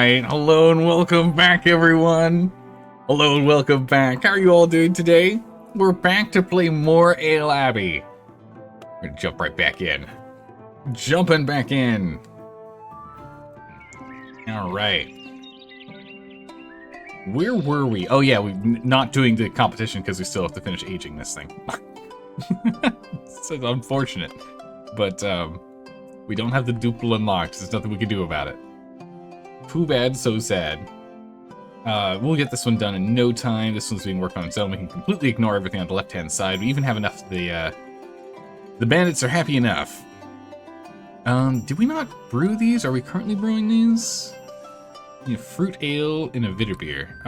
right. Hello and welcome back, everyone. Hello and welcome back. How are you all doing today? We're back to play more Ale Abbey. We're gonna jump right back in. Jumping back in. All right. Where were we? Oh yeah, we're not doing the competition because we still have to finish aging this thing. It's unfortunate, but we don't have the duple unlocked. There's nothing we can do about it. Too bad, so sad. We'll get this one done in no time. This one's being worked on its own. We can completely ignore everything on the left-hand side. We even have enough. The bandits are happy enough. Did we not brew these? Are we currently brewing these? Yeah, fruit ale and a bitter beer.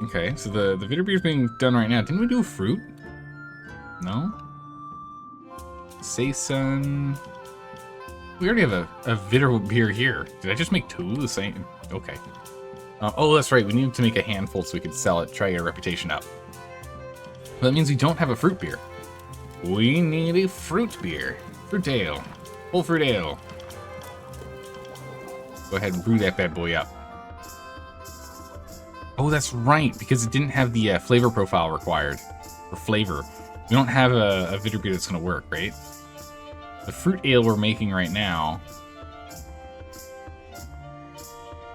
Okay, so the bitter beer is being done right now. Didn't we do fruit? No? Saison. We already have a bitter beer here. Did I just make two the same? Okay. Oh, that's right. We need to make a handful so we can sell it, try our reputation up. But that means we don't have a fruit beer. We need a fruit beer. Fruit ale. Full fruit ale. Go ahead and brew that bad boy up. Oh, that's right, because it didn't have the flavor profile required. For flavor. We don't have a bitter beer that's going to work, right? The fruit ale we're making right now...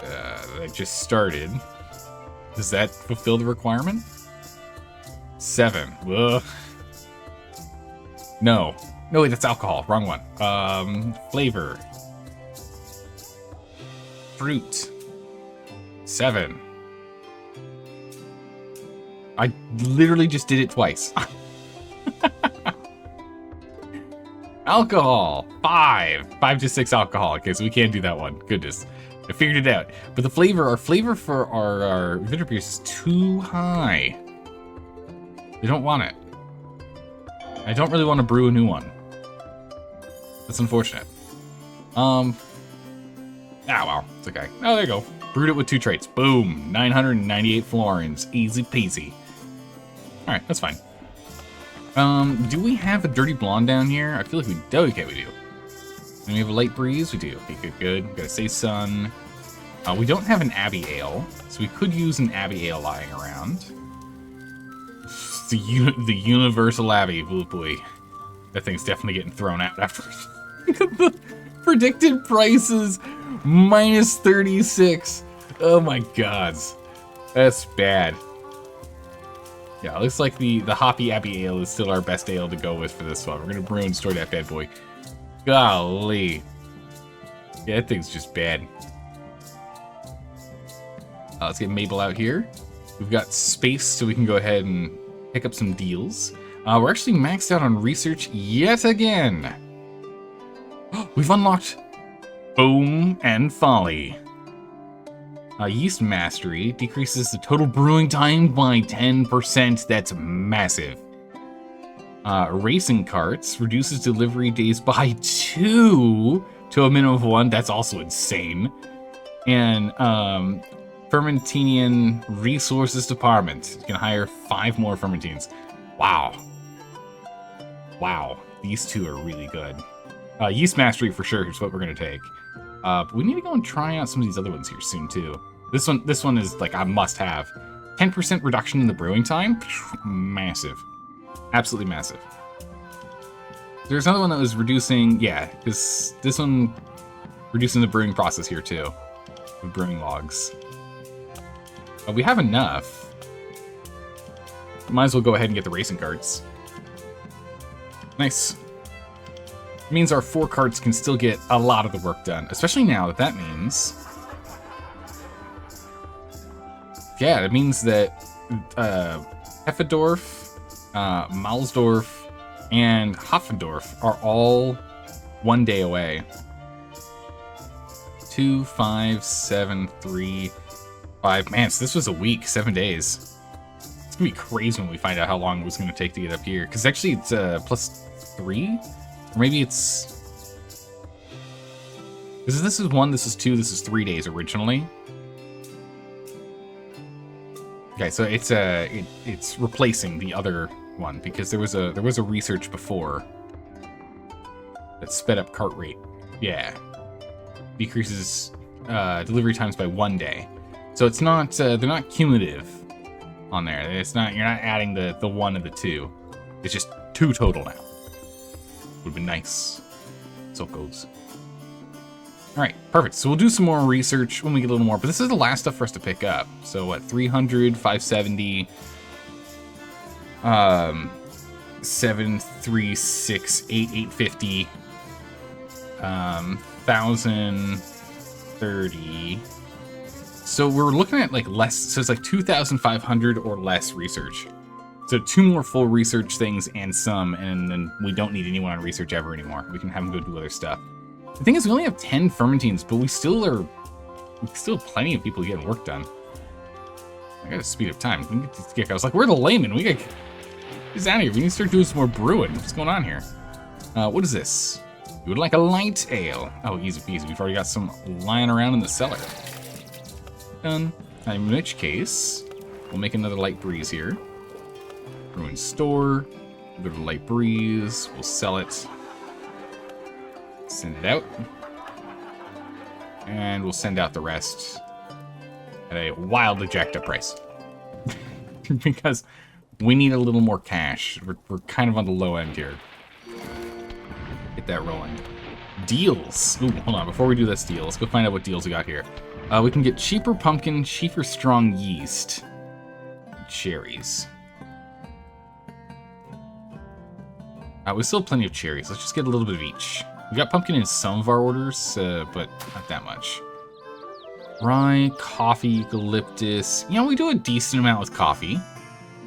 that just started. Does that fulfill the requirement? 7. Ugh. No. No, wait, that's alcohol. Wrong one. Flavor. Fruit. 7. I literally just did it twice. Alcohol. 5. 5 to 6 alcohol. Okay, so we can't do that one. Goodness. I figured it out. But the flavor, our flavor for our bitter beers is too high. They don't want it. I don't really want to brew a new one. That's unfortunate. Ah, well, it's okay. Oh, there you go. Brewed it with 2 traits. Boom. 998 florins. Easy peasy. Alright, that's fine. Do we have a dirty blonde down here? I feel like we do. Okay, we do. And we have a light breeze? We do. Okay, good, good. We gotta say sun. We don't have an Abbey ale, so we could use an Abbey ale lying around. The universal Abbey. Oh boy. That thing's definitely getting thrown out after. The predicted prices minus 36. Oh my god. That's bad. Yeah, it looks like the hoppy Abbey ale is still our best ale to go with for this one. We're gonna brew and store that bad boy. Golly. Yeah, that thing's just bad. Let's get Mabel out here. We've got space so we can go ahead and pick up some deals. We're actually maxed out on research yet again. We've unlocked Boom and Folly. Yeast Mastery decreases the total brewing time by 10%. That's massive. Racing Carts reduces delivery days by 2 to a minimum of 1. That's also insane. And Fermentinian Resources Department. You can hire 5 more Fermentines. Wow. Wow. These 2 are really good. Yeast Mastery for sure is what we're going to take. But we need to go and try out some of these other ones here soon too. This one is like a must-have. 10% reduction in the brewing time? Massive. Absolutely massive. There's another one that was reducing, yeah, this one reducing the brewing process here too. The brewing logs. But we have enough. Might as well go ahead and get the racing carts. Nice. It means our 4 carts can still get a lot of the work done, especially now that means... Yeah, it means that Heffendorf, Maulsdorf, and Hoffendorf are all 1 day away. 2, 5, 7, 3, 5. Man, so this was a week, 7 days. It's gonna be crazy when we find out how long it was gonna take to get up here. Because actually it's +3? Or maybe it's... Because this is 1, this is 2, this is 3 days originally. Okay, so it's replacing the other one because there was a research before that sped up cart rate. Yeah. decreases delivery times by 1 day. So it's not, they're not cumulative on there. It's not, you're not adding the 1 and the 2. It's just 2 total now. Would be nice. So it goes. Alright, perfect. So we'll do some more research when we get a little more, but this is the last stuff for us to pick up. So what, 300, 570, 736, 850, 1030. So we're looking at like less, so it's like 2,500 or less research. So 2 more full research things and some, and then we don't need anyone on research ever anymore. We can have them go do other stuff. The thing is, we only have 10 fermentines, but we still have plenty of people getting work done. I gotta speed up time. We can get this kick. I was like, we're the layman. We gotta get this out of here. We need to start doing some more brewing. What's going on here? What is this? You would like a light ale. Oh, easy peasy. We've already got some lying around in the cellar. Done. In which case, we'll make another light breeze here. Brew in store. We'll go to light breeze. We'll sell it. Send it out. And we'll send out the rest at a wildly jacked up price. Because we need a little more cash. We're kind of on the low end here. Get that rolling. Deals. Ooh, hold on. Before we do this deal, let's go find out what deals we got here. We can get cheaper pumpkin, cheaper strong yeast, cherries. We still have plenty of cherries. Let's just get a little bit of each. We got pumpkin in some of our orders, but not that much. Rye, coffee, eucalyptus. You know, we do a decent amount with coffee.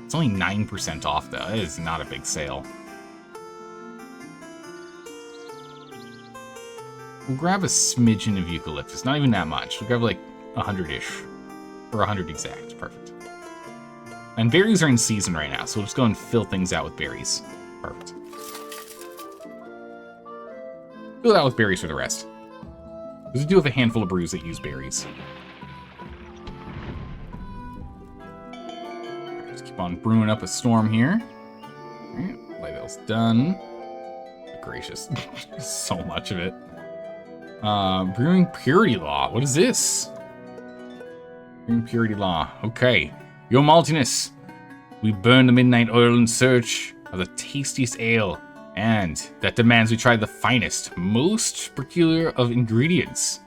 It's only 9% off, though. It is not a big sale. We'll grab a smidgen of eucalyptus. Not even that much. We'll grab like 100-ish. Or 100 exact. Perfect. And berries are in season right now, so we'll just go and fill things out with berries. Perfect. Fill it out with berries for the rest. Because we do have a handful of brews that use berries. Just keep on brewing up a storm here. Alright, light ale's done. Gracious. So much of it. Brewing Purity Law. What is this? Brewing Purity Law. Okay. Your maltiness. We burn the midnight oil in search of the tastiest ale, and that demands we try the finest, most peculiar of ingredients.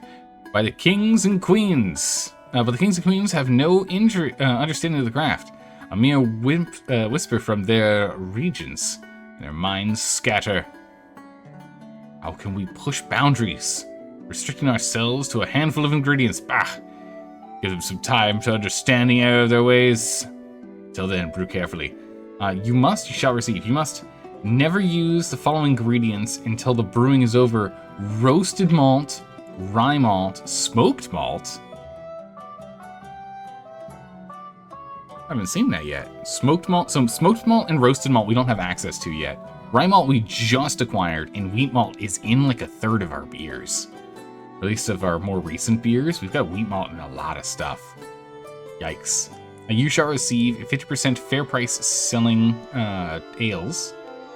By the kings and queens. But the kings and queens have no understanding of the craft. A mere whisper from their regions. Their minds scatter. How can we push boundaries? Restricting ourselves to a handful of ingredients. Bah! Give them some time to understand the error of their ways. Till then, brew carefully. You shall receive. You must never use the following ingredients until the brewing is over. Roasted malt, rye malt, smoked malt. I haven't seen that yet. Smoked malt. So smoked malt and roasted malt we don't have access to yet. Rye malt we just acquired, and wheat malt is in like a third of our beers. At least of our more recent beers. We've got wheat malt in a lot of stuff. Yikes. You shall receive 50% fair price selling ales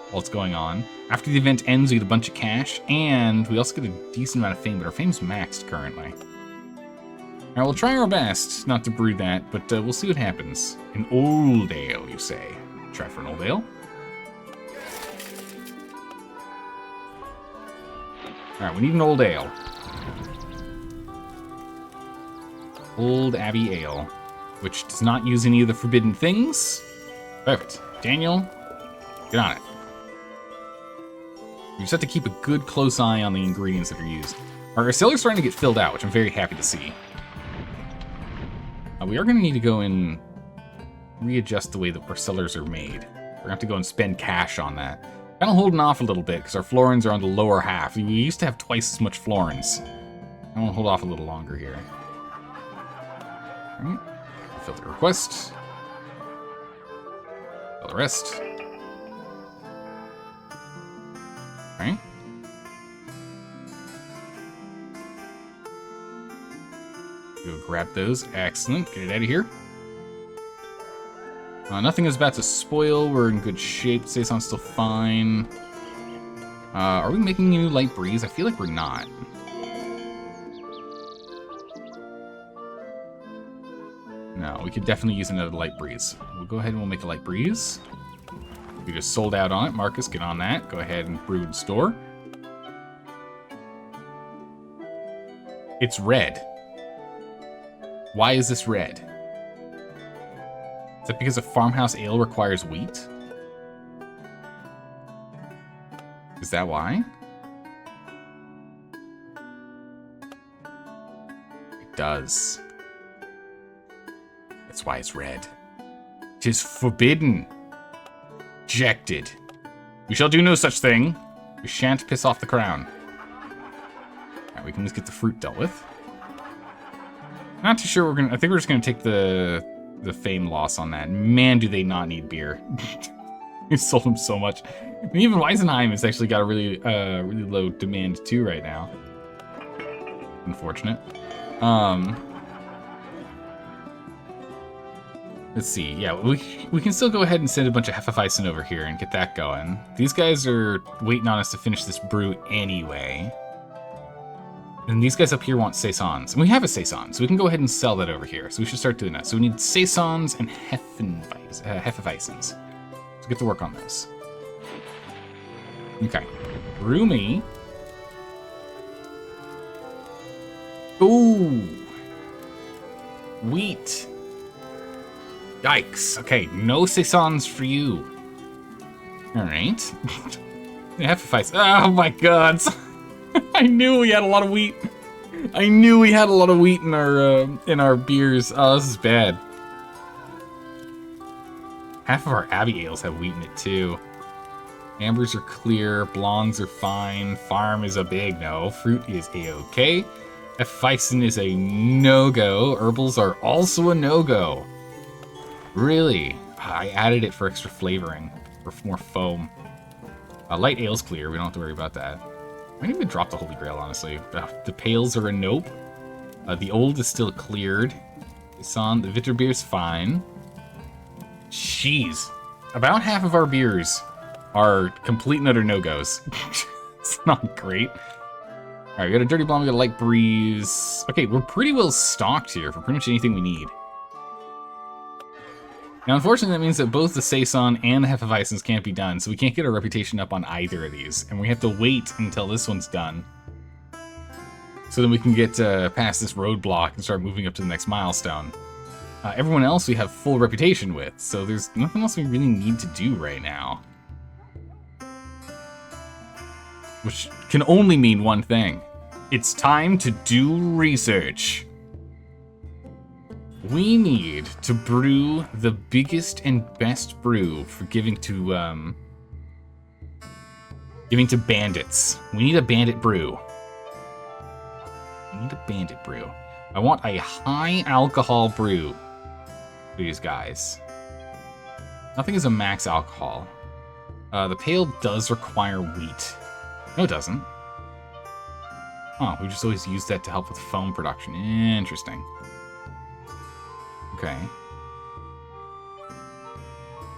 while it's going on. After the event ends, we get a bunch of cash, and we also get a decent amount of fame, but our fame's maxed currently. Alright, we'll try our best not to brew that, but we'll see what happens. An old ale, you say? Try for an old ale. Alright, we need an old ale. Old Abbey ale, which does not use any of the forbidden things. Perfect. Daniel, get on it. You just have to keep a good close eye on the ingredients that are used. Our cellar's starting to get filled out, which I'm very happy to see. We are going to need to go and readjust the way that our cellars are made. We're going to have to go and spend cash on that. Kind of holding off a little bit because our florins are on the lower half. We used to have twice as much florins. I want to hold off a little longer here. Alright. Fill the request. Fill the rest. Alright. Go grab those. Excellent. Get it out of here. Nothing is about to spoil. We're in good shape. Saison's still fine. Are we making a new light breeze? I feel like we're not. No, we could definitely use another light breeze. We'll go ahead and we'll make a light breeze. We just sold out on it. Marcus, get on that. Go ahead and brew and store. It's red. Why is this red? Is that because a farmhouse ale requires wheat? Is that why? It does. That's why it's red. 'Tis forbidden. Rejected. We shall do no such thing. We shan't piss off the crown. Alright, we can just get the fruit dealt with. Not too sure we're gonna... I think we're just gonna take the fame loss on that. Man, do they not need beer. We've sold them so much. I mean, even Weisenheim has actually got a really low demand too right now. Unfortunate. Let's see. Yeah, we can still go ahead and send a bunch of Hefeweizen over here and get that going. These guys are waiting on us to finish this brew anyway. And these guys up here want saisons. And we have a saison, so we can go ahead and sell that over here. So we should start doing that. So we need saisons and Hefeweizens. So get to work on those. Okay. Brew me. Ooh. Wheat. Yikes. Okay, no saisons for you. Alright. Hefeweizen. Oh my god. I knew we had a lot of wheat. I knew we had a lot of wheat in our beers. Oh, this is bad. Half of our Abbey ales have wheat in it too. Ambers are clear, blondes are fine, farm is a big no, fruit is a-okay. Hefeweizen is a no-go, herbals are also a no-go. Really? I added it for extra flavoring, for more foam. Light ale's clear, we don't have to worry about that. I might even drop the Holy Grail, honestly. The pales are a nope. The old is still cleared. The Vitterbeer's fine. Jeez. About half of our beers are complete and utter no-goes. It's not great. Alright, we got a Dirty Blonde, we got a Light Breeze. Okay, we're pretty well stocked here for pretty much anything we need. Now, unfortunately, that means that both the Saison and the Hefeweizens can't be done, so we can't get our reputation up on either of these, and we have to wait until this one's done. So then we can get past this roadblock and start moving up to the next milestone. Everyone else we have full reputation with, so there's nothing else we really need to do right now. Which can only mean one thing. It's time to do research. We need to brew the biggest and best brew for giving to bandits. We need a bandit brew. We need a bandit brew. I want a high alcohol brew for these guys. Nothing is a max alcohol. The pale does require wheat. No, it doesn't. Oh, we just always use that to help with foam production. Interesting. Okay.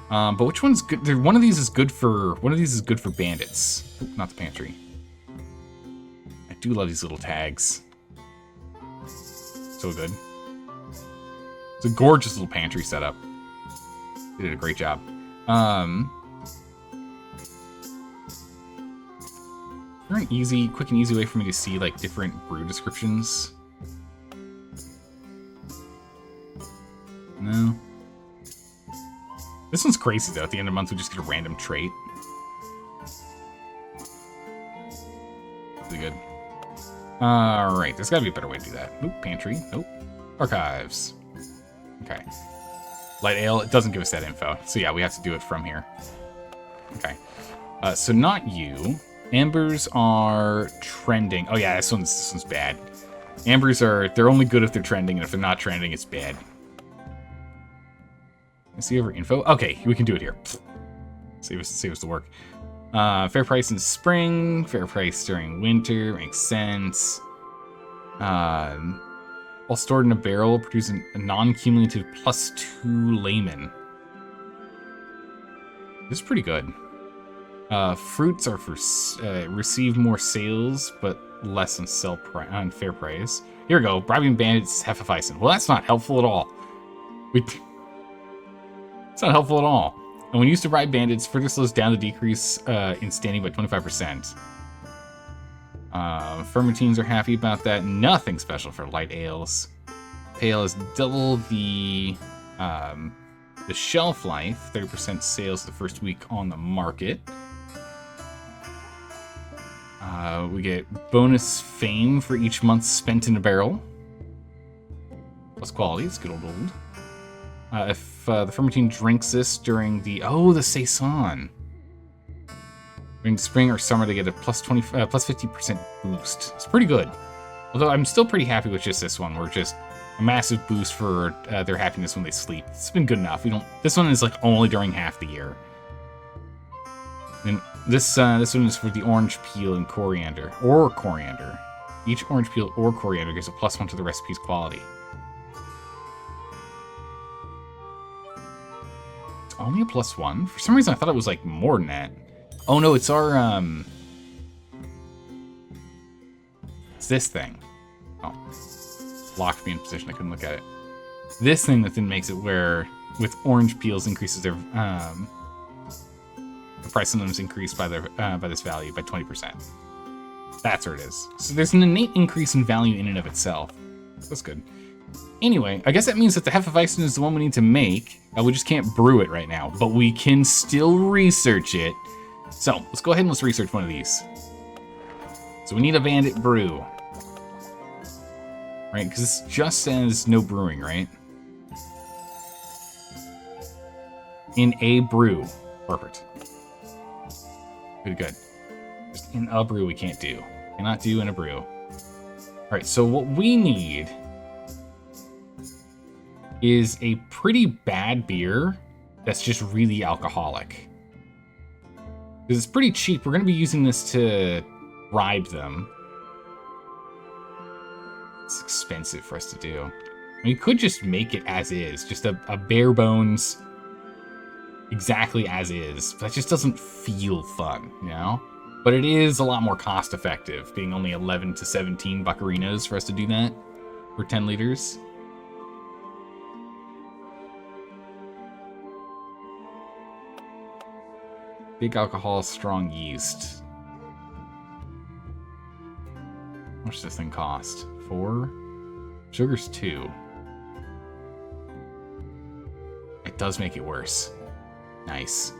But which one's good? One of these is good for bandits. Oop, not the pantry. I do love these little tags. So good. It's a gorgeous little pantry setup. They did a great job. Is there an quick and easy way for me to see like different brew descriptions? No. This one's crazy though. At the end of the month, we just get a random trait. Really good. Alright, there's gotta be a better way to do that. Nope, pantry. Nope. Archives. Okay. Light ale, it doesn't give us that info. So yeah, we have to do it from here. Okay. So not you. Ambers are trending. Oh yeah, this one's bad. Ambers they're only good if they're trending, and if they're not trending, it's bad. See over info? Okay, we can do it here. Save us the work. Fair price in spring, fair price during winter, makes sense. While stored in a barrel, producing a non-cumulative +2 layman. This is pretty good. Fruits are for receive more sales, but less on fair price. Here we go. Bribing bandits, Hefeweizen. Well, that's not helpful at all. It's not helpful at all. And when used to ride bandits, further slows down the decrease in standing by 25%. Fermentines are happy about that. Nothing special for light ales. Pale is double the shelf life. 30% sales the first week on the market. We get bonus fame for each month spent in a barrel. Plus quality. It's good old. If the fermentine drinks this during the saison. During spring or summer, they get a plus 50% boost. It's pretty good. Although I'm still pretty happy with just this one. We're just a massive boost for their happiness when they sleep. It's been good enough. This one is like only during half the year. And this one is for the orange peel and coriander. Each orange peel or coriander gives a +1 to the recipe's quality. It's only a +1? For some reason I thought it was like more than that. Oh no, it's our, it's this thing. Oh, locked me in position, I couldn't look at it. This thing that then makes it where, with orange peels, increases their, the price of them is increased by this value by 20%. That's where it is. So there's an innate increase in value in and of itself. That's good. Anyway, I guess that means that the Hefeweizen is the one we need to make. We just can't brew it right now, but we can still research it. So, let's go ahead and let's research one of these. So we need a bandit brew. Right, because this just says no brewing, right? In a brew. Perfect. Good. Just in a brew we can't do. Cannot do in a brew. Alright, so what we need is a pretty bad beer that's just really alcoholic. Because it's pretty cheap. We're going to be using this to bribe them. It's expensive for us to do. I mean, we could just make it as is. Just a bare bones, exactly as is. But that just doesn't feel fun, you know? But it is a lot more cost effective, being only 11 to 17 buccarinos for us to do that for 10 liters. Big alcohol, strong yeast. How much does this thing cost? 4? Sugar's 2. It does make it worse. Nice.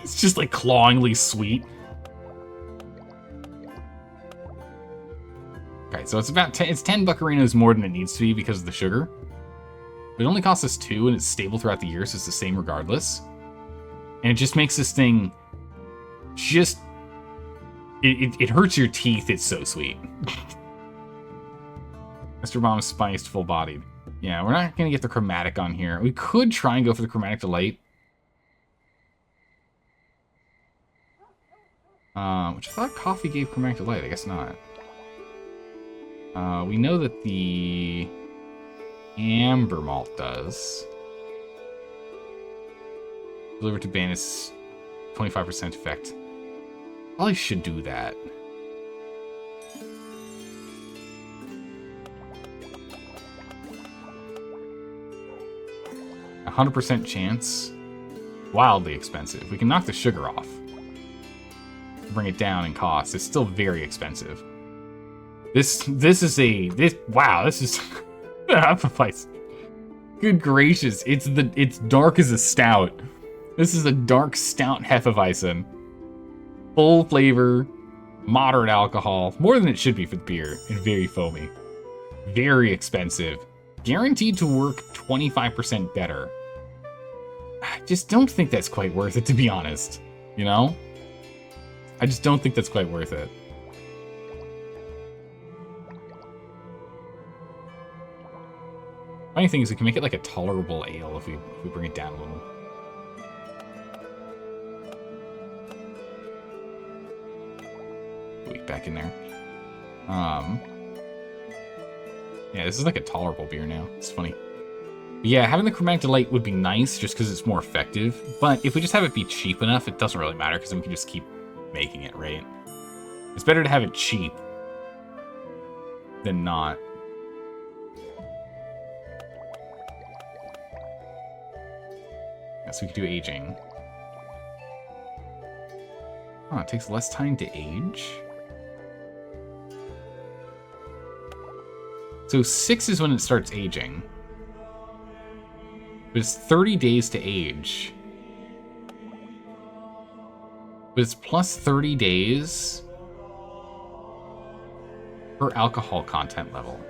It's just like clawingly sweet. Okay, so it's about 10, it's 10 buccarinos more than it needs to be because of the sugar. But it only costs us 2 and it's stable throughout the year, so it's the same regardless. And it just makes this thing just... It hurts your teeth, it's so sweet. Mr. Bomb's spiced, full-bodied. Yeah, we're not going to get the chromatic on here. We could try and go for the chromatic delight. Which I thought coffee gave chromatic delight. I guess not. We know that the amber malt does. Delivered to bandits, 25% effect. Probably should do that. A 100% chance. Wildly expensive. We can knock the sugar off. Bring it down in cost. It's still very expensive. This is wow, this is good gracious. It's dark as a stout. This is a dark stout Hefeweizen. Full flavor, moderate alcohol, more than it should be for the beer, and very foamy. Very expensive. Guaranteed to work 25% better. I just don't think that's quite worth it, to be honest. You know? I just don't think that's quite worth it. Funny thing is, we can make it like a tolerable ale if we bring it down a little. Back in there. Yeah, this is like a tolerable beer now. It's funny. But yeah, having the chromatic delight would be nice just because it's more effective. But if we just have it be cheap enough, it doesn't really matter because then we can just keep making it, right? It's better to have it cheap than not. So we can do aging. Oh, it takes less time to age. So 6 is when it starts aging. But it's 30 days to age. But it's plus 30 days per alcohol content level.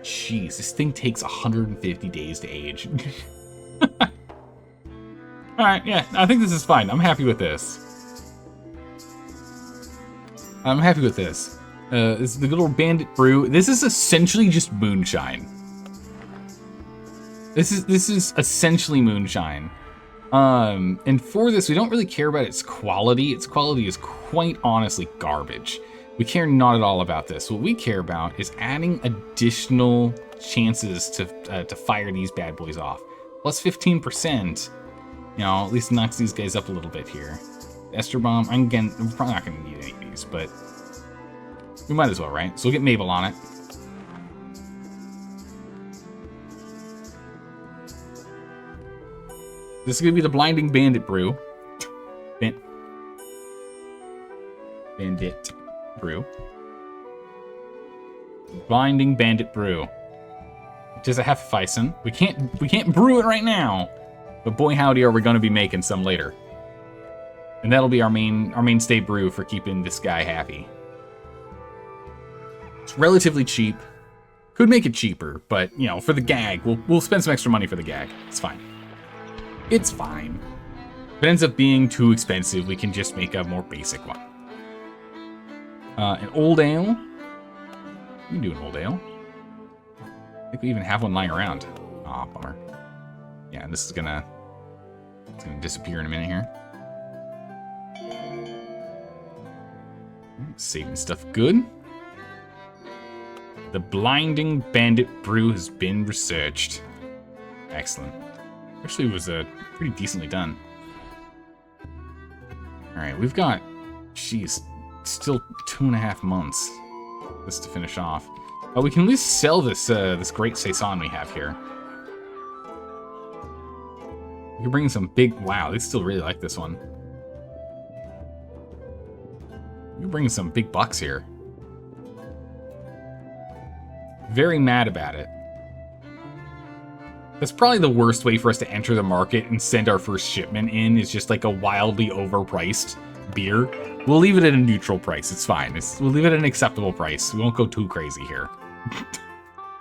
Jeez, this thing takes 150 days to age. Alright, yeah, I think this is fine. I'm happy with this. I'm happy with this. This is the good old Bandit Brew. This is essentially just moonshine. This is essentially moonshine. And for this, we don't really care about its quality. Its quality is quite honestly garbage. We care not at all about this. What we care about is adding additional chances to fire these bad boys off. Plus 15%, you know, at least knocks these guys up a little bit here. Ester Bomb, we're probably not going to need any of these, but we might as well, right? So we'll get Mabel on it. This is going to be the Blinding Bandit Brew. Bandit Brew. Blinding Bandit Brew. Which is a Hefeweizen. We can't brew it right now, but boy howdy are we going to be making some later. And that'll be our mainstay brew for keeping this guy happy. It's relatively cheap. Could make it cheaper, but you know, for the gag, we'll spend some extra money for the gag. It's fine. It's fine. If it ends up being too expensive, we can just make a more basic one. An old ale. We can do an old ale. I think we even have one lying around. Aw, bummer. Yeah, and this is gonna disappear in a minute here. Saving stuff good. The Blinding Bandit Brew has been researched. Excellent. Actually, it was pretty decently done. Alright, we've got, geez, still 2.5 months this to finish off. We can at least sell this this great Saison we have here. We can bring in some big, wow, they still really like this one. We can bring in some big bucks here. Very mad about it. That's probably the worst way for us to enter the market and send our first shipment in, is just like a wildly overpriced beer. We'll leave it at a neutral price. It's fine. We'll leave it at an acceptable price. We won't go too crazy here.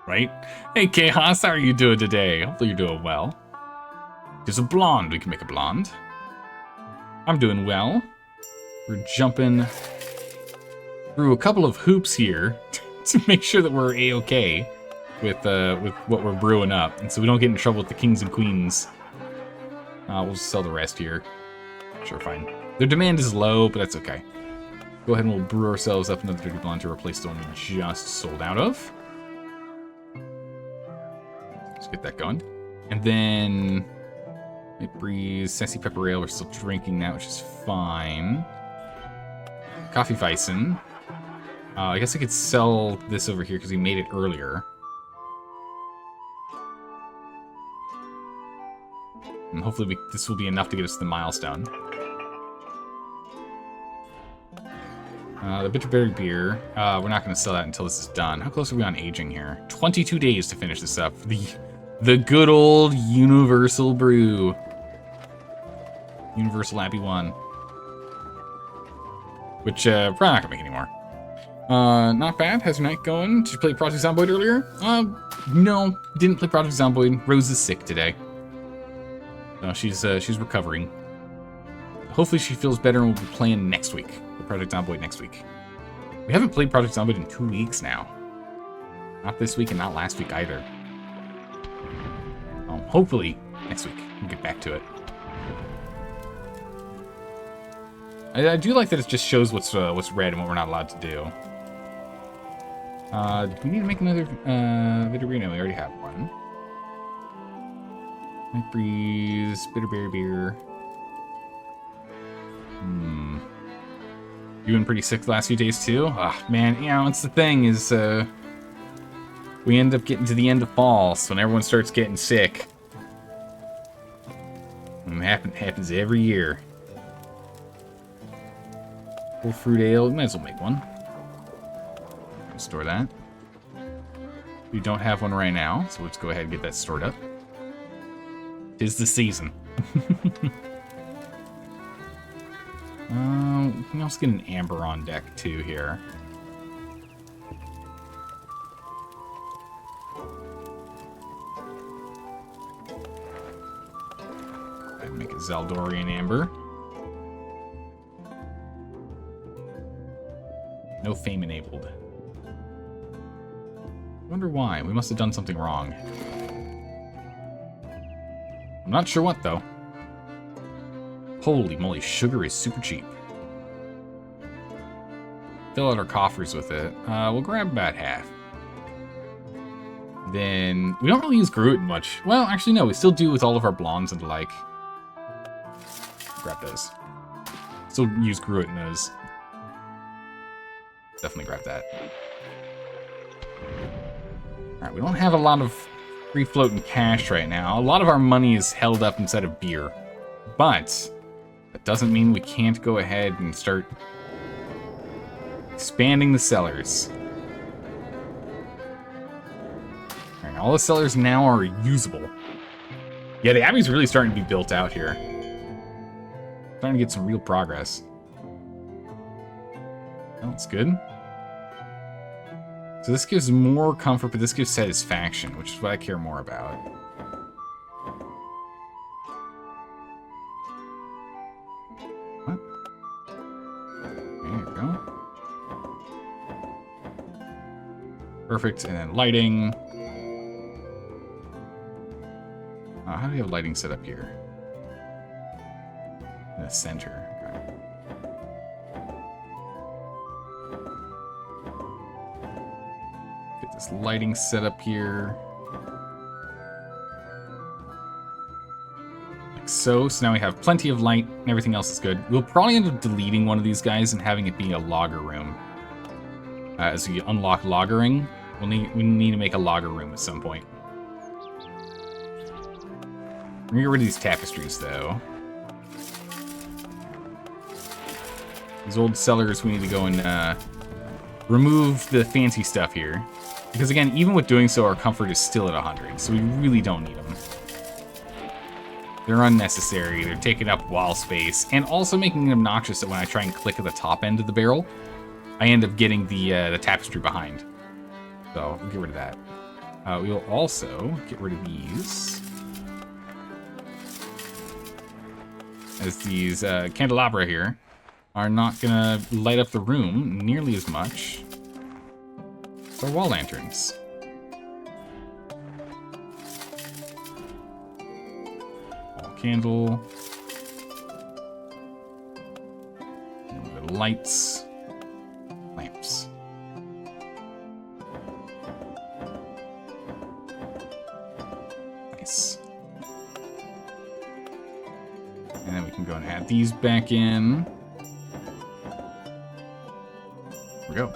Right? Hey, Chaos, how are you doing today? Hopefully you're doing well. There's a blonde. We can make a blonde. I'm doing well. We're jumping through a couple of hoops here to make sure that we're A-okay with what we're brewing up, and so we don't get in trouble with the kings and queens. We'll just sell the rest here. Sure, fine. Their demand is low, but that's okay. Go ahead and we'll brew ourselves up another dirty blonde to replace the one we just sold out of. Let's get that going. And then Night Breeze, Sassy Pepper Ale, we're still drinking that, which is fine. Coffee Weizen. I guess I could sell this over here because we made it earlier. And hopefully this will be enough to get us to the milestone. The Bitterberry Beer, we're not going to sell that until this is done. How close are we on aging here? 22 days to finish this up. The good old Universal Brew. Universal Abbey 1. Which, probably not going to make anymore. Not bad. How's your night going? Did you play Project Zomboid earlier? No, didn't play Project Zomboid. Rose is sick today. No, she's recovering. Hopefully she feels better and we'll be playing next week. Project Zomboid next week. We haven't played Project Zomboid in 2 weeks now. Not this week and not last week either. Hopefully next week we'll get back to it. I do like that it just shows what's red and what we're not allowed to do. Do we need to make another Bitterberry? No, we already have one. Night Breeze, Bitterberry Beer. You've been pretty sick the last few days too? Ah, man, you know, it's the thing is, we end up getting to the end of fall, so when everyone starts getting sick, Happens every year. Full fruit ale. We might as well make one. Store that. We don't have one right now, so let's go ahead and get that stored up. 'Tis the season. We can also get an amber on deck too here. I'd make a Zaldorian amber. No fame enabled. Wonder why. We must have done something wrong. I'm not sure what, though. Holy moly, sugar is super cheap. Fill out our coffers with it. We'll grab about half. Then, we don't really use gluten much. Well, actually, no, we still do with all of our blondes and the like. Grab those. Still use gluten those. Definitely grab that. Alright, we don't have a lot of free floating cash right now. A lot of our money is held up inside of beer. But that doesn't mean we can't go ahead and start expanding the cellars. Alright, all the cellars now are usable. Yeah, the Abbey's really starting to be built out here. Starting to get some real progress. That's good. So this gives more comfort, but this gives satisfaction, which is what I care more about. What? There you go. Perfect, and then lighting. How do we have lighting set up here? In the center. This lighting setup here. Like so. So now we have plenty of light and everything else is good. We'll probably end up deleting one of these guys and having it be a logger room. As we unlock loggering, we need to make a logger room at some point. We're gonna get rid of these tapestries though. These old cellars, we need to go and remove the fancy stuff here. Because again, even with doing so, our comfort is still at 100, so we really don't need them. They're unnecessary, they're taking up wall space, and also making it obnoxious that when I try and click at the top end of the barrel, I end up getting the tapestry behind. So, we'll get rid of that. We'll also get rid of these. As these candelabra here are not gonna light up the room nearly as much. Or wall lanterns. Wall candle. And lights. Lamps. Nice. And then we can go and add these back in. There we go.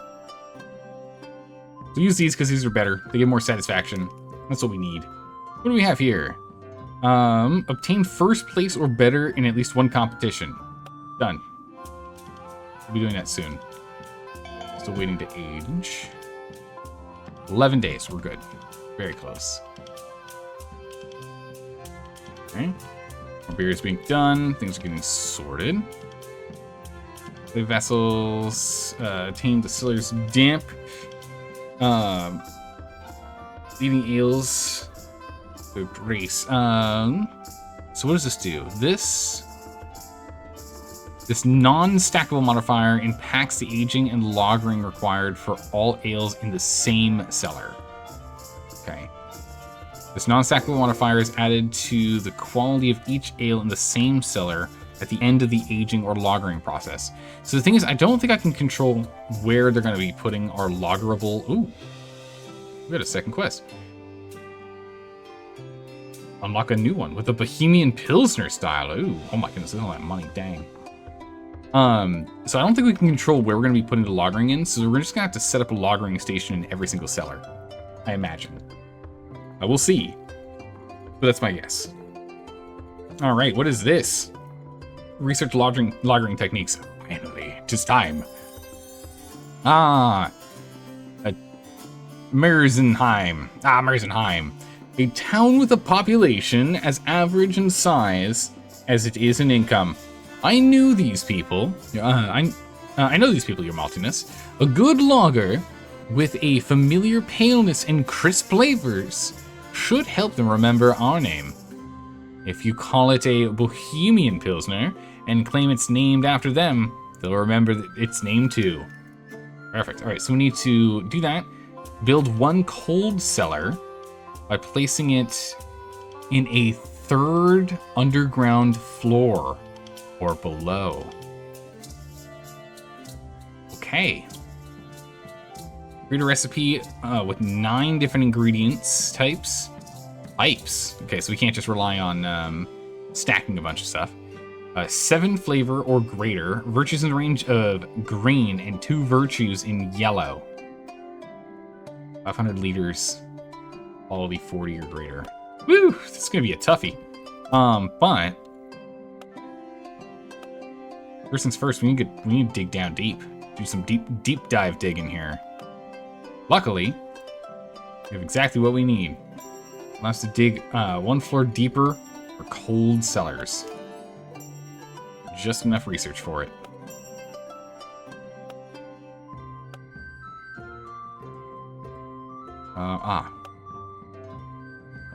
So use these because these are better. They give more satisfaction. That's what we need. What do we have here? Obtain first place or better in at least one competition. Done. We'll be doing that soon. Still waiting to age. 11 days. We're good. Very close. Okay. Our beer is being done. Things are getting sorted. The vessels. Attain the cellar's damp. Leaving ales to grace. So what does this do? This non-stackable modifier impacts the aging and lagering required for all ales in the same cellar. Okay. This non-stackable modifier is added to the quality of each ale in the same cellar at the end of the aging or lagering process. So the thing is, I don't think I can control where they're going to be putting our lagerable... Ooh. We got a second quest. Unlock a new one with the Bohemian Pilsner style. Ooh. Oh my goodness, look at all that money. Dang. So I don't think we can control where we're going to be putting the lagering in, so we're just going to have to set up a lagering station in every single cellar. I imagine. We'll see. But that's my guess. All right, what is this? Research lagering techniques. Finally, it is time. Mersenheim. Mersenheim. A town with a population as average in size as it is in income. I knew these people. I know these people, your maltiness. A good lager with a familiar paleness and crisp flavors should help them remember our name. If you call it a Bohemian Pilsner and claim it's named after them, they'll remember its name too. Perfect. All right, so we need to do that. Build one cold cellar by placing it in a third underground floor or below. Okay. Create a recipe with 9 different ingredients types. Okay, so we can't just rely on stacking a bunch of stuff. 7 flavor or greater, virtues in the range of green, and 2 virtues in yellow. 500 liters, quality 40 or greater. Woo, this is gonna be a toughie. But first things first, we need to dig down deep. Do some deep dive digging here. Luckily, we have exactly what we need. Allow us to dig 1 floor deeper for cold cellars. Just enough research for it. What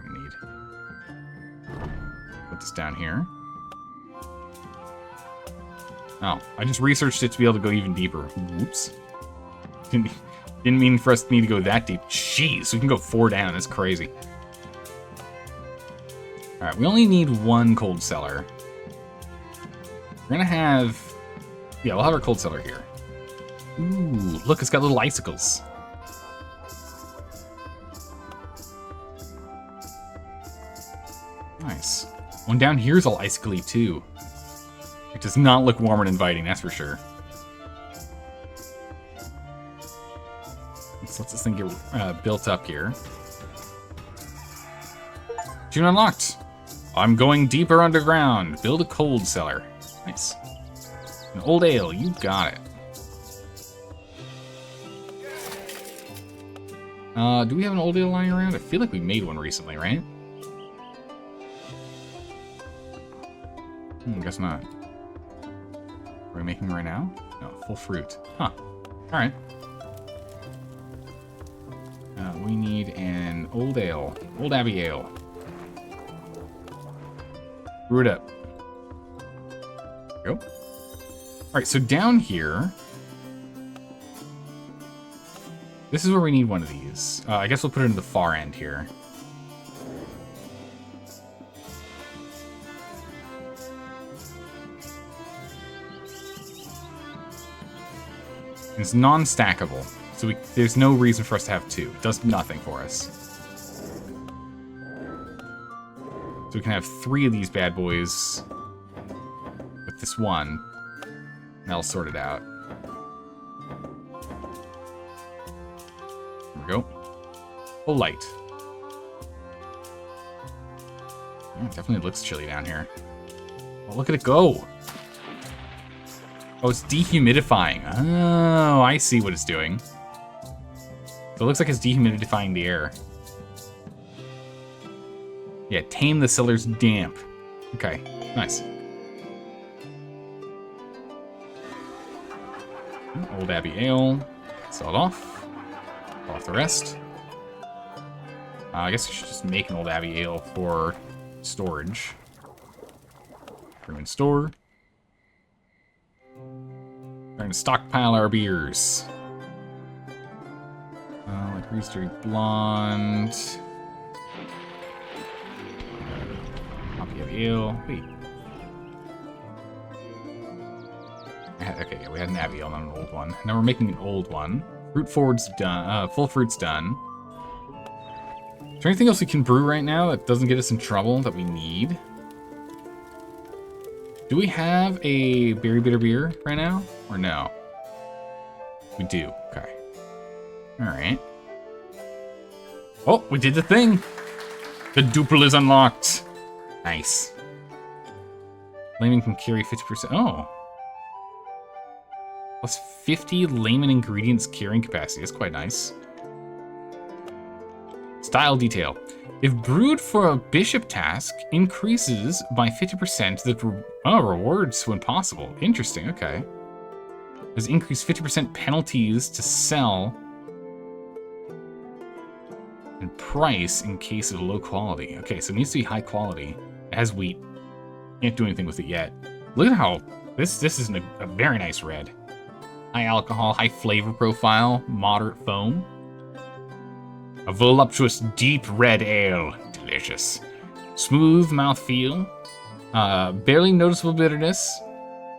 we need. Put this down here. Oh, I just researched it to be able to go even deeper. Whoops. Didn't mean for us to need to go that deep. Jeez, we can go 4 down. That's crazy. All right, we only need 1 cold cellar. We're gonna have... Yeah, we'll have our cold cellar here. Ooh, look, it's got little icicles. Nice. One down here is all icicly, too. It does not look warm and inviting, that's for sure. So let's this thing get built up here. June unlocked. I'm going deeper underground. Build a cold cellar. Nice. An old ale, you got it. Do we have an old ale lying around? I feel like we made one recently, right? Guess not. Are we making right now? No, full fruit. Huh. Alright. We need an old ale. Old Abbey ale. Brew it up. There we go. Alright, so down here... This is where we need one of these. I guess we'll put it in the far end here. It's non-stackable, so there's no reason for us to have 2. It does nothing for us. So we can have 3 of these bad boys with this one, and that'll sort it out. There we go. Full light. Yeah, it definitely looks chilly down here. Oh, look at it go! Oh, it's dehumidifying. Oh, I see what it's doing. So it looks like it's dehumidifying the air. Yeah, tame the cellar's damp. Okay, nice. Old Abbey ale. Sell it off. Sell off the rest. I guess I should just make an Old Abbey ale for storage. Bring in store. Trying to stockpile our beers. Like Rooster Blonde. Hoppy of ale. Wait. Okay, yeah, we had an Abbey ale, not an old one. Now we're making an old one. Fruit forward's done. Full fruit's done. Is there anything else we can brew right now that doesn't get us in trouble that we need? Do we have a berry bitter beer right now? Or no? We do. Okay. Alright. Oh, we did the thing! The duple is unlocked. Nice. Layman can carry 50%. Oh. Plus 50 layman ingredients carrying capacity. That's quite nice. Style detail. If brewed for a bishop task, increases by 50% the rewards when possible. Interesting, okay. There's increased 50% penalties to sell and price in case of low quality. Okay, so it needs to be high quality. It has wheat. Can't do anything with it yet. Look at how this is a very nice red. High alcohol, high flavor profile, moderate foam. A voluptuous deep red ale. Delicious. Smooth mouthfeel. Barely noticeable bitterness.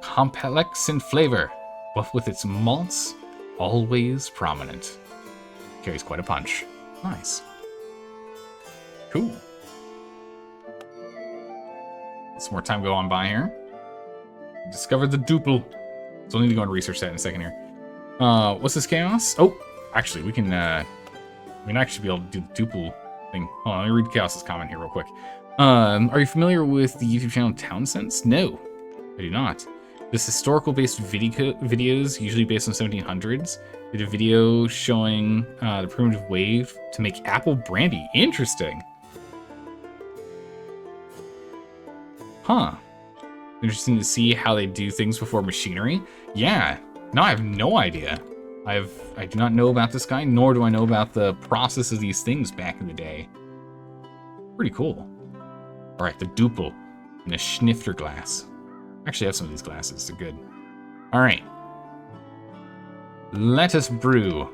Complex in flavor, but with its malts always prominent. Carries quite a punch. Nice. Cool. Some more time go on by here. Discovered the duple. So I'll need to go and research that in a second here. What's this chaos? Oh, actually, we can actually be able to do the duple thing. Hold on, let me read Chaos's comment here real quick. Are you familiar with the YouTube channel Townsense? No, I do not. This historical-based videos, usually based on 1700s, did a video showing the primitive way to make apple brandy. Interesting. Huh. Interesting to see how they do things before machinery. Yeah. No, I have no idea. I do not know about this guy, nor do I know about the process of these things back in the day. Pretty cool. All right, the duple in a snifter glass. Actually, I have some of these glasses. They're good. All right. Let us brew.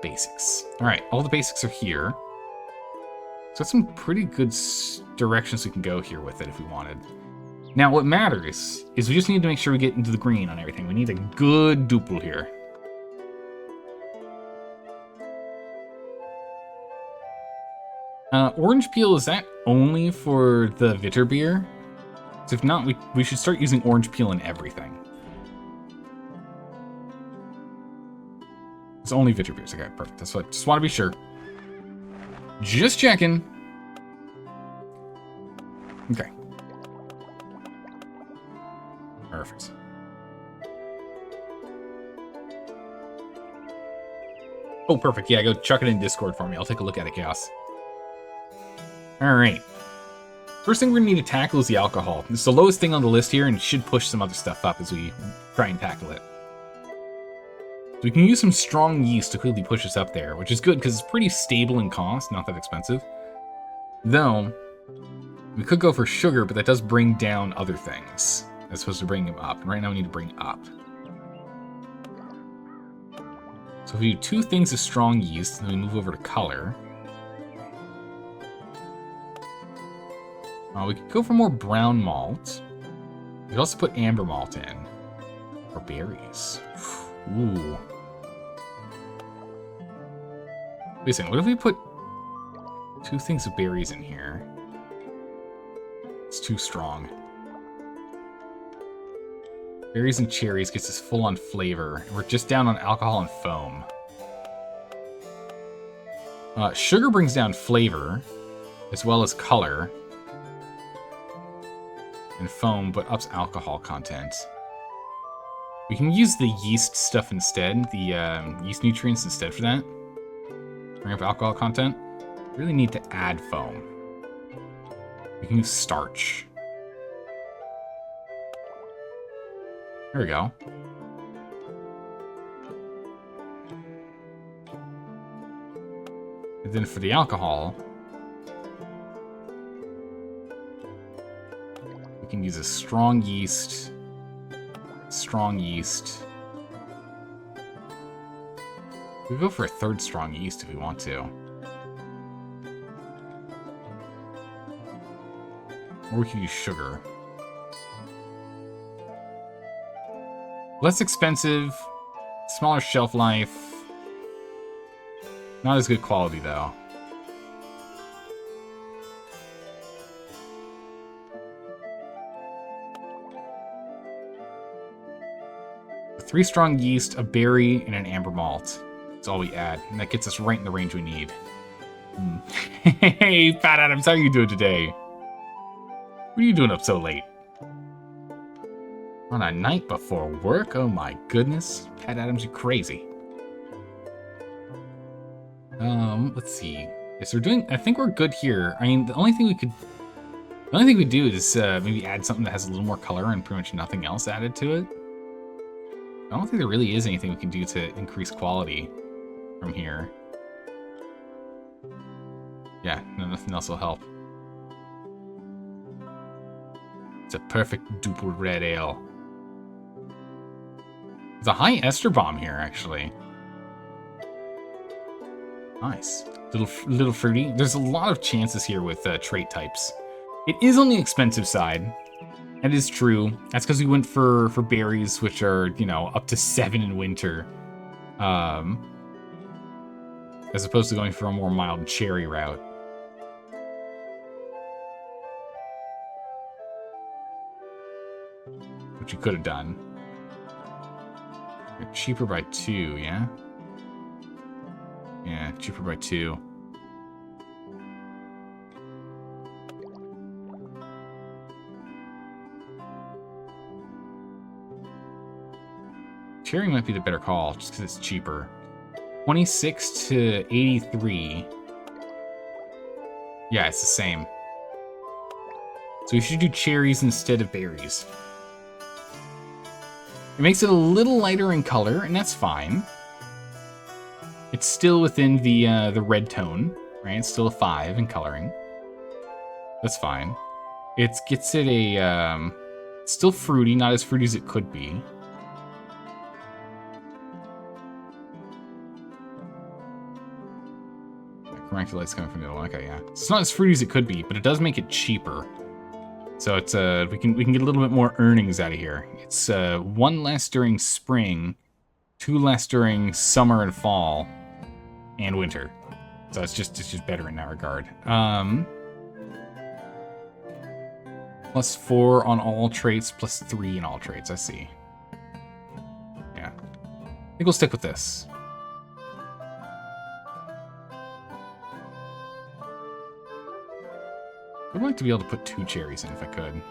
Basics. All right, all the basics are here. So that's some pretty good directions we can go here with it if we wanted. Now, what matters is we just need to make sure we get into the green on everything. We need a good duple here. Orange peel, is that only for the Vitter beer? So if not, we should start using orange peel in everything. It's only Vitter beers. Okay, perfect. That's what I just want to be sure. Just checking. Okay. Perfect. Oh, perfect. Yeah, go chuck it in Discord for me. I'll take a look at it, Chaos. All right. First thing we're going to need to tackle is the alcohol. It's the lowest thing on the list here, and it should push some other stuff up as we try and tackle it. So we can use some strong yeast to quickly push us up there, which is good because it's pretty stable in cost, not that expensive. Though, we could go for sugar, but that does bring down other things as opposed to bringing them up. And right now we need to bring up. So if we do 2 things of strong yeast, and then we move over to color. We could go for more brown malt. We could also put amber malt in. Or berries. Ooh. Wait a second, what if we put 2 things of berries in here? It's too strong. Berries and cherries gets us full on flavor. We're just down on alcohol and foam. Sugar brings down flavor, as well as color. And foam, but ups alcohol content. We can use the yeast stuff instead, the yeast nutrients instead for that. Bring up alcohol content. We really need to add foam. We can use starch. There we go. And then for the alcohol, we can use a strong yeast. Strong yeast. We go for a 3rd strong yeast if we want to. Or we can use sugar. Less expensive, smaller shelf life. Not as good quality though. Three strong yeast, a berry, and an amber malt. That's all we add, and that gets us right in the range we need. Hey, Pat Adams, how are you doing today? What are you doing up so late? On a night before work? Oh my goodness. Pat Adams, you crazy. Let's see. Yes, we're doing, I think we're good here. I mean, the only thing we do is maybe add something that has a little more color and pretty much nothing else added to it. I don't think there really is anything we can do to increase quality from here. Yeah, no, nothing else will help. It's a perfect duple red ale. There's a high ester bomb here, actually. Nice. Little fruity. There's a lot of chances here with trait types. It is on the expensive side. That is true. That's because we went for berries, which are, you know, up to 7 in winter. As opposed to going for a more mild cherry route. Which you could have done. You're cheaper by 2, yeah? Yeah, cheaper by 2. Cherry might be the better call, just because it's cheaper. 26 to 83. Yeah, it's the same. So we should do cherries instead of berries. It makes it a little lighter in color, and that's fine. It's still within the red tone, right? It's still a 5 in coloring. That's fine. It gets it a still fruity, not as fruity as it could be. Chromatic light's coming from the other one. Okay, yeah. So it's not as fruity as it could be, but it does make it cheaper. So it's we can get a little bit more earnings out of here. It's 1 less during spring, 2 less during summer and fall, and winter. So it's just better in that regard. +4 on all traits, +3 in all traits. I see. Yeah, I think we'll stick with this. I'd like to be able to put 2 cherries in if I could.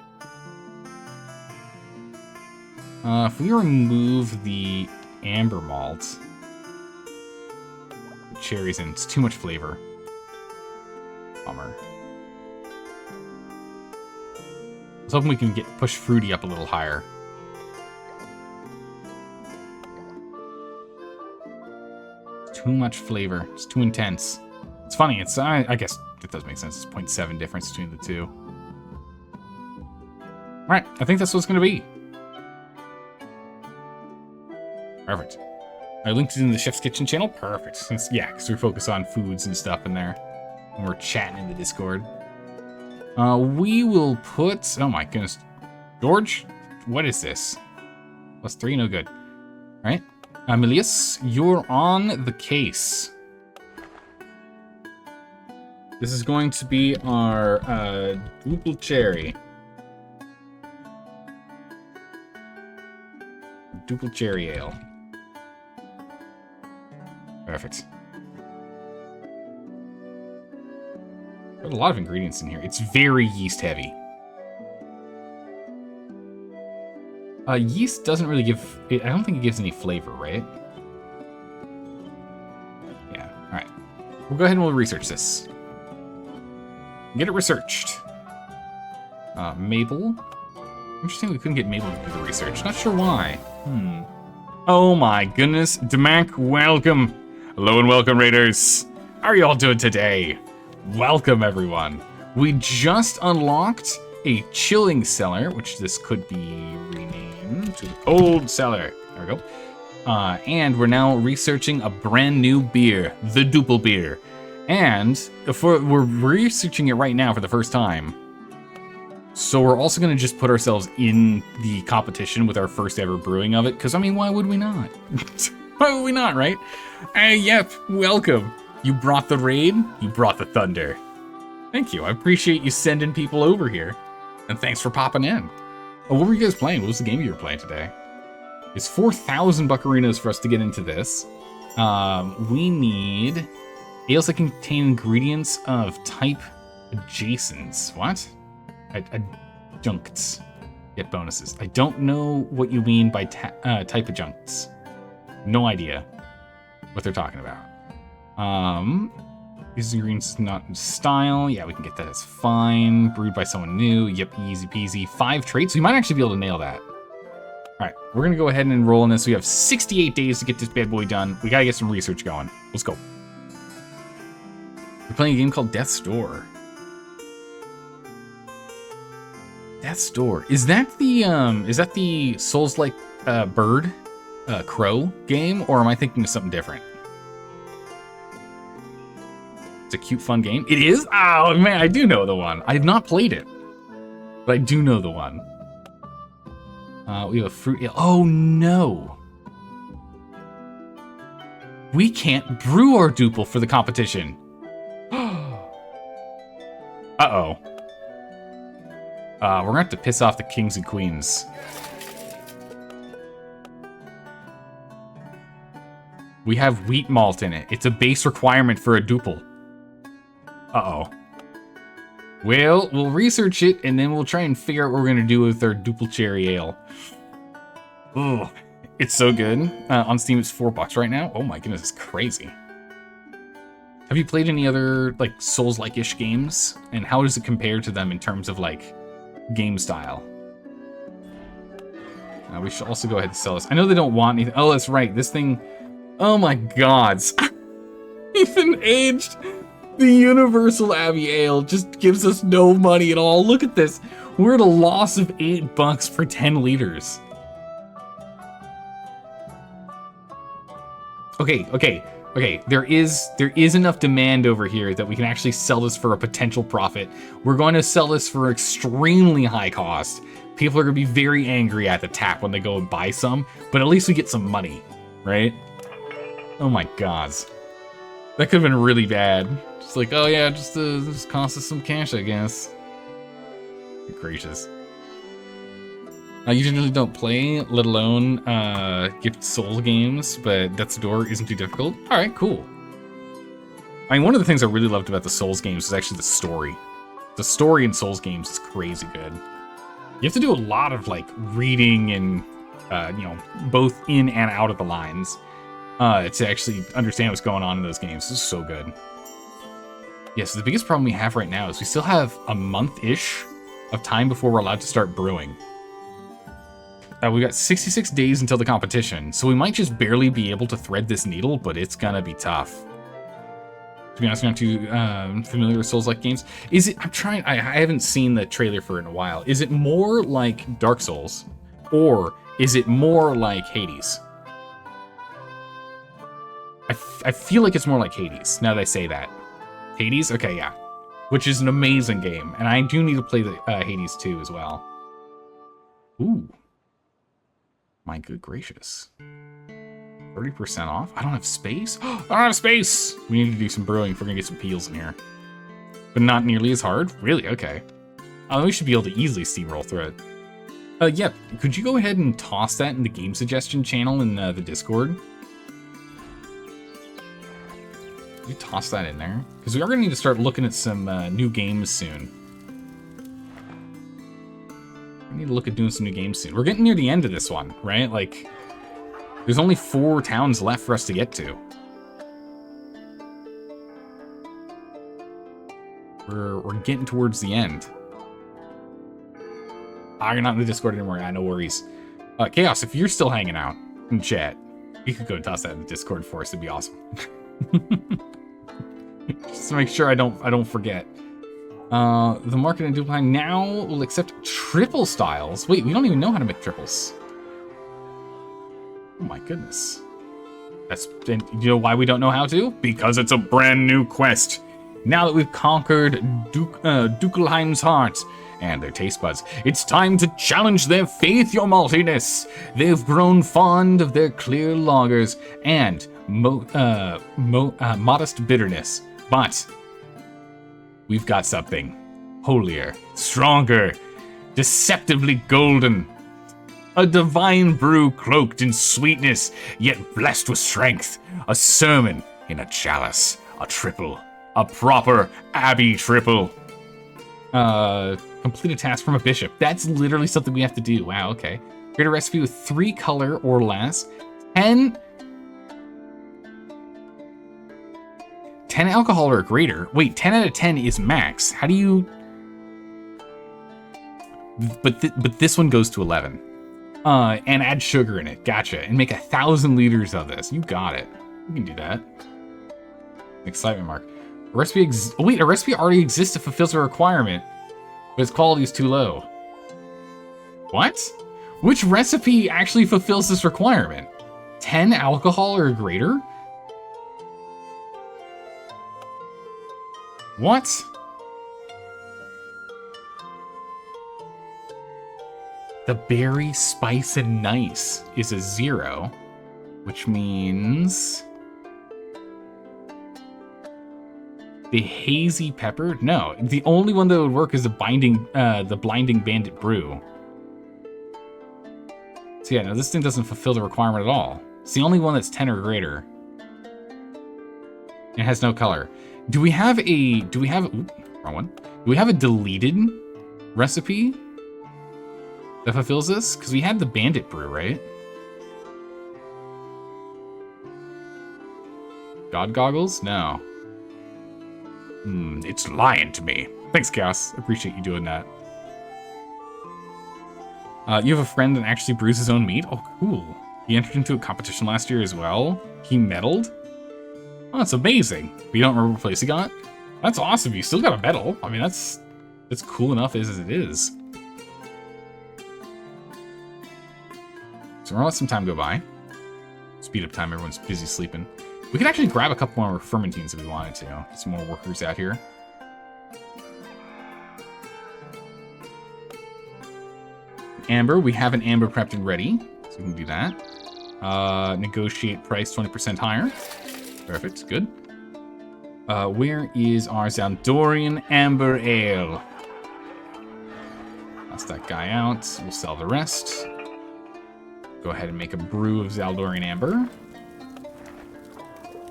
If we remove the amber malt, put cherries in, it's too much flavor. Bummer. I was hoping we can push fruity up a little higher. It's too much flavor. It's too intense. It's funny. It's I guess. It does make sense. It's 0.7 difference between the two. Alright, I think that's what it's going to be. Perfect. I linked it in the Chef's Kitchen channel. Perfect. Since, yeah, because we focus on foods and stuff in there. When we're chatting in the Discord. We will put... Oh my goodness. George? What is this? +3? No good. Alright. Milius, you're on the case. This is going to be our duple cherry. Duple cherry ale. Perfect. Got a lot of ingredients in here. It's very yeast heavy. Yeast doesn't really give... I don't think it gives any flavor, right? Yeah, alright. We'll go ahead and we'll research this. Get it researched. Mabel. Interesting we couldn't get Mabel to do the research. Not sure why. Oh my goodness. Demank, welcome. Hello and welcome, Raiders. How are you all doing today? Welcome, everyone. We just unlocked a chilling cellar, which this could be renamed to the cold cellar. There we go. And we're now researching a brand new beer, the Duple beer. And we're researching it right now for the first time. So we're also going to just put ourselves in the competition with our first ever brewing of it. Because, I mean, why would we not? Why would we not, right? Yep, welcome. You brought the rain, you brought the thunder. Thank you. I appreciate you sending people over here. And thanks for popping in. Oh, what were you guys playing? What was the game you were playing today? It's 4,000 buccarinas for us to get into this. We need... ales that contain ingredients of type adjacents. What? Juncts. Get bonuses. I don't know what you mean by type of juncts. No idea what they're talking about. These ingredients not in style. Yeah, we can get that as fine. Brewed by someone new. Yep, easy peasy. 5 traits. We might actually be able to nail that. All right, we're going to go ahead and enroll in this. We have 68 days to get this bad boy done. We got to get some research going. Let's go. We're playing a game called Death's Door. Death's Door. Is that the Souls-like bird, crow game, or am I thinking of something different? It's a cute, fun game. It is? Oh, man, I do know the one. I have not played it, but I do know the one. We have a fruit ale. Oh, no. We can't brew our duple for the competition. Uh-oh. We're gonna have to piss off the kings and queens. We have wheat malt in it. It's a base requirement for a duple. Uh-oh. Well, we'll research it, and then we'll try and figure out what we're gonna do with our duple cherry ale. Ugh, it's so good. On Steam, it's $4 right now. Oh my goodness, it's crazy. Have you played any other, like, Souls-like-ish games? And how does it compare to them in terms of, like, game style? We should also go ahead and sell this. I know they don't want anything. Oh, that's right. This thing... Oh my gods. Even aged... The Universal Abbey Ale just gives us no money at all. Look at this. We're at a loss of $8 for 10 liters. Okay. There is enough demand over here that we can actually sell this for a potential profit. We're going to sell this for extremely high cost. People are going to be very angry at the tap when they go and buy some, but at least we get some money, right? Oh my gods. That could have been really bad. Just like, oh yeah, just cost us some cash, I guess. Good gracious. I usually don't play, let alone gift Soul games, but Death's Door isn't too difficult. All right, cool. I mean, one of the things I really loved about the Souls games is actually the story. The story in Souls games is crazy good. You have to do a lot of like reading and both in and out of the lines to actually understand what's going on in those games. This is so good. Yeah, so the biggest problem we have right now is we still have a month-ish of time before we're allowed to start brewing. We've got 66 days until the competition, so we might just barely be able to thread this needle, but it's gonna be tough. To be honest, I'm not too familiar with Souls-like games. Is it? I haven't seen the trailer for it in a while. Is it more like Dark Souls, or is it more like Hades? I feel like it's more like Hades, now that I say that. Hades? Okay, yeah. Which is an amazing game, and I do need to play the Hades 2 as well. Ooh. My good gracious. 30% off? I don't have space? I don't have space! We need to do some brewing if we're gonna get some peels in here. But not nearly as hard? Really? Okay. We should be able to easily steamroll through it. Yeah, could you go ahead and toss that in the game suggestion channel in the Discord? You toss that in there? Because we are gonna need to start looking at some new games soon. We need to look at doing some new games soon. We're getting near the end of this one, right? Like, there's only 4 towns left for us to get to. We're getting towards the end. You're not in the Discord anymore. Yeah, no worries. Chaos, if you're still hanging out in chat, you could go and toss that in the Discord for us. It'd be awesome. Just to make sure I don't forget. The market in Dubai now will accept triple styles. Wait, we don't even know how to make triples. Oh my goodness. And you know why we don't know how to? Because it's a brand new quest. Now that we've conquered Dukelheim's heart and their taste buds, it's time to challenge their faith, your maltiness. They've grown fond of their clear lagers and modest bitterness. But we've got something holier, stronger, deceptively golden. A divine brew cloaked in sweetness, yet blessed with strength. A sermon in a chalice. A triple. A proper Abbey triple. Complete a task from a bishop. That's literally something we have to do. Wow, okay. Create a recipe with 3 color or less. 10 alcohol or greater. Wait, 10 out of 10 is max. How do you... But this one goes to 11. And add sugar in it. Gotcha. And make 1,000 liters of this. You got it. You can do that. Excitement mark. A recipe a recipe already exists that fulfills a requirement, but its quality is too low. What? Which recipe actually fulfills this requirement? 10 alcohol or greater? What? The berry, spice, and nice is a 0, which means the hazy pepper. No, the only one that would work is the blinding bandit brew. So yeah, no, this thing doesn't fulfill the requirement at all. It's the only one that's 10 or greater. It has no color. Do we have a wrong one. Do we have a deleted recipe that fulfills this? Because we had the bandit brew, right? God goggles? No. It's lying to me. Thanks, Chaos. Appreciate you doing that. You have a friend that actually brews his own meat? Oh, cool. He entered into a competition last year as well. He medaled? Oh, that's amazing. But you don't remember what place he got? That's awesome. You still got a medal. I mean, that's cool enough as it is. So we're gonna let some time go by. Speed up time, everyone's busy sleeping. We could actually grab a couple more fermentines if we wanted to. Get some more workers out here. Amber, we have an amber prepped and ready, so we can do that. Negotiate price 20% higher. Perfect, good. Where is our Zaldorian Amber Ale? Toss that guy out. We'll sell the rest. Go ahead and make a brew of Zaldorian Amber.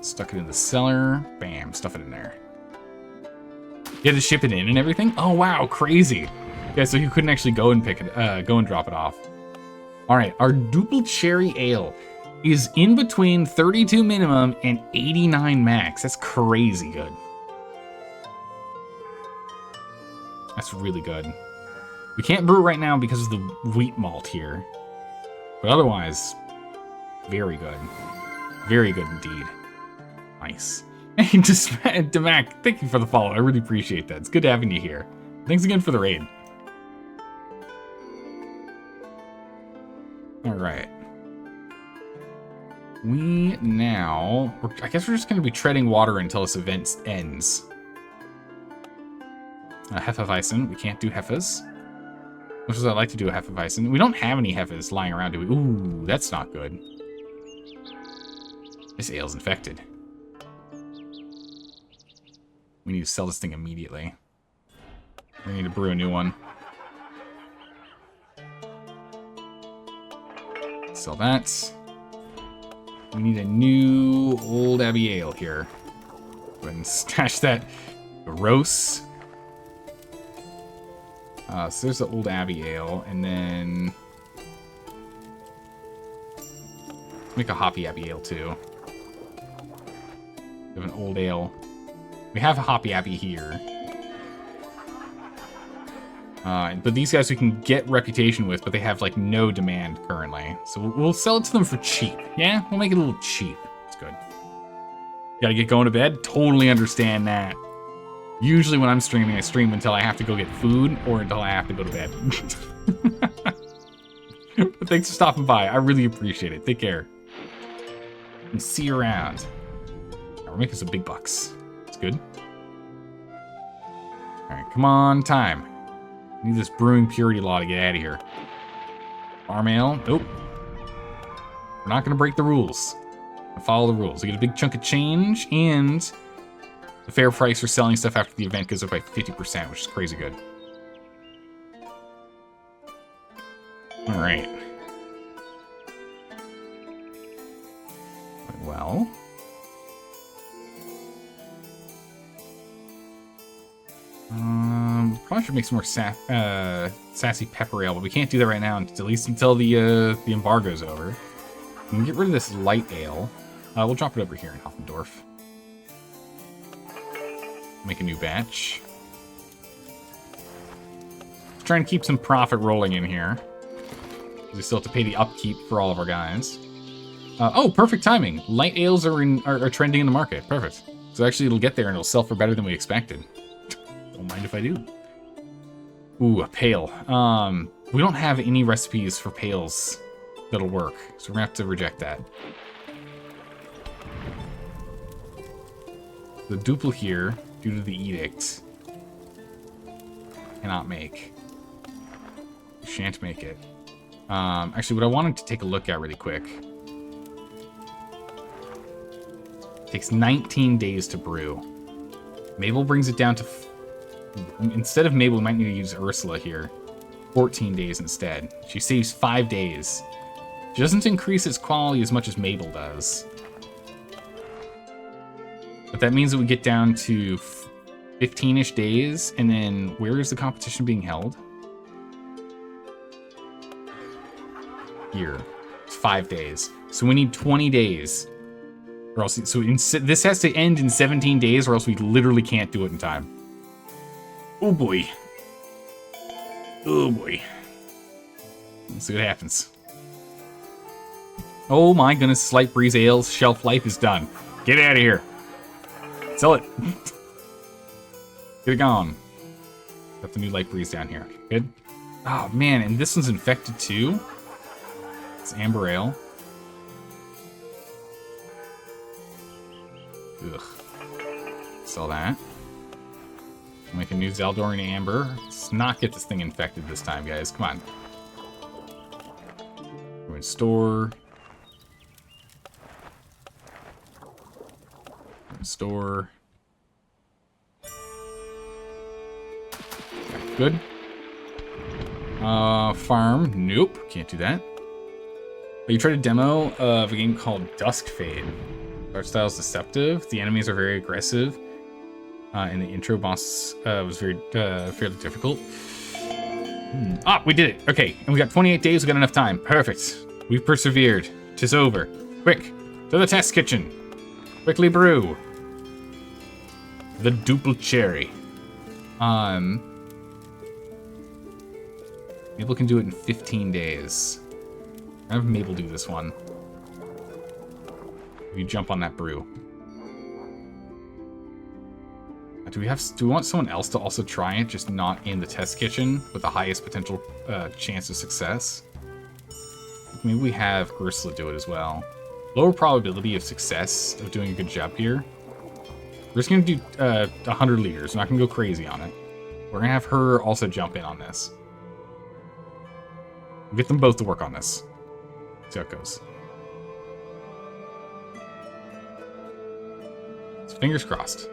Stuck it in the cellar. Bam, stuff it in there. You had to ship it in and everything? Oh wow, crazy. Yeah, so you couldn't actually go and go and drop it off. All right, our Duple Cherry Ale is in between 32 minimum and 89 max. That's crazy good. That's really good. We can't brew it right now because of the wheat malt here. But otherwise, very good. Very good indeed. Nice. Hey, Demac, thank you for the follow. I really appreciate that. It's good having you here. Thanks again for the raid. All right. I guess we're just going to be treading water until this event ends. Hefeweizen. We can't do Hefes. Much as I'd like to do a Hefeweizen. We don't have any Hefes lying around, do we? Ooh, that's not good. This ale's infected. We need to sell this thing immediately. We need to brew a new one. Sell that. We need a new old Abbey ale here. Go ahead and stash that. Gross. So there's the old Abbey ale, and then make a hoppy Abbey ale too. We have an old ale. We have a hoppy Abbey here. But these guys we can get reputation with, but they have like no demand currently. So we'll sell it to them for cheap. Yeah, we'll make it a little cheap. It's good. Gotta get going to bed? Totally understand that. Usually when I'm streaming, I stream until I have to go get food or until I have to go to bed. But thanks for stopping by. I really appreciate it. Take care. And see you around. We're making some big bucks. It's good. Alright, come on, time. Need this brewing purity law to get out of here. Farm ale? Nope. We're not going to break the rules. Follow the rules. We get a big chunk of change, and the fair price for selling stuff after the event goes up by 50%, which is crazy good. Alright. Well. Probably probably should make some more sassy pepper ale, but we can't do that right now, at least until the embargo's over. We can get rid of this light ale. We'll drop it over here in Hoffendorf. Make a new batch. Try and keep some profit rolling in here. We still have to pay the upkeep for all of our guys. Oh, perfect timing. Light ales are trending in the market. Perfect. So actually it'll get there and it'll sell for better than we expected. Don't mind if I do. Ooh, a pail. We don't have any recipes for pails that'll work, so we're gonna have to reject that. The duple here, due to the edict, cannot make. Shan't make it. Actually, what I wanted to take a look at really quick. Takes 19 days to brew. Mabel brings it down to... Instead of Mabel, we might need to use Ursula here. 14 days instead. She saves 5 days. She doesn't increase its quality as much as Mabel does. But that means that we get down to 15-ish days, and then where is the competition being held? Here. It's 5 days. So we need 20 days. Or else, so this has to end in 17 days, or else we literally can't do it in time. Oh boy. Oh boy. Let's see what happens. Oh my goodness, Slight Breeze Ale's shelf life is done. Get out of here. Sell it. Get it gone. Got the new Light Breeze down here. Good. Oh man, and this one's infected too. It's Amber Ale. Ugh. Sell that. Make a new Zaldorian Amber. Let's not get this thing infected this time, guys. Come on. We're in store. Store. Okay, good. Farm. Nope. Can't do that. But you tried a demo of a game called Dusk Fade. Art style is deceptive. The enemies are very aggressive. And the intro boss was very fairly difficult. Ah, we did it. Okay, and we got 28 days. We got enough time. Perfect. We've persevered. 'Tis over. Quick, to the test kitchen. Quickly brew. The duple cherry. Mabel can do it in 15 days. I have Mabel do this one. You jump on that brew. Do we want someone else to also try it, just not in the test kitchen with the highest potential chance of success? Maybe we have Ursula do it as well. Lower probability of success of doing a good job here. We're just gonna do 100 liters. We're not gonna go crazy on it. We're gonna have her also jump in on this. We'll get them both to work on this. See how it goes. So fingers crossed.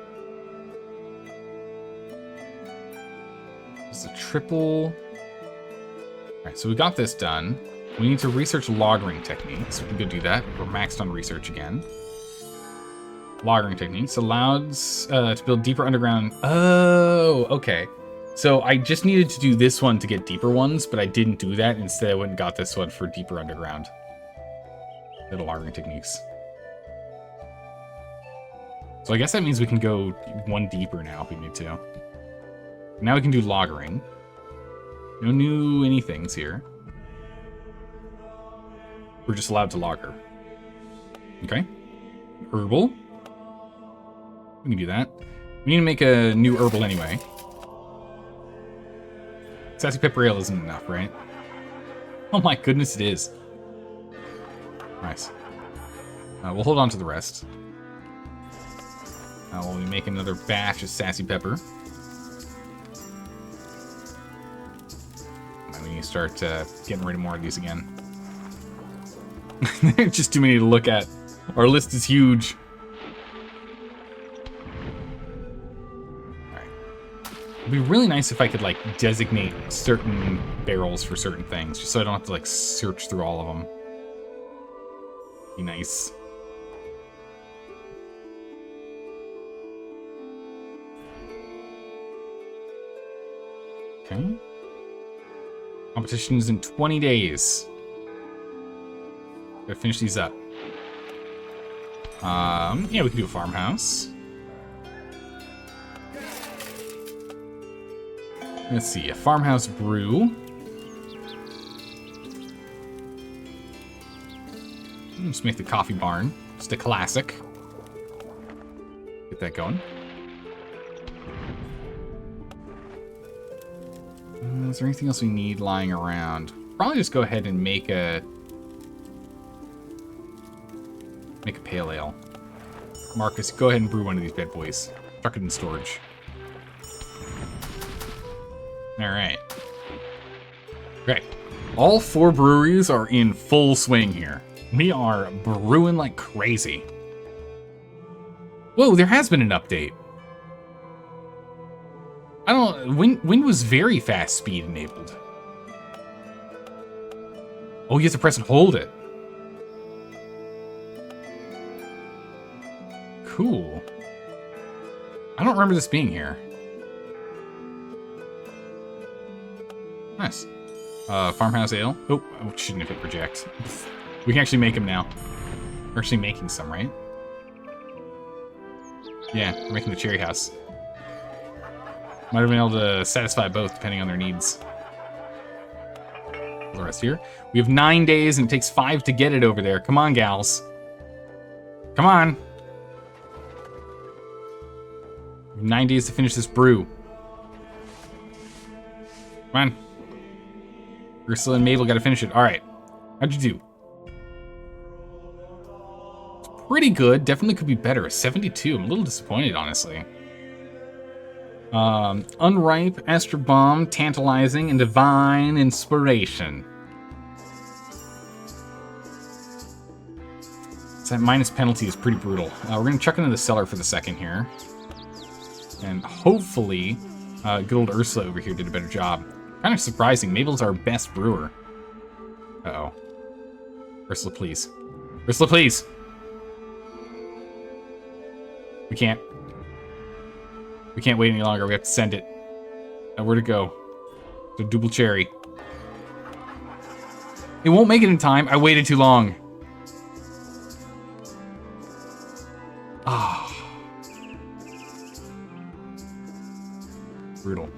It's a triple. Alright, so we got this done. We need to research lagering techniques. We can go do that. We're maxed on research again. Lagering techniques allows to build deeper underground. Oh, okay. So I just needed to do this one to get deeper ones, but I didn't do that. Instead, I went and got this one for deeper underground. Little lagering techniques. So I guess that means we can go one deeper now if we need to. Now we can do lagering. No new anythings here. We're just allowed to lager. Okay. Herbal. We can do that. We need to make a new herbal anyway. Sassy pepper ale isn't enough, right? Oh my goodness, it is. Nice. We'll hold on to the rest. While we make another batch of sassy pepper. And we need to start getting rid of more of these again. There's just too many to look at. Our list is huge. Alright. It'd be really nice if I could, like, designate certain barrels for certain things, just so I don't have to, like, search through all of them. Be nice. Okay. Competition's in 20 days. Gotta finish these up. Yeah, we can do a farmhouse. Let's see, a farmhouse brew. Let's make the coffee barn. Just a classic. Get that going. Is there anything else we need lying around? Probably just go ahead and make a pale ale. Marcus, go ahead and brew one of these bad boys. Chuck it in storage. Alright. Okay. All 4 breweries are in full swing here. We are brewing like crazy. Whoa, there has been an update. I don't... Wind was very fast speed enabled. Oh, you have to press and hold it. Cool. I don't remember this being here. Nice. Farmhouse ale. Oh, I shouldn't have hit reject. We can actually make them now. We're actually making some, right? Yeah, we're making the cherry house. Might have been able to satisfy both, depending on their needs. The rest here. We have 9 days, and it takes 5 to get it over there. Come on, gals. Come on. We have 9 days to finish this brew. Come on. Ursula and Mabel gotta finish it. Alright. How'd you do? It's pretty good. Definitely could be better. A 72. I'm a little disappointed, honestly. Unripe, Astro Bomb, Tantalizing, and Divine Inspiration. So that minus penalty is pretty brutal. We're gonna chuck into the cellar for the second here. And hopefully, good old Ursula over here did a better job. Kind of surprising. Mabel's our best brewer. Uh-oh. Ursula, please. Ursula, please! We can't wait any longer. We have to send it. Where'd it go? The double cherry. It won't make it in time. I waited too long. Ah. Brutal.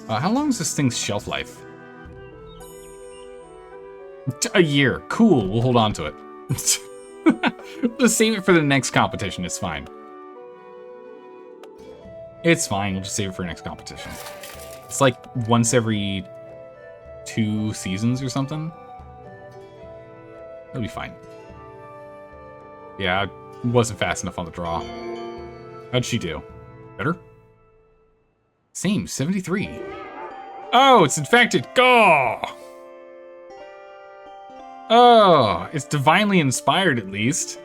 How long is this thing's shelf life? A year. Cool. We'll hold on to it. Just save it for the next competition. It's fine. It's fine. We'll just save it for next competition. It's like once every 2 seasons or something. That'll be fine. Yeah, I wasn't fast enough on the draw. How'd she do? Better? Same, 73. Oh, it's infected. Go! Oh, it's divinely inspired at least.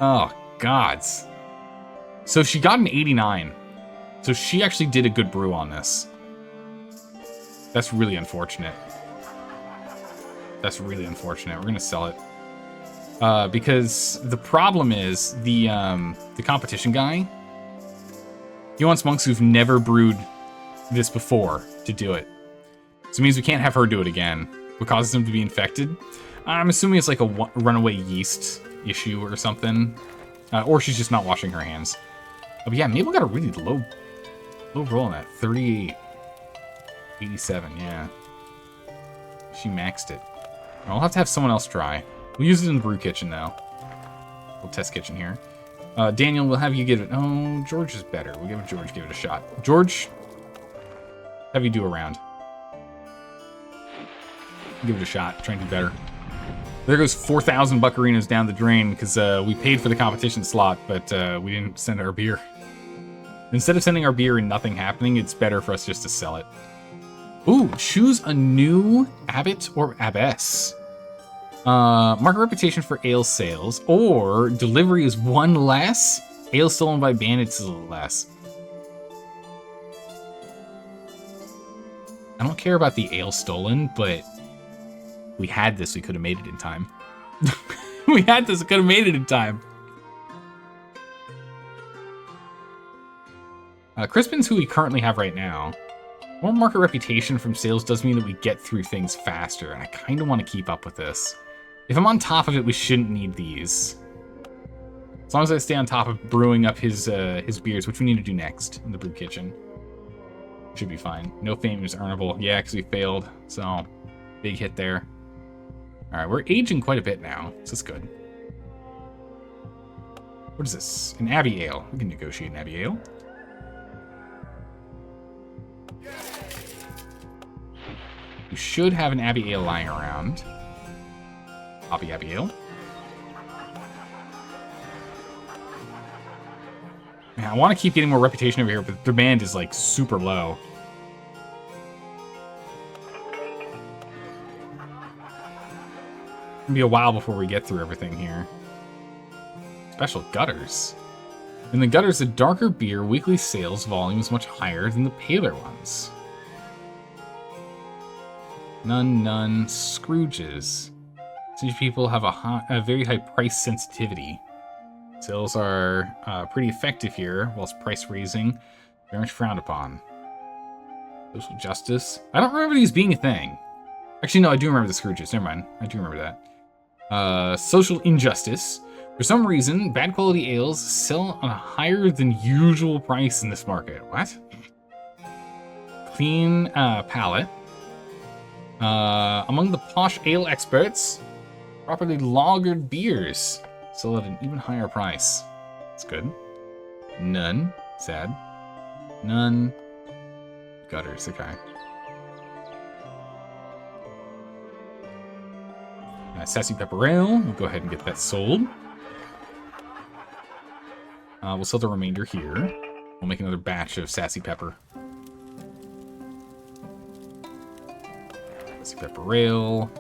Oh, gods. So she got an 89. So she actually did a good brew on this. That's really unfortunate. That's really unfortunate. We're gonna sell it. Because the problem is the competition guy, he wants monks who've never brewed this before to do it. So it means we can't have her do it again. What causes them to be infected? I'm assuming it's like a runaway yeast issue or something. Or she's just not washing her hands. But yeah, Mabel got a really low roll on that. 38. 87, yeah. She maxed it. I'll have to have someone else try. We'll use it in the brew kitchen, though. Little test kitchen here. Daniel, we'll have you give it... Oh, George is better. We'll give George give it a shot. George, have you do a round. Give it a shot. Try and do better. There goes 4,000 buccarinas down the drain because we paid for the competition slot, but we didn't send our beer. Instead of sending our beer and nothing happening, it's better for us just to sell it. Ooh, choose a new abbot or abbess. Mark a reputation for ale sales, or delivery is 1 less. Ale stolen by bandits is a little less. I don't care about the ale stolen, but we had this, we could have made it in time. We had this, we could have made it in time. Crispin's who we currently have right now. More market reputation from sales does mean that we get through things faster, and I kind of want to keep up with this. If I'm on top of it, we shouldn't need these. As long as I stay on top of brewing up his beers, which we need to do next in the brew kitchen. Should be fine. No fame is earnable. Yeah, because we failed, so big hit there. All right, we're aging quite a bit now, so that's good. What is this? An Abbey Ale. We can negotiate an Abbey Ale. We should have an Abbey Ale lying around. Hoppy Abbey Ale. Man, I want to keep getting more reputation over here, but the demand is like super low. It'll be a while before we get through everything here. Special gutters. In the gutters, the darker beer weekly sales volume is much higher than the paler ones. None. Scrooges. These people have a very high price sensitivity. Sales are pretty effective here, whilst price raising very much frowned upon. Social justice. I don't remember these being a thing. Actually, no, I do remember the Scrooges. Never mind. I do remember that. Social injustice. For some reason, bad quality ales sell on a higher than usual price in this market. What? Clean palate. Among the posh ale experts, properly lagered beers sell at an even higher price. That's good. None. Sad. None. Gutters. Okay. Sassy Pepper Ale. We'll go ahead and get that sold. We'll sell the remainder here. We'll make another batch of Sassy Pepper. Sassy Pepper Ale.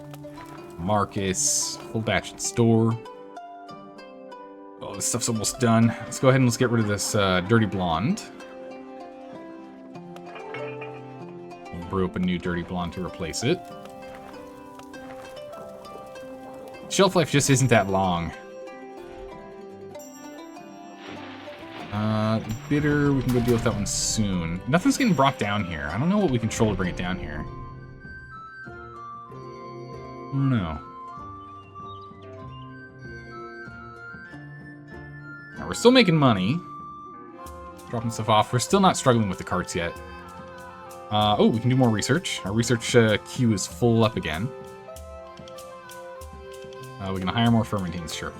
Marcus. Full batch in store. Oh, this stuff's almost done. Let's go ahead and let's get rid of this Dirty Blonde. We'll brew up a new Dirty Blonde to replace it. Shelf life just isn't that long. Bitter, we can go deal with that one soon. Nothing's getting brought down here. I don't know what we control to bring it down here. I don't know. Now, we're still making money. Dropping stuff off. We're still not struggling with the carts yet. Oh, we can do more research. Our research queue is full up again. We can hire more fermentines, sure.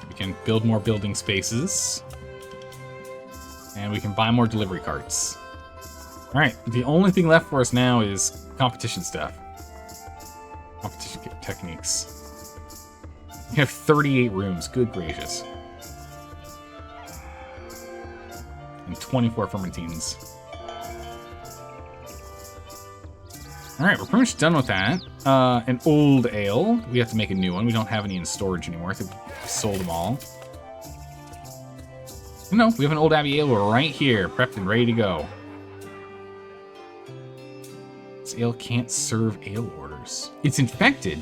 We can build more building spaces. And we can buy more delivery carts. Alright, the only thing left for us now is competition stuff. Competition techniques. We have 38 rooms, good gracious. And 24 fermentines. Alright, we're pretty much done with that. An old ale. We have to make a new one. We don't have any in storage anymore. I think we sold them all. No, we have an old Abbey ale right here, prepped and ready to go. This ale can't serve ale orders. It's infected?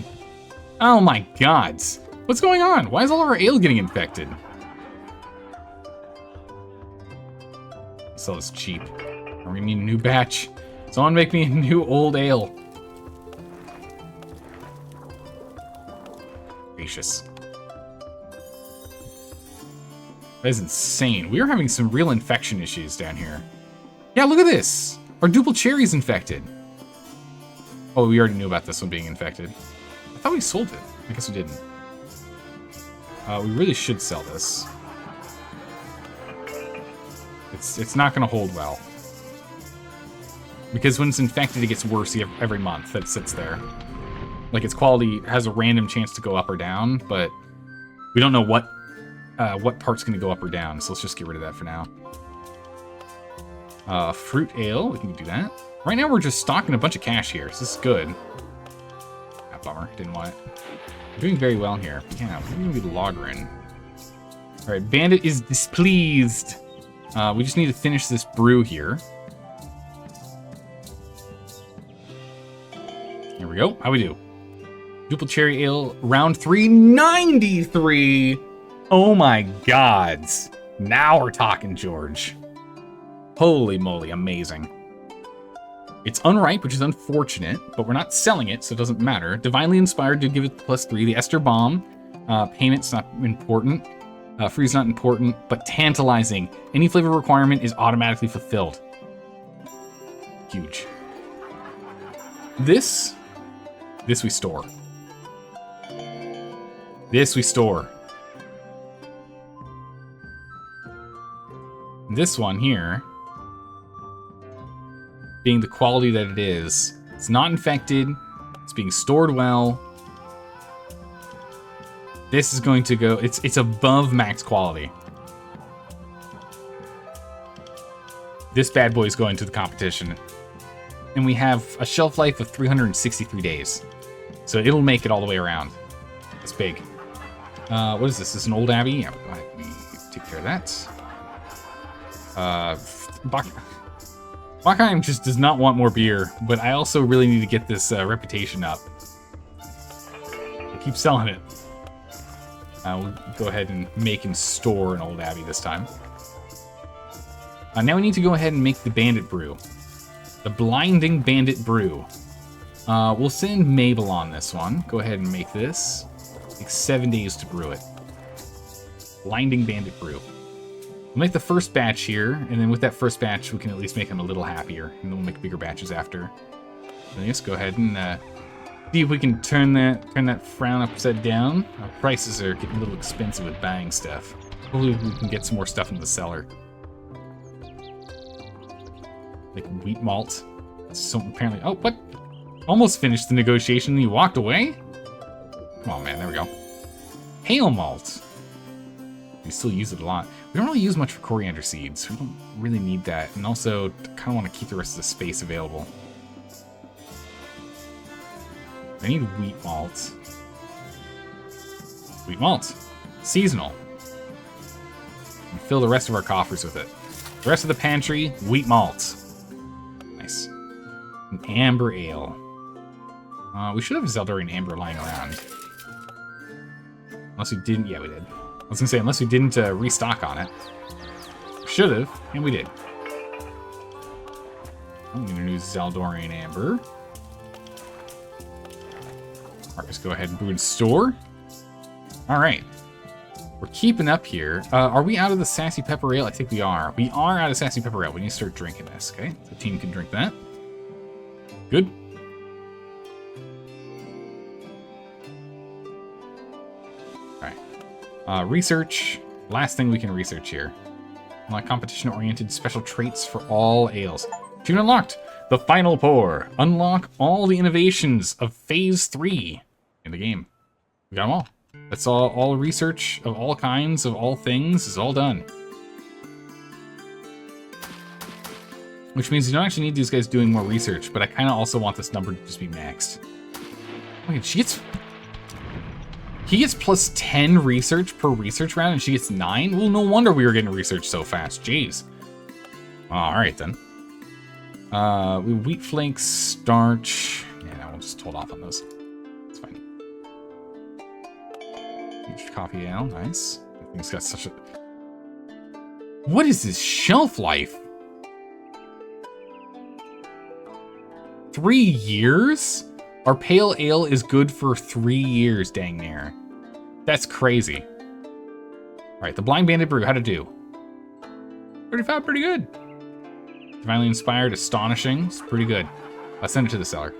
Oh my god. What's going on? Why is all of our ale getting infected? Sell this cheap. We're gonna need a new batch. Someone make me a new old ale. Gracious. That is insane. We are having some real infection issues down here. Yeah, look at this. Our duple cherry's infected. Oh, we already knew about this one being infected. I thought we sold it. I guess we didn't. We really should sell this. It's not going to hold well. Because when it's infected, it gets worse every month that it sits there. Like, its quality has a random chance to go up or down, but we don't know what part's going to go up or down, so let's just get rid of that for now. Fruit ale, we can do that. Right now, we're just stocking a bunch of cash here, so this is good. Ah, bummer, didn't want it. We're doing very well here. Yeah, we're going to be lagering. Alright, Bandit is displeased. We just need to finish this brew here. Here we go. How we do? Duple cherry ale, round 3, 93. Oh my gods. Now we're talking, George. Holy moly, amazing. It's unripe, which is unfortunate, but we're not selling it, so it doesn't matter. Divinely Inspired did give it +3. The Ester Bomb, payment's not important. Free's not important, but Tantalizing. Any flavor requirement is automatically fulfilled. Huge. This we store. This we store. This one here, being the quality that it is, it's not infected, it's being stored well. This is going to go, it's above max quality. This bad boy is going to the competition. And we have a shelf life of 363 days. So it'll make it all the way around. It's big. What is this? Is this an old Abbey? Yeah, go ahead. Let me take care of that. Bachheim just does not want more beer, but I also really need to get this reputation up. I'll keep selling it. We'll go ahead and make him store an old Abbey this time. Now we need to go ahead and make the Bandit Brew. The Blinding Bandit Brew. We'll send Mabel on this one. Go ahead and make this. Takes 7 days to brew it. Blinding Bandit Brew. We'll make the first batch here, and then with that first batch, we can at least make them a little happier, and then we'll make bigger batches after. So let's go ahead and see if we can turn that frown upside down. Our prices are getting a little expensive with buying stuff. Hopefully we can get some more stuff in the cellar. Like wheat malt. So apparently, oh, what? Almost finished the negotiation and you walked away? Come on, man, there we go. Pale malt. We still use it a lot. We don't really use much for coriander seeds. We don't really need that. And also, kind of want to keep the rest of the space available. I need wheat malt. Wheat malt. Seasonal. And fill the rest of our coffers with it. The rest of the pantry, wheat malt. Nice. An amber ale. We should have a Zeldorian amber lying around. Unless we didn't. Yeah, we did. I was gonna say, unless we didn't restock on it. Should have, and we did. I'm gonna use Zeldorian amber. Marcus, go ahead and brew and store. Alright. We're keeping up here. Are we out of the Sassy Pepper Ale? I think we are. We are out of Sassy Pepper Ale. We need to start drinking this, okay? The team can drink that. Good. Alright. Research. Last thing we can research here. Unlock competition-oriented special traits for all ales. Achievement unlocked. The Final Pour. Unlock all the innovations of Phase 3 in the game. We got them all. That's all research of all kinds, of all things, is all done. Which means you don't actually need these guys doing more research, but I kind of also want this number to just be maxed. Wait, he gets plus 10 research per research round, and she gets 9? Well, no wonder we were getting research so fast. Jeez. Alright, then. Wheat flakes, starch. Yeah, no, we'll just hold off on those. It's fine. Huge coffee ale, nice. I think it's got such a... What is this shelf life? 3 years? Our pale ale is good for 3 years, dang near. That's crazy. Alright, the Blind Bandit Brew, how'd it do? 35, pretty good. Divinely Inspired, astonishing. It's pretty good. I'll send it to the cellar.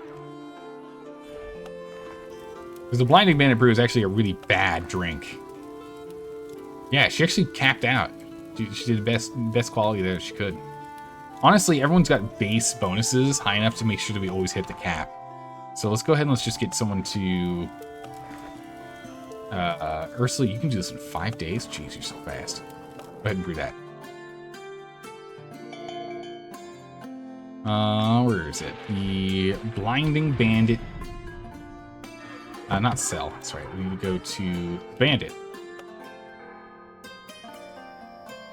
Because the Blinding Bandit Brew is actually a really bad drink. Yeah, she actually capped out. She did the best quality that she could. Honestly, everyone's got base bonuses high enough to make sure that we always hit the cap. So let's go ahead and let's just get someone to... Ursula, you can do this in 5 days? Jeez, you're so fast. Go ahead and brew that. Where is it? The Blinding Bandit. Not sell, that's right. We need to go to Bandit.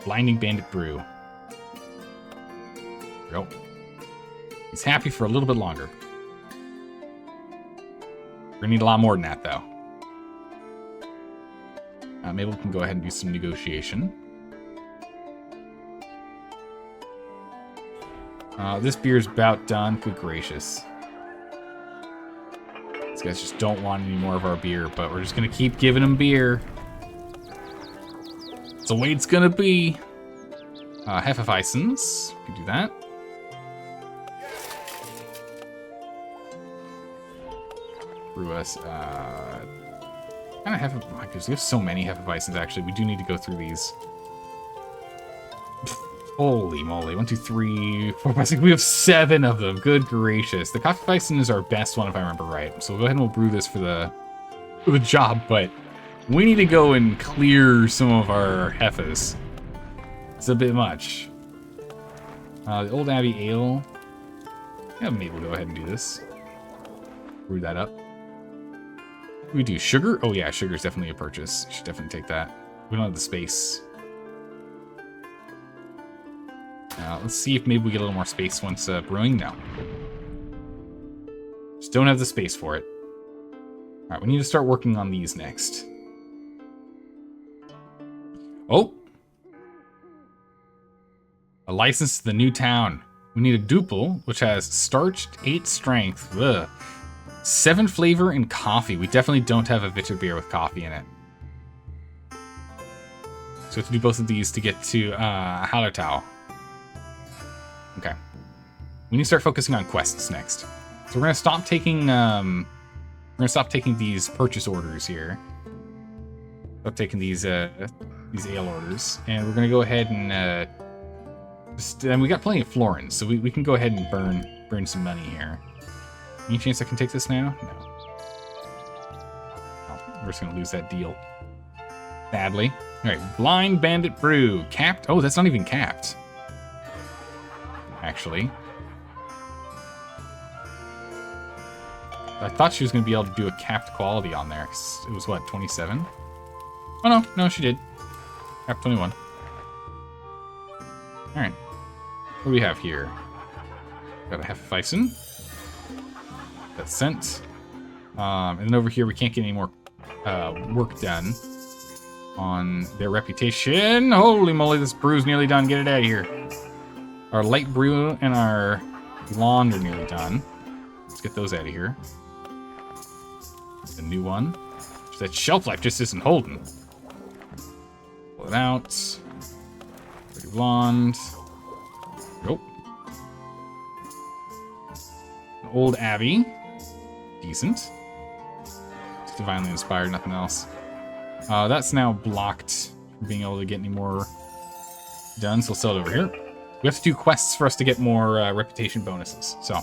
Blinding Bandit Brew. There we go. He's happy for a little bit longer. We're gonna need a lot more than that, though. Maybe we can go ahead and do some negotiation. This beer's about done. Good gracious. These guys just don't want any more of our beer, but we're just gonna keep giving them beer. It's the way it's gonna be. Hefeweizens. We can do that. Brew us, kind of we have so many Hefeweizens, actually. We do need to go through these. Holy moly. 1, 2, 3, 4, 5, 6. We have 7 of them. Good gracious. The Hefeweizen is our best one, if I remember right. So we'll go ahead and we'll brew this for the job, but we need to go and clear some of our Hefes. It's a bit much. The Old Abbey Ale. Yeah, maybe we'll go ahead and do this. Brew that up. We do sugar? Oh yeah, sugar is definitely a purchase. Should definitely take that. We don't have the space. Let's see if maybe we get a little more space once brewing. No. Just don't have the space for it. Alright, we need to start working on these next. Oh! A license to the new town. We need a duple, which has starched, 8 strength. Ugh. 7 flavor and coffee. We definitely don't have a bitter beer with coffee in it. So we have to do both of these to get to Hallertau. Okay. We need to start focusing on quests next. So we're gonna stop taking these purchase orders here. Stop taking these ale orders, and we're gonna go ahead and and we got plenty of florins, so we can go ahead and burn some money here. Any chance I can take this now? No. Oh, we're just gonna lose that deal. Sadly. Alright, Blind Bandit Brew. Capped? Oh, that's not even capped. Actually. I thought she was gonna be able to do a capped quality on there. It was what, 27? Oh no, she did. Capped 21. Alright. What do we have here? Got a Hefeweizen. That's sent. And then over here we can't get any more work done on their reputation. Holy moly, this brew's nearly done. Get it out of here. Our light brew and our blonde are nearly done. Let's get those out of here. The new one. That shelf life just isn't holding. Pull it out. Pretty blonde. Nope. Old Abbey. Decent. It's divinely inspired, nothing else. That's now blocked from being able to get any more done, so we'll sell it over here. We have to do quests for us to get more reputation bonuses, so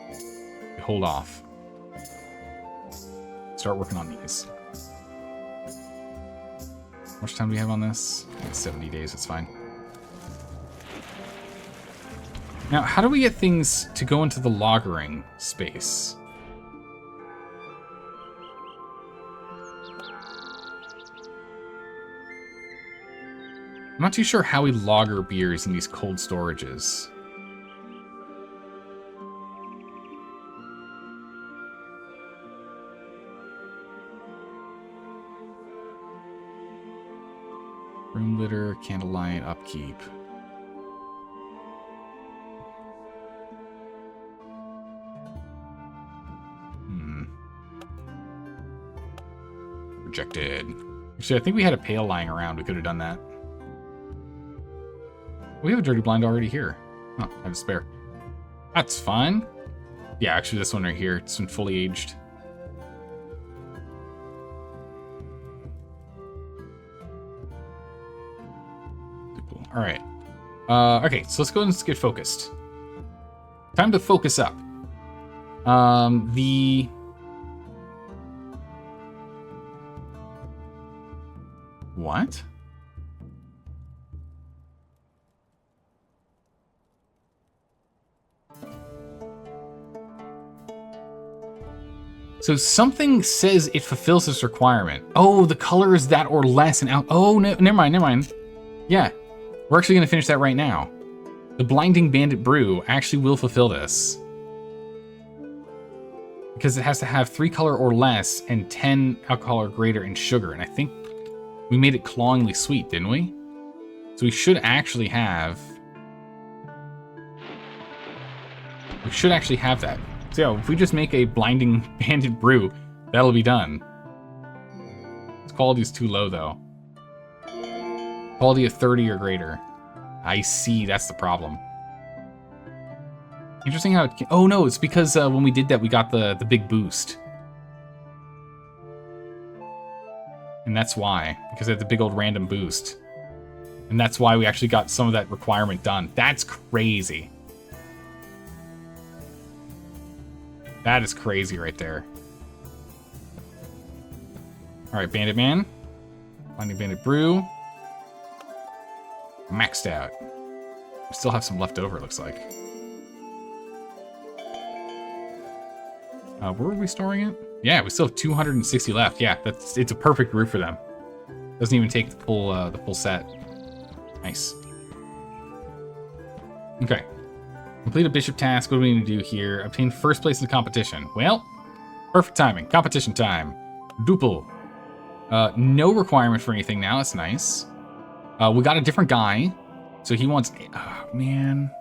we hold off. Start working on these. How much time do we have on this? 70 days, that's fine. Now, how do we get things to go into the lagering space? I'm not too sure how we lager beers in these cold storages. Room litter, candlelight, upkeep. Rejected. Actually, I think we had a pail lying around. We could have done that. We have a dirty blind already here. Oh, I have a spare. That's fine. Yeah, actually this one right here, it's been fully aged. Cool. Alright. Okay, so let's go and get focused. Time to focus up. What? So something says it fulfills this requirement. Oh, the color is that or less and out. Oh, no, never mind. Yeah, we're actually gonna finish that right now. The Blinding Bandit Brew actually will fulfill this. Because it has to have 3 color or less and 10 alcohol or greater in sugar. And I think we made it clawingly sweet, didn't we? So we should actually have We should actually have that. So yeah, if we just make a blinding banded brew, that'll be done. Its quality is too low though. Quality of 30 or greater. I see, that's the problem. Interesting how it... Oh no, it's because when we did that, we got the big boost. And that's why. Because they had the big old random boost. And that's why we actually got some of that requirement done. That's crazy. That is crazy right there. Alright, Bandit Man. Finding Bandit Brew. Maxed out. We still have some left over, it looks like. Where are we storing it? Yeah, we still have 260 left. Yeah, it's a perfect brew for them. Doesn't even take the full set. Nice. Okay. Complete a bishop task. What do we need to do here? Obtain first place in the competition. Well, perfect timing. Competition time. Duple. No requirement for anything now. That's nice. We got a different guy. So he wants... Oh, man.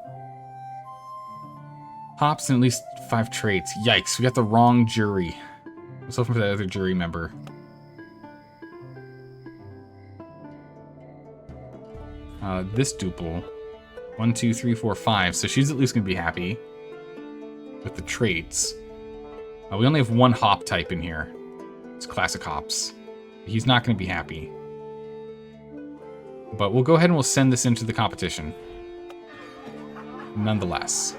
Hops and at least 5 traits. Yikes, we got the wrong jury. I was hoping for that other jury member. This duple. 1, 2, 3, 4, 5. So she's at least going to be happy with the traits. We only have 1 hop type in here. It's classic hops. He's not going to be happy. But we'll go ahead and we'll send this into the competition. Nonetheless.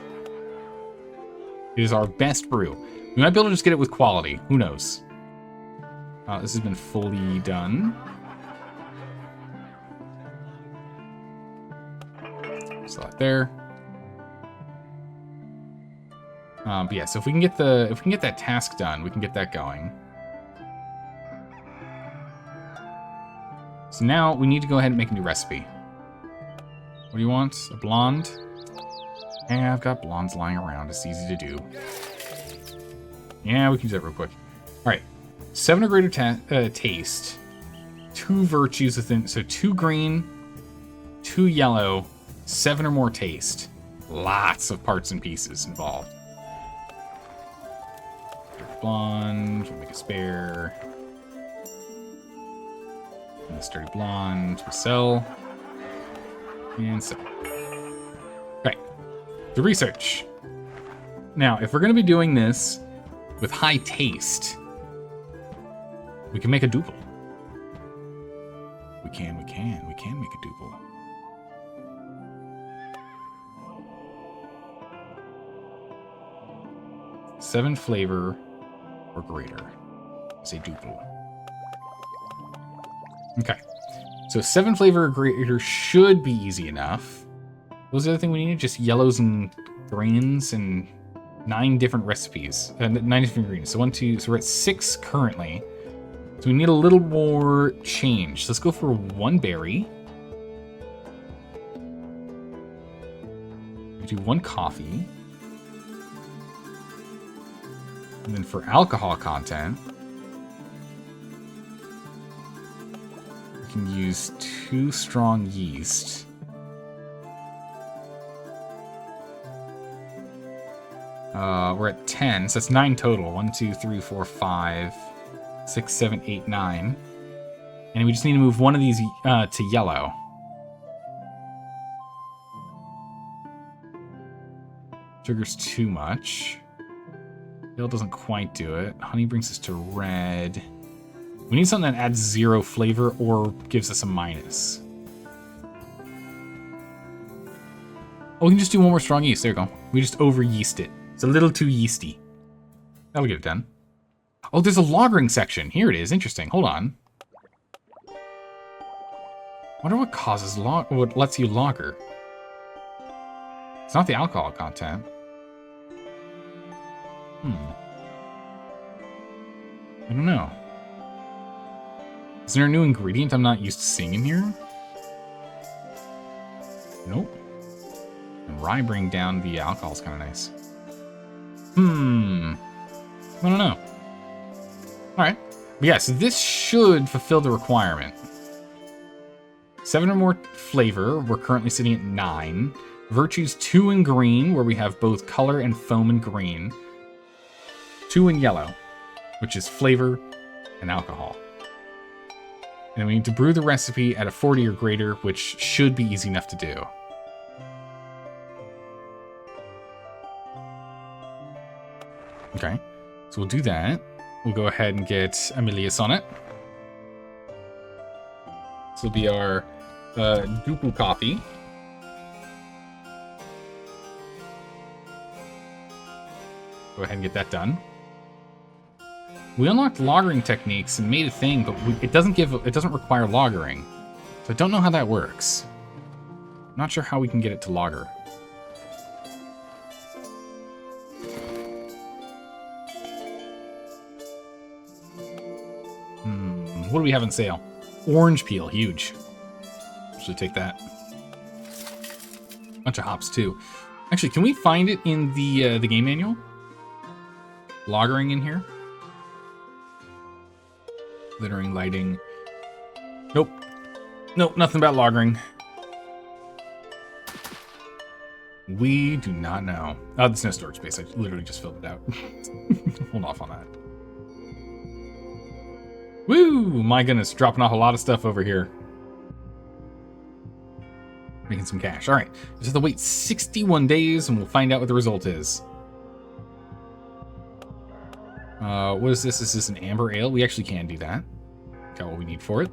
It is our best brew. We might be able to just get it with quality. Who knows? This has been fully done. So that there. But yeah, so if we can get that task done, we can get that going. So now we need to go ahead and make a new recipe. What do you want? A blonde? Yeah, I've got blondes lying around. It's easy to do. Yeah, we can do that real quick. All right, 7 or greater taste, 2 virtues within, so 2 green, 2 yellow, 7 or more taste. Lots of parts and pieces involved. Blonde, we'll make a spare. And the sturdy blonde, we'll sell. And sell. Okay, the research. Now, if we're going to be doing this with high taste, we can make a duple. We can make a duple. Seven flavor or greater is a duple. Okay, so 7 flavor or greater should be easy enough. What was the other thing we needed? Just yellows and greens and 9 different recipes, 9 different ingredients. So 1, 2, so we're at 6 currently. So we need a little more change. Let's go for 1 berry. We do 1 coffee. And then for alcohol content, we can use 2 strong yeast. We're at 10, so that's 9 total. 1, 2, 3, 4, 5, 6, 7, 8, 9. And we just need to move one of these to yellow. Sugar's too much. Ale doesn't quite do it. Honey brings us to red. We need something that adds 0 flavor or gives us a minus. Oh, we can just do 1 more strong yeast. There you go. We just over yeast it. It's a little too yeasty. That'll get it done. Oh, there's a lagering section. Here it is. Interesting. Hold on. Wonder what causes what lets you lager. It's not the alcohol content. I don't know. Is there a new ingredient I'm not used to seeing in here? Nope. And rye bring down the alcohol is kind of nice. I don't know. Alright. Yeah, so this should fulfill the requirement. 7 or more flavor. We're currently sitting at 9. Virtues 2 in green, where we have both color and foam in green. 2 in yellow, which is flavor and alcohol. And we need to brew the recipe at a 40 or greater, which should be easy enough to do. Okay, so we'll do that. We'll go ahead and get Amelius on it. This will be our Dupu coffee. Go ahead and get that done. We unlocked lagering techniques and made a thing, but it doesn't require lagering. So I don't know how that works. I'm not sure how we can get it to lager. What do we have on sale? Orange peel, huge. Should take that. Bunch of hops too. Actually, can we find it in the game manual? Lagering in here? Glittering, lighting. Nope. Nope, nothing about lagering. We do not know. Oh, there's no storage space. I literally just filled it out. Hold off on that. Woo! My goodness, dropping off a lot of stuff over here. Making some cash. All right, just have to wait 61 days and we'll find out what the result is. What is this? This is an amber ale. We actually can do that. Got what we need for it.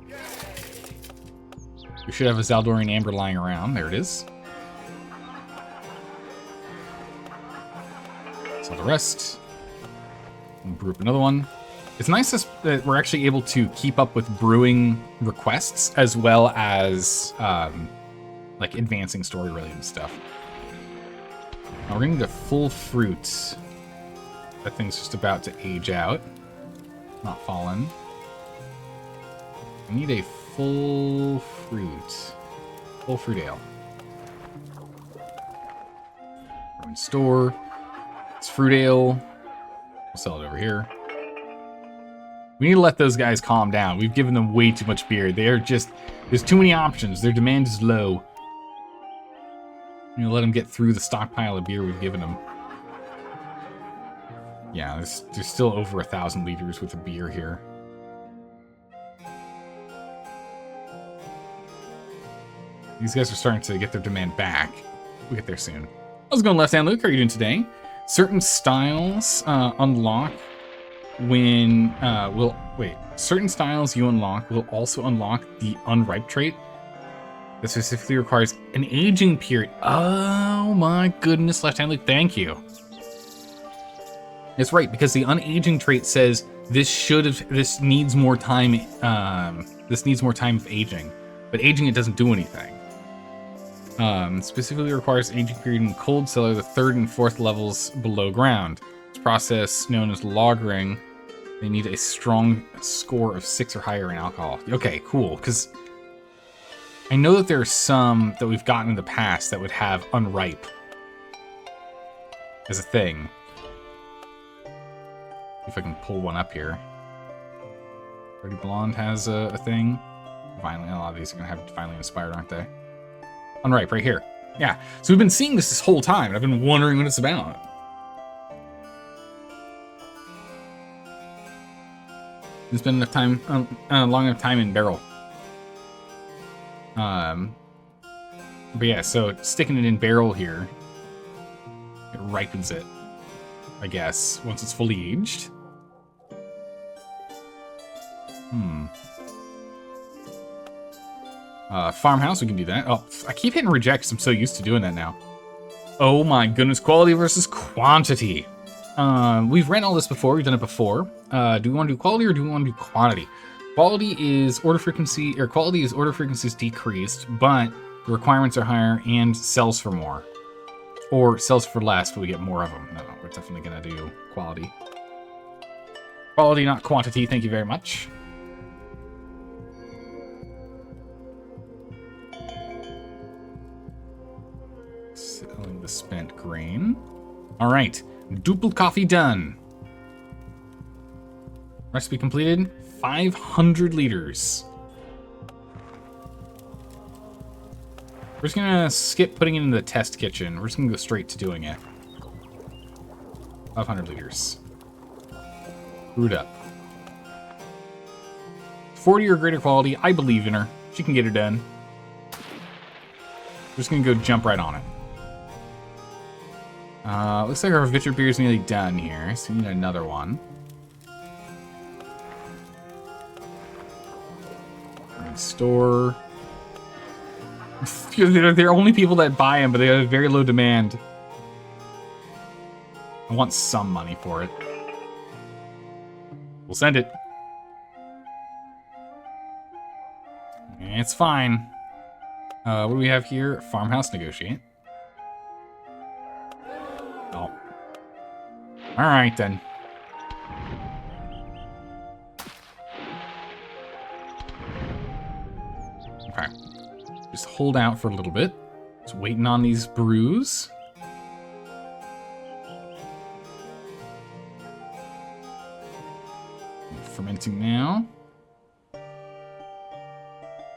We should have a Zaldorian amber lying around. There it is. So the rest. We'll brew up another one. It's nice that we're actually able to keep up with brewing requests as well as like advancing story-related stuff. Now we're gonna need a full fruit. That thing's just about to age out. Not fallen. I need a full fruit. Full fruit ale. We're in store. It's fruit ale. We'll sell it over here. We need to let those guys calm down. We've given them way too much beer. They're just... There's too many options. Their demand is low. You know, let them get through the stockpile of beer we've given them. Yeah, there's still over 1,000 liters worth of beer here. These guys are starting to get their demand back. We'll get there soon. How's it going, Left Hand Luke? How are you doing today? Certain styles unlock when... certain styles you unlock will also unlock the unripe trait that specifically requires an aging period. Oh my goodness, Left Hand Luke, thank you. That's right, because the unaging trait says this needs more time. This needs more time of aging, but aging it doesn't do anything. Specifically requires aging period in cold cellar, the 3rd and 4th levels below ground. This process known as lagering. They need a strong score of 6 or higher in alcohol. Okay, cool. Because I know that there are some that we've gotten in the past that would have unripe as a thing. If I can pull one up here. Pretty Blonde has a thing. Finally, a lot of these are going to have finally inspired, aren't they? Unripe, right here. Yeah. So we've been seeing this whole time, and I've been wondering what it's about. It's been enough time, long enough time in barrel. But yeah, so sticking it in barrel here, it ripens it, I guess, once it's fully aged. Farmhouse, we can do that. Oh, I keep hitting reject because I'm so used to doing that now. Oh my goodness, quality versus quantity. We've ran all this before, we've done it before. Do we want to do quality or do we want to do quantity? Quality is order frequency, or quality is order frequency is decreased, but the requirements are higher and sells for more. Or sells for less, but we get more of them. No, we're definitely gonna do quality. Quality, not quantity, thank you very much. Selling the spent grain. All right, duple coffee done. Recipe completed. 500 liters. We're just gonna skip putting it in the test kitchen. We're just gonna go straight to doing it. 500 liters. Brewed up. 40 or greater quality. I believe in her. She can get it done. We're just gonna go jump right on it. Looks like our Vitcher beer is nearly done here, so we need another one. Store. They're only people that buy them, but they have very low demand. I want some money for it. We'll send it. It's fine. What do we have here? Farmhouse negotiate. Oh. Alright then. Okay. Just hold out for a little bit. Just waiting on these brews. Fermenting now.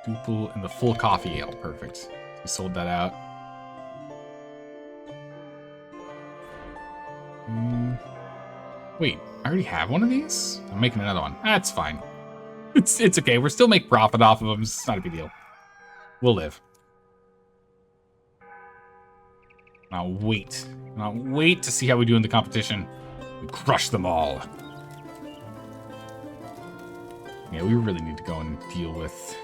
Duple and the full coffee ale. Perfect. We sold that out. Wait, I already have one of these? I'm making another one. That's fine. It's okay. We're still make profit off of them. It's not a big deal. We'll live. I'll wait. I'll wait to see how we do in the competition. We crush them all. Yeah, we really need to go and deal with...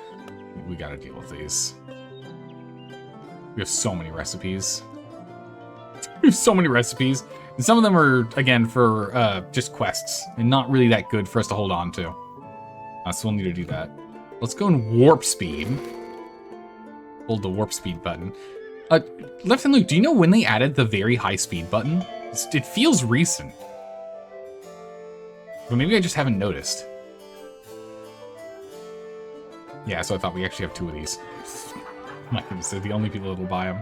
We gotta deal with these. We have so many recipes. We have so many recipes. And some of them are, again, for just quests. And not really that good for us to hold on to. So we'll need to do that. Let's go in warp speed. Hold the warp speed button. Left and Luke, do you know when they added the very high speed button? It feels recent. But maybe I just haven't noticed. Yeah, so I thought we actually have two of these. My goodness, they're the only people that will buy them.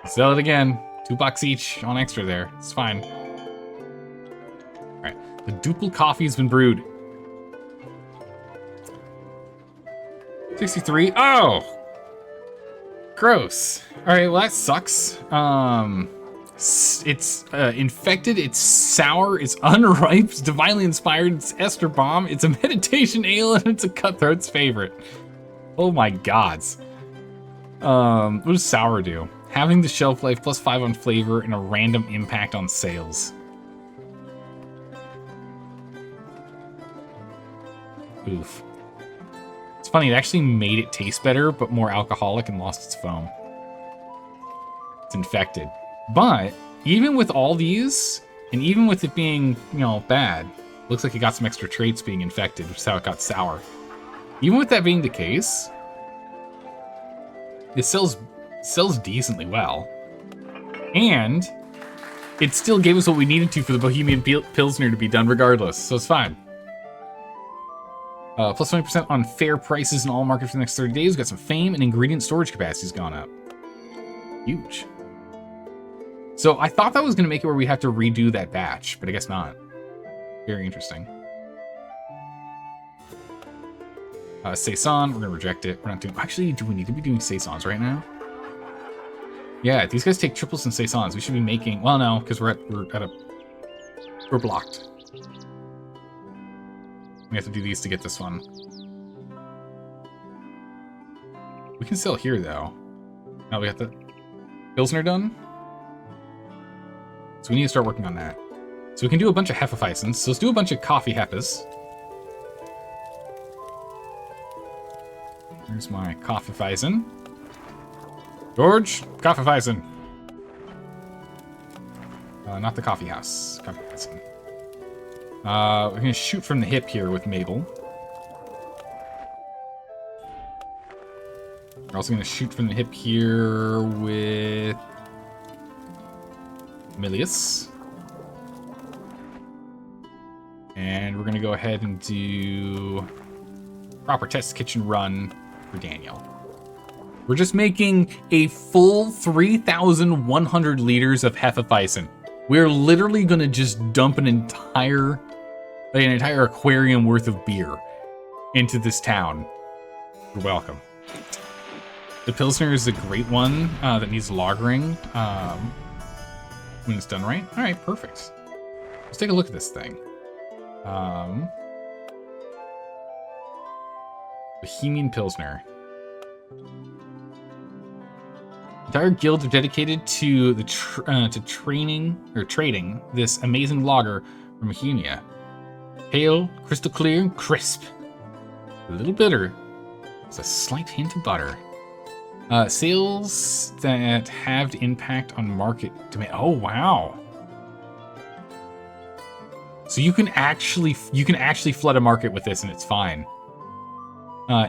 Sell it again. $2 each on extra there. It's fine. Alright. The duple coffee's been brewed. 63. Oh! Gross. Alright, well that sucks. It's infected, it's sour, it's unripe, it's divinely inspired, it's ester bomb, it's a meditation ale, and it's a cutthroat's favorite. Oh my gods. What does sour do? Having the shelf life +5 on flavor and a random impact on sales. Oof. It's funny, it actually made it taste better, but more alcoholic and lost its foam. It's infected. But even with all these, and even with it being, bad, looks like it got some extra traits being infected, which is how it got sour. Even with that being the case, it sells decently well. And it still gave us what we needed to for the Bohemian Pilsner to be done regardless, so it's fine. Plus 20% on fair prices in all markets for the next 30 days. We've got some fame, and ingredient storage capacity's gone up. Huge. So I thought that was going to make it where we have to redo that batch, but I guess not. Very interesting. Saison, we're going to reject it. We're not doing... Actually, do we need to be doing Saisons right now? Yeah, these guys take triples and Saisons. We should be making... Well, no, because we're blocked. We have to do these to get this one. We can sell here, though. Now we got the Pilsner done. So we need to start working on that. So we can do a bunch of Hefeweizens. So let's do a bunch of coffee Heppes. Here's my Kaffeeweizen. George, Kaffeeweizen. Not the coffee house. Kaffeeweizen. We're going to shoot from the hip here with Mabel. We're also going to shoot from the hip here with Milius. And we're going to go ahead and do proper test kitchen run for Daniel. We're just making a full 3,100 liters of Hefeweizen. We're literally going to just dump an entire aquarium worth of beer into this town. You're welcome. The Pilsner is a great one that needs lagering when it's done right. All right, perfect. Let's take a look at this thing. Bohemian Pilsner. Entire guilds are dedicated to the trading this amazing lager from Bohemia. Pale, crystal clear, and crisp. A little bitter. There's a slight hint of butter. Sales that have the impact on market demand. Oh wow! So you can actually flood a market with this, and it's fine.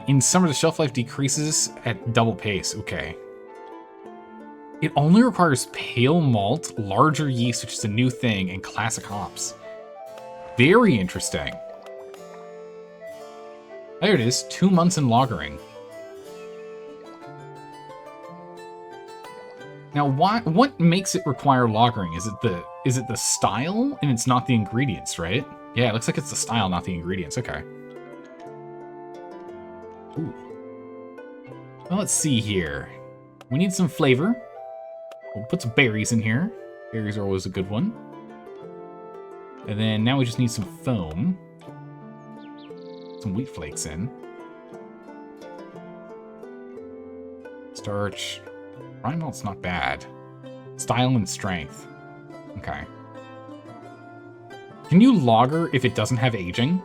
In summer, the shelf life decreases at double pace. Okay. It only requires pale malt, larger yeast, which is a new thing, and classic hops. Very interesting. There it is. 2 months in lagering. Now, what makes it require lagering? Is it the style, and it's not the ingredients, right? Yeah, it looks like it's the style, not the ingredients. Okay. Ooh. Well, let's see here. We need some flavor. We'll put some berries in here. Berries are always a good one. And then now we just need some foam. Some wheat flakes in. Starch. Rye malt's not bad. Style and strength. Okay. Can you lager if it doesn't have aging?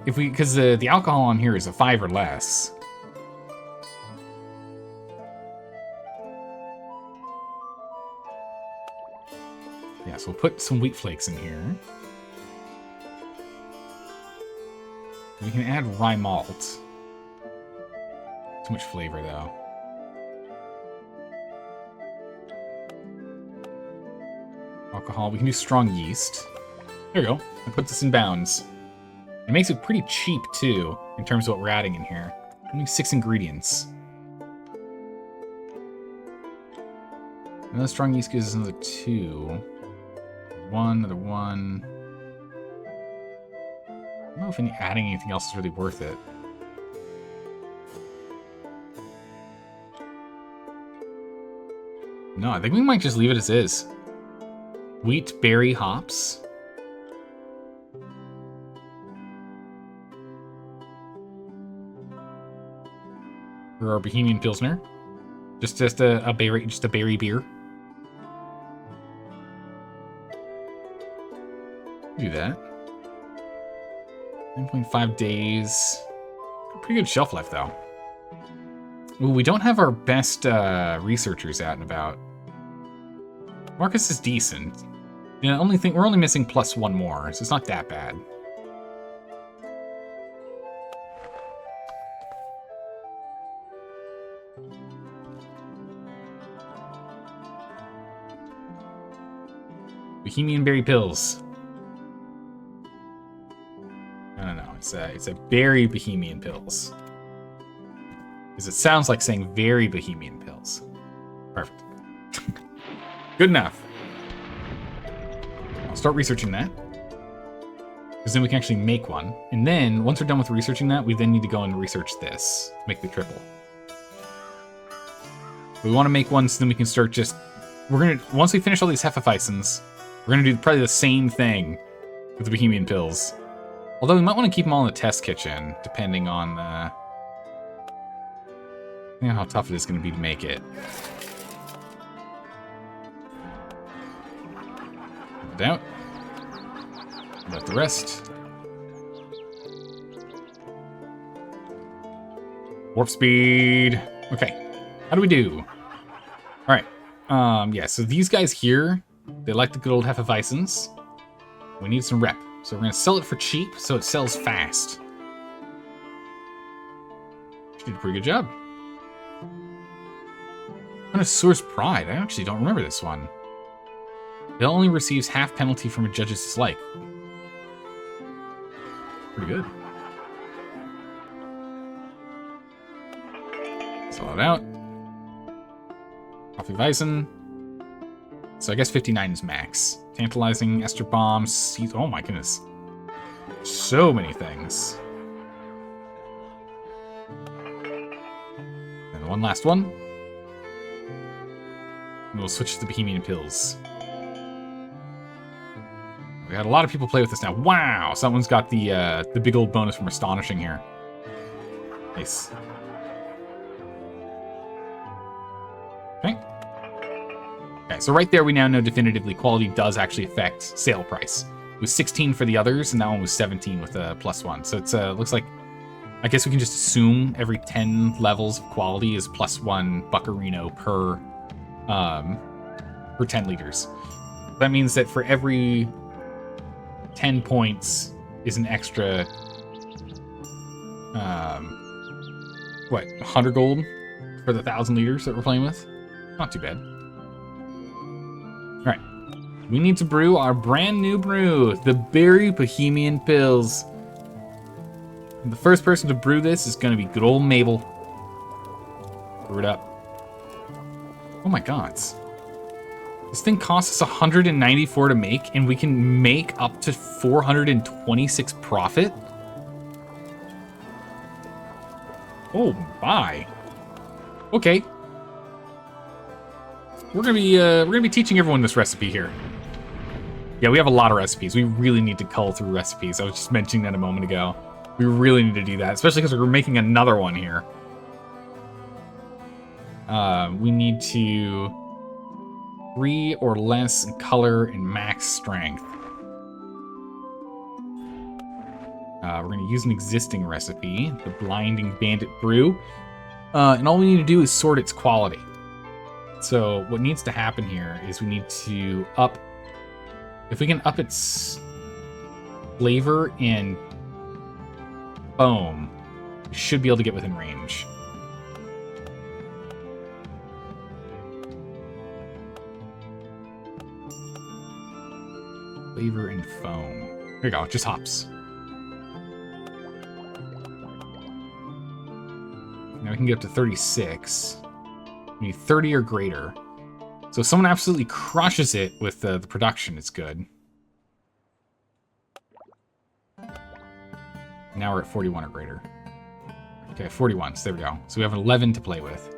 Because the alcohol on here is a 5 or less. Yeah, so we'll put some wheat flakes in here. We can add rye malt. Too much flavor, though. Alcohol. We can do strong yeast. There we go. And put this in bounds. It makes it pretty cheap, too, in terms of what we're adding in here. Only 6 ingredients. Another strong yeast gives us another 2. Another 1. I don't know if adding anything else is really worth it. No, I think we might just leave it as is. Wheat, berry, hops. For our Bohemian Pilsner. Just a berry beer. Do that. 9.5 days. Pretty good shelf life, though. Ooh, we don't have our best researchers out and about. Marcus is decent. Yeah, we're only missing +1 more, so it's not that bad. Bohemian berry pills. No. It's a berry Bohemian pills. Because it sounds like saying very Bohemian pills. Perfect. Good enough. I'll start researching that. Because then we can actually make one. And then, once we're done with researching that, we then need to go and research this. Make the triple. We want to make one so then we can start just... Once we finish all these Hefeweizens, we're going to do probably the same thing with the Bohemian pills. Although we might want to keep them all in the test kitchen, depending on how tough it is going to be to make it. No doubt. About the rest. Warp speed. Okay. How do we do? Alright. Yeah, so these guys here, they like the good old Hefeweizens. We need some rep. So we're going to sell it for cheap, so it sells fast. She did a pretty good job. Connoisseur's Pride. I actually don't remember this one. It only receives half penalty from a judge's dislike. Pretty good. Sell it out. Hefeweizen. So I guess 59 is max. Tantalizing, Ester Bombs, Seeds. Oh my goodness. So many things. one last one. And we'll switch to the Bohemian Pills. We got a lot of people play with this now. Wow! Someone's got the big old bonus from Astonishing here. Nice. Okay. Okay, so right there we now know definitively quality does actually affect sale price. It was 16 for the others, and that one was 17 with a +1. So it's looks like, I guess we can just assume every 10 levels of quality is +1 buccarino per 10 liters. That means that for every 10 points is an extra, 100 gold for the 1,000 liters that we're playing with? Not too bad. All right, we need to brew our brand new brew, the Berry Bohemian Pills. And the first person to brew this is going to be good old Mabel. Brew it up. Oh my god. This thing costs us 194 to make, and we can make up to 426 profit? Oh my. Okay. We're gonna be teaching everyone this recipe here. Yeah, we have a lot of recipes. We really need to cull through recipes. I was just mentioning that a moment ago. We really need to do that, especially because we're making another one here. We need to 3 or less in color and max strength. We're going to use an existing recipe, the Blinding Bandit Brew. And all we need to do is sort its quality. So what needs to happen here is we need to up... If we can up its flavor and foam, we should be able to get within range. Flavor and foam. There you go, just hops. Now we can get up to 36. We need 30 or greater. So if someone absolutely crushes it with the production, it's good. Now we're at 41 or greater. Okay, 41, so there we go. So we have 11 to play with.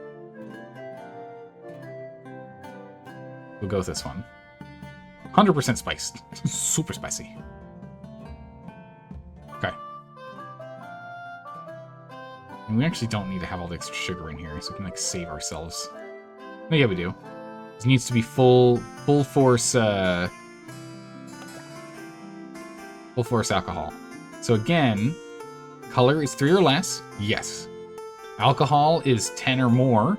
We'll go with this one. 100% spiced. Super spicy. Okay. And we actually don't need to have all the extra sugar in here, so we can, like, save ourselves. Oh, yeah, we do. This needs to be full force alcohol. So again, color is 3 or less. Yes. Alcohol is 10 or more.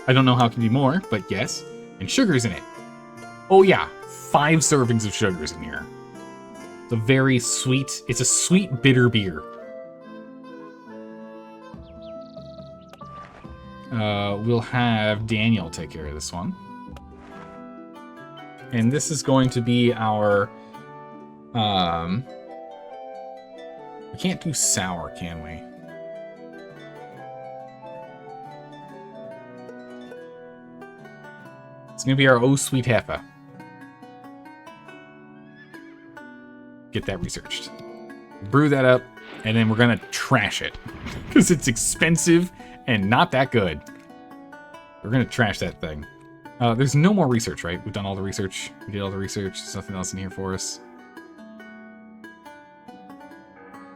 I don't know how it can be more, but yes. And sugar's in it. Oh yeah, 5 servings of sugar's in here. It's a very sweet, it's a sweet bitter beer. We'll have Daniel take care of this one. And this is going to be our, we can't do sour, can we? It's gonna be our Oh Sweet Heffa. Get that researched. Brew that up, and then we're gonna trash it. Because it's expensive and not that good. We're gonna trash that thing. There's no more research, right? We've done all the research. We did all the research. There's nothing else in here for us.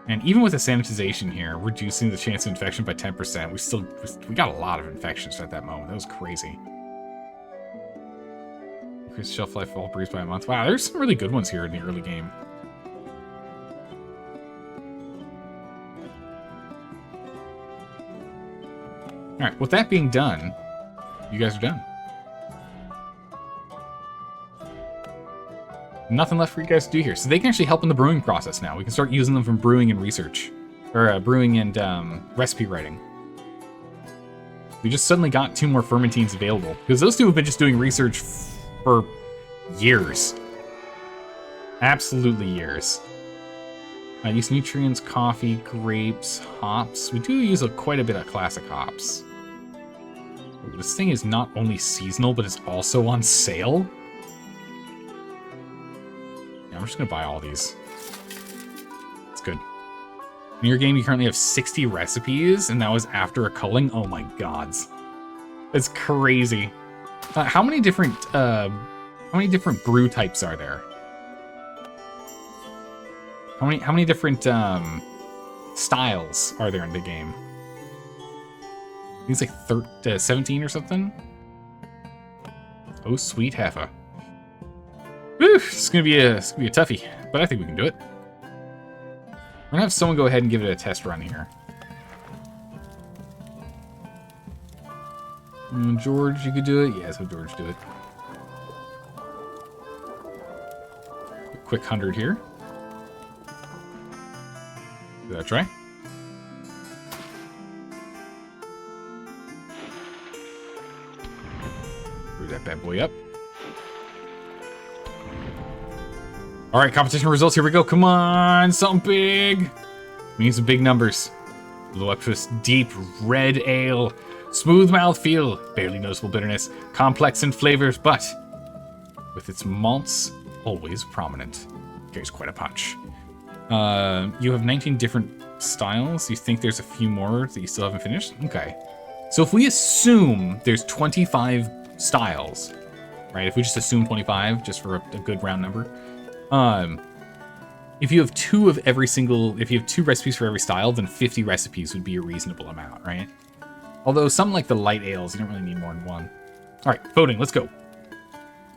And even with the sanitization here, reducing the chance of infection by 10%, we got a lot of infections at that moment. That was crazy. Increase shelf life of all brews by a month. Wow, there's some really good ones here in the early game. Alright, with that being done, you guys are done. Nothing left for you guys to do here. So they can actually help in the brewing process now. We can start using them from brewing and research. Or brewing and recipe writing. We just suddenly got 2 more fermentines available. Because those 2 have been just doing research for years. Absolutely years. Use nutrients, coffee, grapes, hops. We do use quite a bit of classic hops. This thing is not only seasonal, but it's also on sale. Yeah, I'm just gonna buy all these. It's good. In your game, you currently have 60 recipes, and that was after a culling. Oh my gods. That's crazy. How many different brew types are there? How many different styles are there in the game? I think it's like 17 or something. Oh, sweet heifer. Whew, it's gonna be a toughie, but I think we can do it. We're gonna have someone go ahead and give it a test run here. George, you could do it. Yeah, so George do it. A quick 100 here. Give that a try. Screw that bad boy up. All right, competition results. Here we go. Come on, something big. We need some big numbers. Voluptuous, deep red ale. Smooth mouthfeel. Barely noticeable bitterness. Complex in flavors, but with its malts always prominent. Carries quite a punch. You have 19 different styles. You think there's a few more that you still haven't finished? Okay. So if we assume there's 25 styles, right? If we just assume 25, just for a good round number. If you have two recipes for every style, then 50 recipes would be a reasonable amount, right? Although some like the light ales, you don't really need more than one. All right, voting, let's go.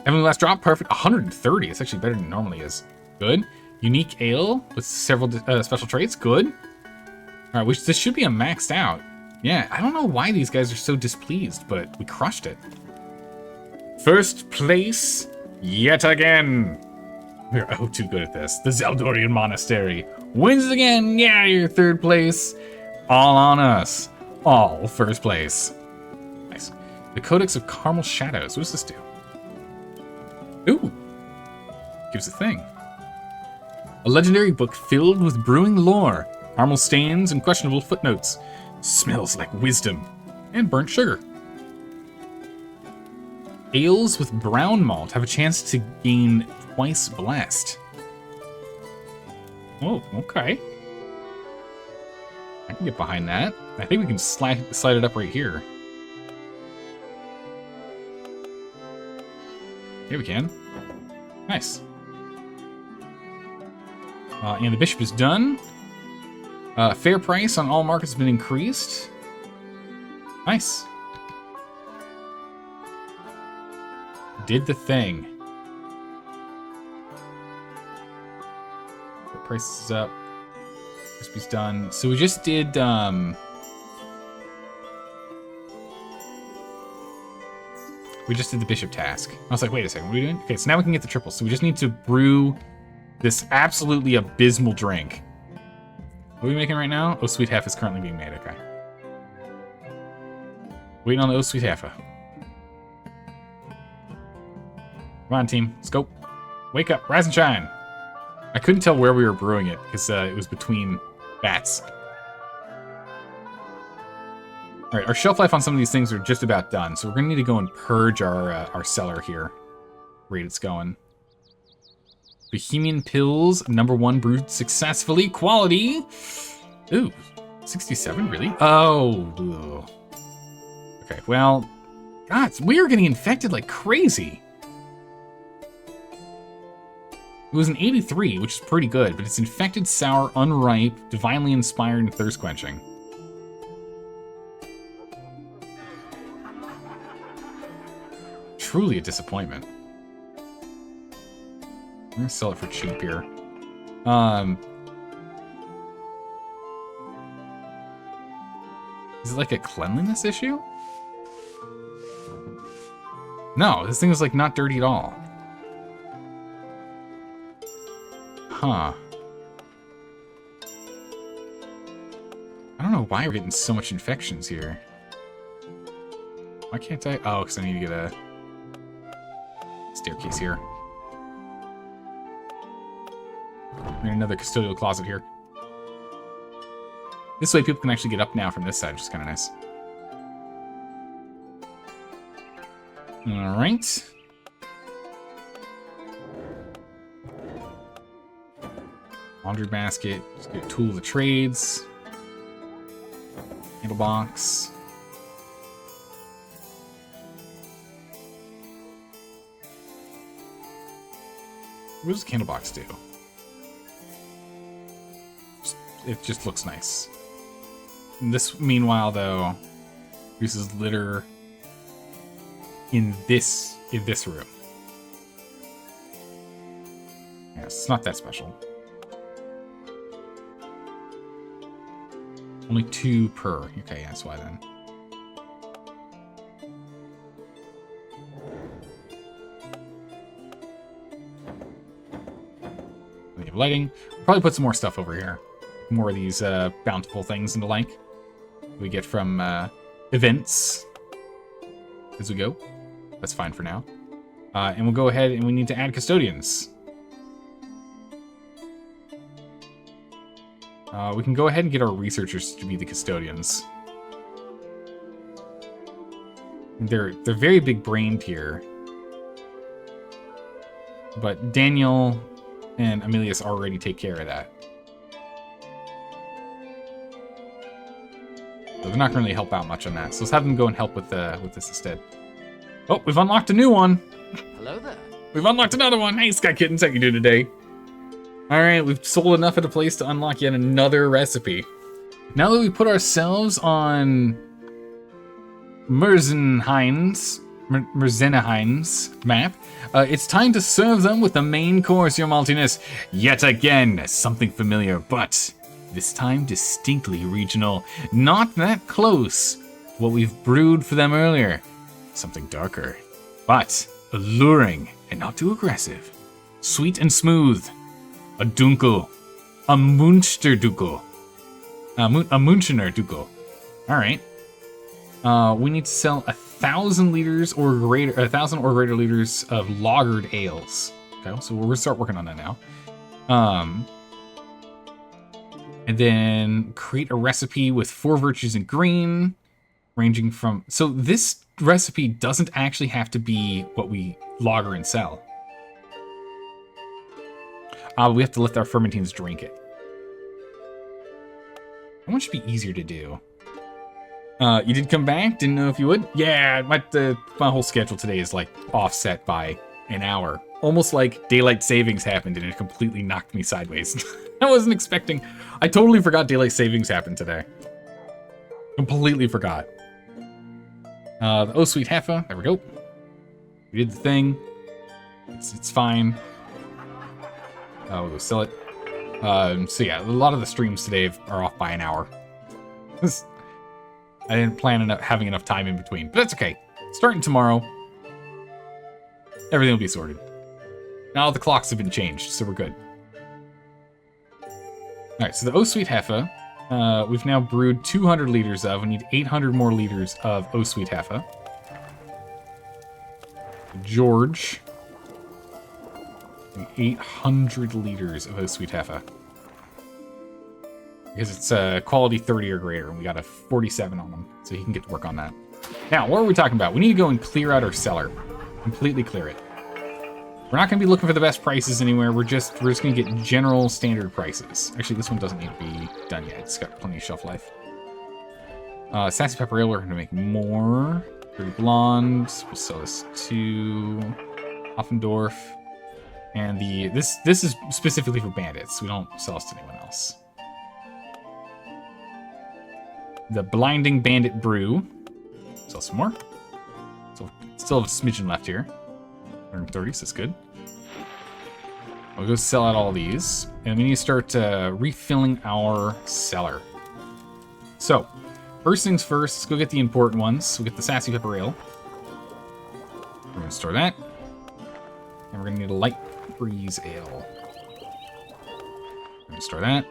Heavenly Last Drop, perfect. 130, it's actually better than it normally is. Good. Unique ale with several special traits, good. All right, this should be a maxed out. Yeah, I don't know why these guys are so displeased, but we crushed it. First place, yet again. We're too good at this. The Zeldorian Monastery wins again. Yeah, you're third place. All on us. All first place. Nice. The Codex of Carmel Shadows. What does this do? Ooh. Gives a thing. A legendary book filled with brewing lore, caramel stains, and questionable footnotes. Smells like wisdom and burnt sugar. Ales with brown malt have a chance to gain twice blessed. Oh, okay. I can get behind that. I think we can slide it up right here. Here we can. Nice. And the bishop is done. Fair price on all markets has been increased. Nice. Did the thing. The price is up. Recipe's done. So we just did the bishop task. I was like, wait a second, what are we doing? Okay, so now we can get the triples. So we just need to brew this absolutely abysmal drink. What are we making right now? Oh, Sweet Half is currently being made, okay. Waiting on the Oh, Sweet Half. Come on, team, let's go. Wake up, rise and shine. I couldn't tell where we were brewing it because it was between bats. All right, our shelf life on some of these things are just about done, so we're gonna need to go and purge our cellar here. Rate it's going. Bohemian Pills, #1 brewed successfully. Quality. Ooh, 67, really? Oh. Ugh. Okay, well, God, we are getting infected like crazy. It was an 83, which is pretty good, but it's infected, sour, unripe, divinely inspired, and thirst quenching. Truly a disappointment. I'm gonna sell it for cheap here. Is it like a cleanliness issue? No, this thing is like not dirty at all. Huh. I don't know why we're getting so much infections here. Why can't I? Oh, because I need to get a staircase here. And another custodial closet here. This way people can actually get up now from this side, which is kind of nice. All right. Laundry basket. Just get a tool of the trades. Handle box. What does candle box do? It just looks nice. And this, meanwhile, though, uses litter in this room. Yes, it's not that special. Only 2 per. Okay, that's why then. We have lighting. We'll probably put some more stuff over here. More of these bountiful things and the like. We get from events as we go. That's fine for now. And we'll go ahead and we need to add custodians. We can go ahead and get our researchers to be the custodians. They're very big-brained here. But Daniel and Amelius already take care of that. So they're not going to really help out much on that. So let's have them go and help with this instead. Oh, we've unlocked a new one. Hello there. We've unlocked another one. Hey, Sky Kittens, how you doing today? All right, we've sold enough at a place to unlock yet another recipe. Now that we put ourselves on Merzenhein's map, it's time to serve them with the main course, Your Maltiness. Yet again, something familiar, but this time distinctly regional. Not that close to what we've brewed for them earlier. Something darker, but alluring and not too aggressive. Sweet and smooth. A dunkel. A Munsterdunkel. A Munchener Dunkel. Alright. We need to sell 1,000 liters or greater, 1,000 or greater liters of lagered ales. Okay, so we'll start working on that now. And then create a recipe with 4 virtues in green, ranging from... So this recipe doesn't actually have to be what we lager and sell. We have to let our fermentines drink it. That one should be easier to do. You did come back? Didn't know if you would? Yeah, my whole schedule today is like offset by an hour. Almost like daylight savings happened and it completely knocked me sideways. I wasn't expecting... I totally forgot daylight savings happened today. Completely forgot. The Oh Sweet Heffa. There we go. We did the thing. It's fine. We'll go sell it. So yeah, a lot of the streams today are off by an hour. I didn't plan on having enough time in between, but that's okay. Starting tomorrow, everything will be sorted. Now the clocks have been changed, so we're good. All right, so the Oh Sweet Heffa, we've now brewed 200 liters of. We need 800 more liters of Oh Sweet Heffa. George, 800 liters of Oh Sweet Heffa. Because it's quality 30 or greater, and we got a 47 on them, so he can get to work on that. Now, what are we talking about? We need to go and clear out our cellar. Completely clear it. We're not going to be looking for the best prices anywhere. We're just going to get general standard prices. Actually, this one doesn't need to be done yet. It's got plenty of shelf life. Sassy Pepper Ale, we're going to make more. Dirty Blonde. We'll sell this to Offendorf. And this is specifically for bandits. We don't sell this to anyone else. The Blinding Bandit Brew. Sell some more. So still have a smidgen left here. 130, so that's good. We'll go sell out all these. And we need to start refilling our cellar. So, first things first, let's go get the important ones. We'll get the Sassy Pepper Ale. We're going to store that. And we're going to need a Light Breeze Ale. We're going to store that.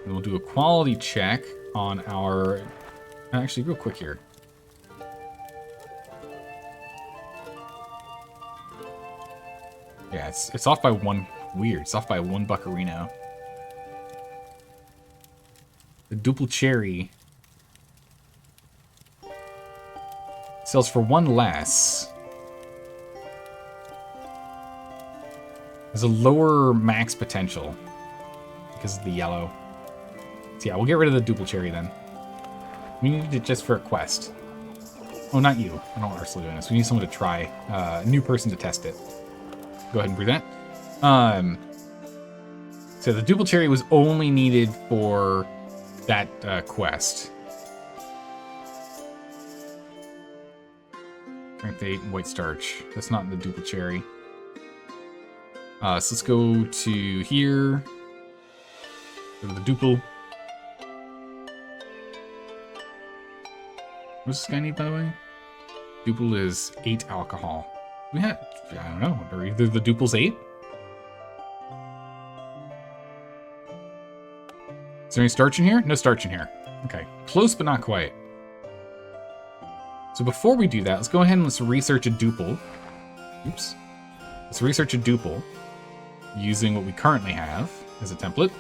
And we'll do a quality check on our... Actually, real quick here. Yeah, it's off by one. Weird. It's off by 1 buccarino. The Duple Cherry sells for 1 less. There's a lower max potential because of the yellow. So yeah, we'll get rid of the Duple Cherry then. We need it just for a quest. Oh, not you. I don't want Ursula doing this. We need someone to try. A new person to test it. Go ahead and brew that. So the duple cherry was only needed for that quest. Strength 8 and white starch. That's not in the duple cherry. So let's go to here. Go to the duple. What does this guy need, by the way? Duple is 8 alcohol. We had, I don't know, are either the duple's 8? Is there any starch in here? No starch in here. Okay, close but not quite. So before we do that, let's go ahead and let's research a duple. Oops. Let's research a duple using what we currently have as a template.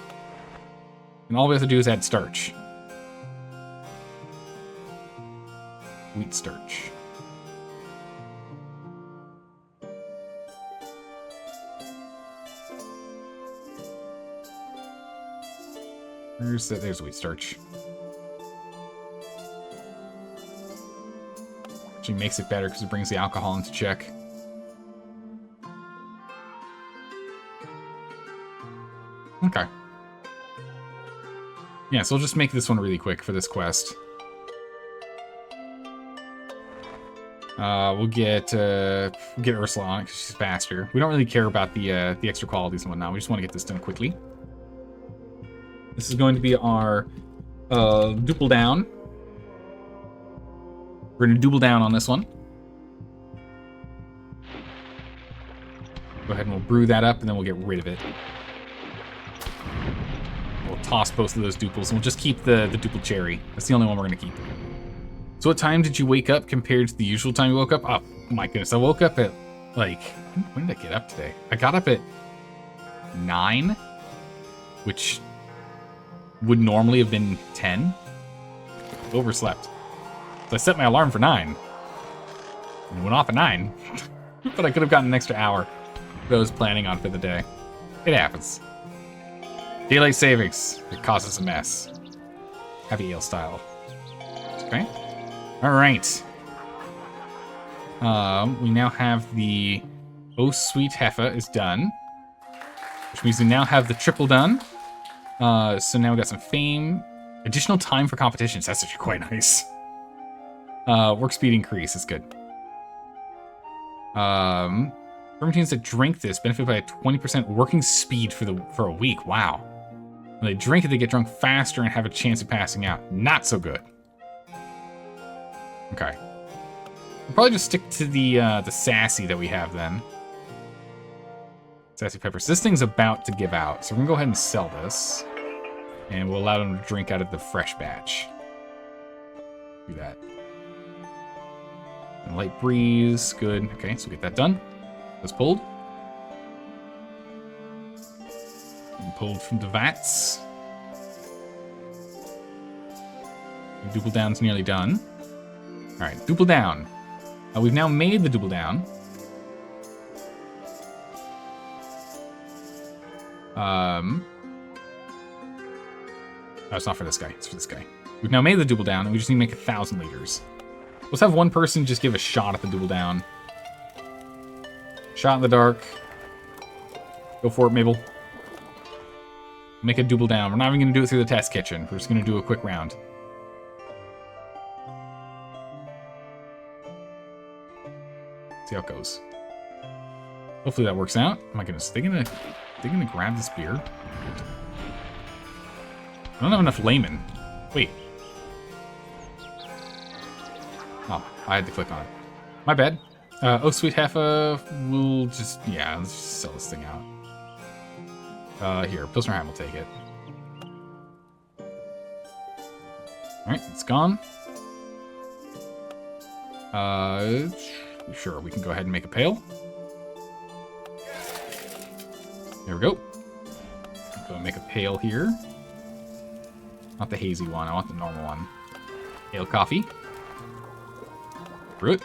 And all we have to do is add starch. Wheat starch. There's wheat starch. Actually makes it better because it brings the alcohol into check. Okay. Yeah, so we'll just make this one really quick for this quest. We'll get Ursula on it because she's faster. We don't really care about the extra qualities and whatnot. We just want to get this done quickly. This is going to be our duple down. We're going to double down on this one. Go ahead and we'll brew that up, and then we'll get rid of it. We'll toss both of those duples, and we'll just keep the duple cherry. That's the only one we're going to keep. So what time did you wake up compared to the usual time you woke up? Oh, my goodness. I woke up at, like... When did I get up today? I got up at 9, which would normally have been 10. Overslept. So I set my alarm for 9. And it went off at 9. But I could have gotten an extra hour that I was planning on for the day. It happens. Daylight savings. It causes a mess. Heavy ale style. Okay. Alright. We now have the Oh Sweet Heifer is done. Which means we now have the triple done. So now we got some fame. Additional time for competitions. That's actually quite nice. Work speed increase is good. Fermentines that drink this benefit by a 20% working speed for a week. Wow. When they drink it, they get drunk faster and have a chance of passing out. Not so good. Okay. We'll probably just stick to the sassy that we have then. Sassy peppers. This thing's about to give out, so we're gonna go ahead and sell this. And we'll allow them to drink out of the fresh batch. Do that. And light breeze, good. Okay, so we'll get that done. That's pulled. And pulled from the vats. The duple down's nearly done. Alright, duple down. We've now made the duple down. Oh, it's not for this guy. It's for this guy. We've now made the double down, and we just need to make 1,000 liters. Let's have one person just give a shot at the double down. Shot in the dark. Go for it, Mabel. Make a double down. We're not even going to do it through the test kitchen. We're just going to do a quick round. See how it goes. Hopefully that works out. Oh my goodness, they're gonna grab this beer? I don't have enough laymen. Wait. Oh, I had to click on it. My bad. Oh, Sweet Heifer, we'll just, yeah, let's just sell this thing out. Here, Pilsner Ham will take it. Alright, it's gone. Sure, we can go ahead and make a pail. There we go. Go and make a pail here. Not the hazy one, I want the normal one. Ale coffee. Brew it.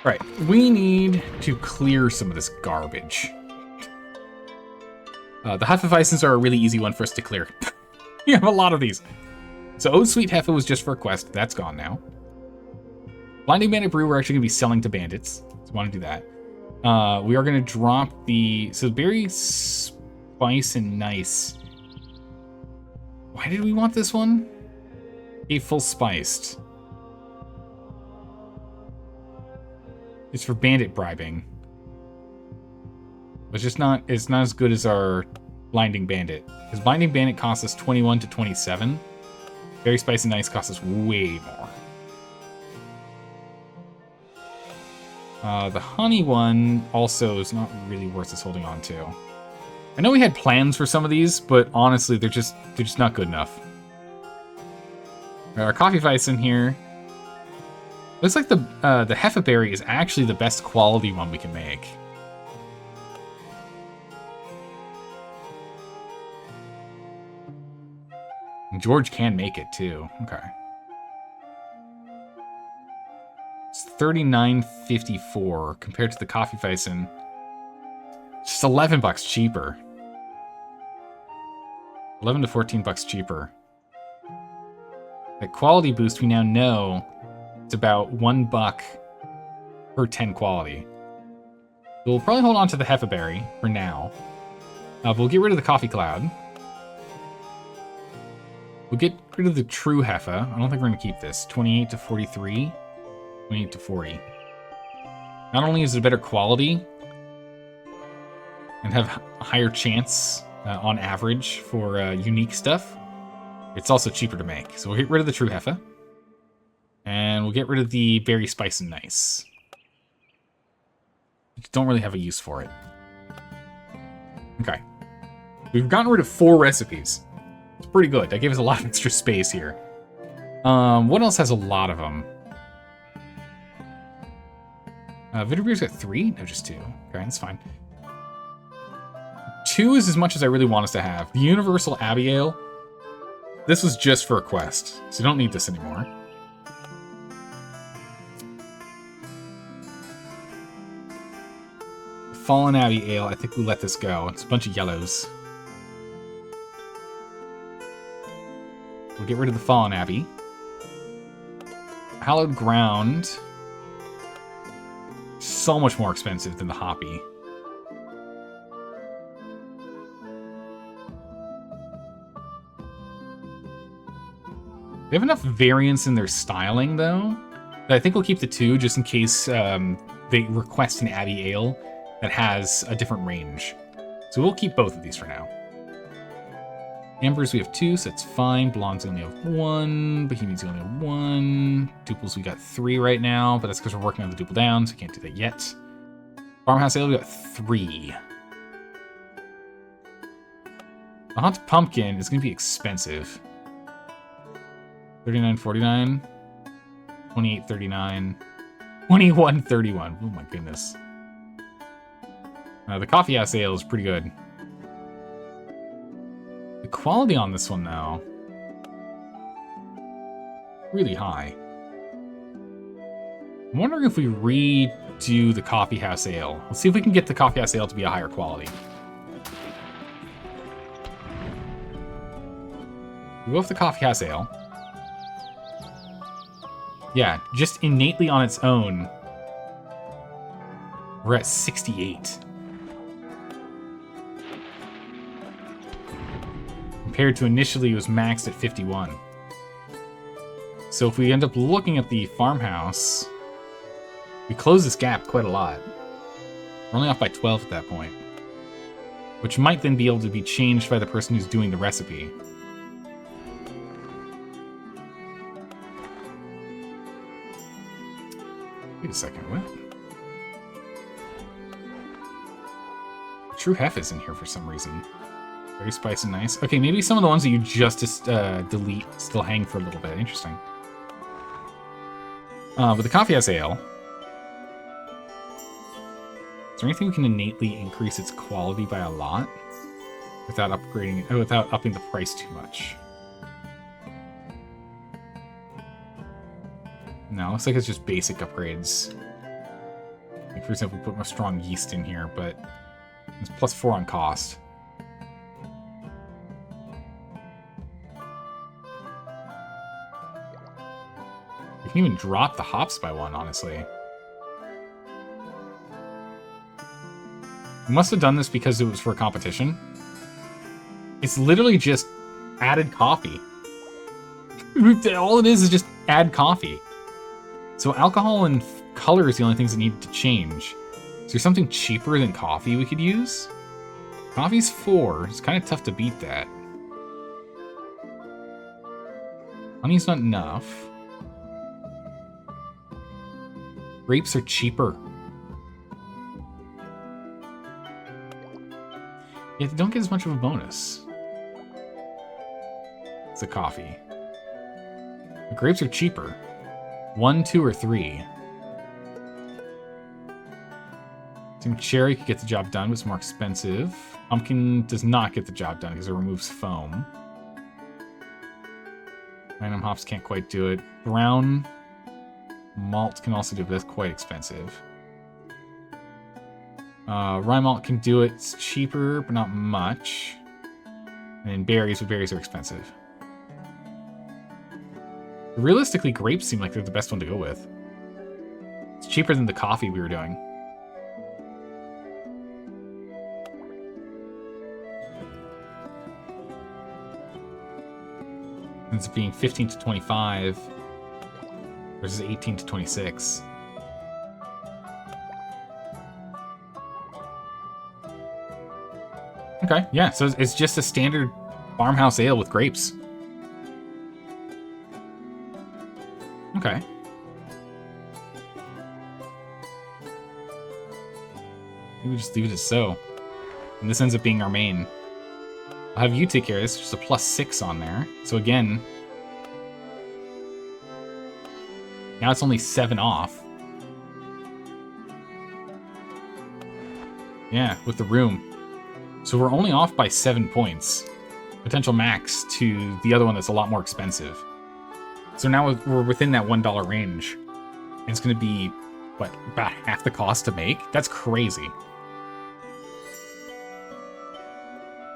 Right, we need to clear some of this garbage. The Hefeweizens are a really easy one for us to clear. We have a lot of these. So Oh Sweet Heifer was just for a quest. That's gone now. Blinding Bandit Brew we're actually going to be selling to bandits. So we want to do that. We are going to drop the... So berry spice and nice. Why did we want this one? A full spiced. It's for bandit bribing. It's just not... It's not as good as our blinding bandit. Because blinding bandit costs us 21 to 27. Berry spice and nice costs us way more. The honey one also is not really worth us holding on to. I know we had plans for some of these, but honestly, they're just not good enough. Our coffee vice in here. Looks like the Hefeberry is actually the best quality one we can make. And George can make it too. Okay. It's $39.54 compared to the coffee Weizen. Just $11 cheaper. 11 to 14 bucks cheaper. That quality boost, we now know it's about $1 per 10 quality. So we'll probably hold on to the Hefeberry for now. We'll get rid of the coffee cloud. We'll get rid of the true Hefe. I don't think we're going to keep this. 28 to 43. 28 to 40. Not only is it a better quality and have a higher chance on average for unique stuff, it's also cheaper to make. So we'll get rid of the true Hefe. And we'll get rid of the berry spice and nice. Don't really have a use for it. Okay. We've gotten rid of 4 recipes. It's pretty good. That gave us a lot of extra space here. What else has a lot of them? Vinterbeer's got 3? No, just 2. Okay, that's fine. 2 is as much as I really want us to have. The Universal Abbey Ale. This was just for a quest, so you don't need this anymore. Fallen Abbey Ale, I think we let this go. It's a bunch of yellows. We'll get rid of the Fallen Abbey. Hallowed Ground. So much more expensive than the Hoppy. They have enough variance in their styling, though, that I think we'll keep the 2 just in case they request an Abbey Ale that has a different range. So we'll keep both of these for now. Ambers we have 2, so that's fine. Blondes we only have 1. Bohemians we only have 1. Duples we got 3 right now, but that's because we're working on the duple down, so we can't do that yet. Farmhouse Ale we got 3. The Haunted Pumpkin is going to be expensive. $39.49. $28.39. $21.31. Oh my goodness. The Coffee House Ale is pretty good. The quality on this one, though, really high. I'm wondering if we redo the Coffee House Ale. Let's see if we can get the Coffee House Ale to be a higher quality. We go with the Coffee House Ale. Yeah, just innately on its own, we're at 68. Compared to initially it was maxed at 51. So if we end up looking at the farmhouse, we close this gap quite a lot. We're only off by 12 at that point, which might then be able to be changed by the person who's doing the recipe. Wait a second, what? True Hef is in here for some reason. Very spicy and nice. Okay, maybe some of the ones that you just delete still hang for a little bit. Interesting. With the Coffee House Ale, is there anything we can innately increase its quality by a lot without upgrading, without upping the price too much? No, looks like it's just basic upgrades. Like, for example, put more strong yeast in here, but it's +4 on cost. We can even drop the hops by 1, honestly. We must have done this because it was for a competition. It's literally just added coffee. All it is just add coffee. So alcohol and color is the only things that need to change. Is there something cheaper than coffee we could use? Coffee's 4. It's kind of tough to beat that. Honey's not enough. Grapes are cheaper. Yeah, they don't get as much of a bonus. It's a coffee. The grapes are cheaper. 1, 2, or 3. I think cherry could get the job done, but it's more expensive. Pumpkin does not get the job done because it removes foam. Random hops can't quite do it. Brown malt can also do it, but that's quite expensive. Rye malt can do it. It's cheaper, but not much. And berries, but berries are expensive. Realistically, grapes seem like they're the best one to go with. It's cheaper than the coffee we were doing. Ends up being 15 to 25 versus 18 to 26. Okay, yeah, so it's just a standard farmhouse ale with grapes. Okay. Maybe we just leave it as so. And this ends up being our main. I'll have you take care of this. Just a +6 on there. So again, now it's only 7 off. Yeah, with the room. So we're only off by 7 points. Potential max to the other one that's a lot more expensive. So now we're within that $1 range. And it's going to be, what, about half the cost to make? That's crazy.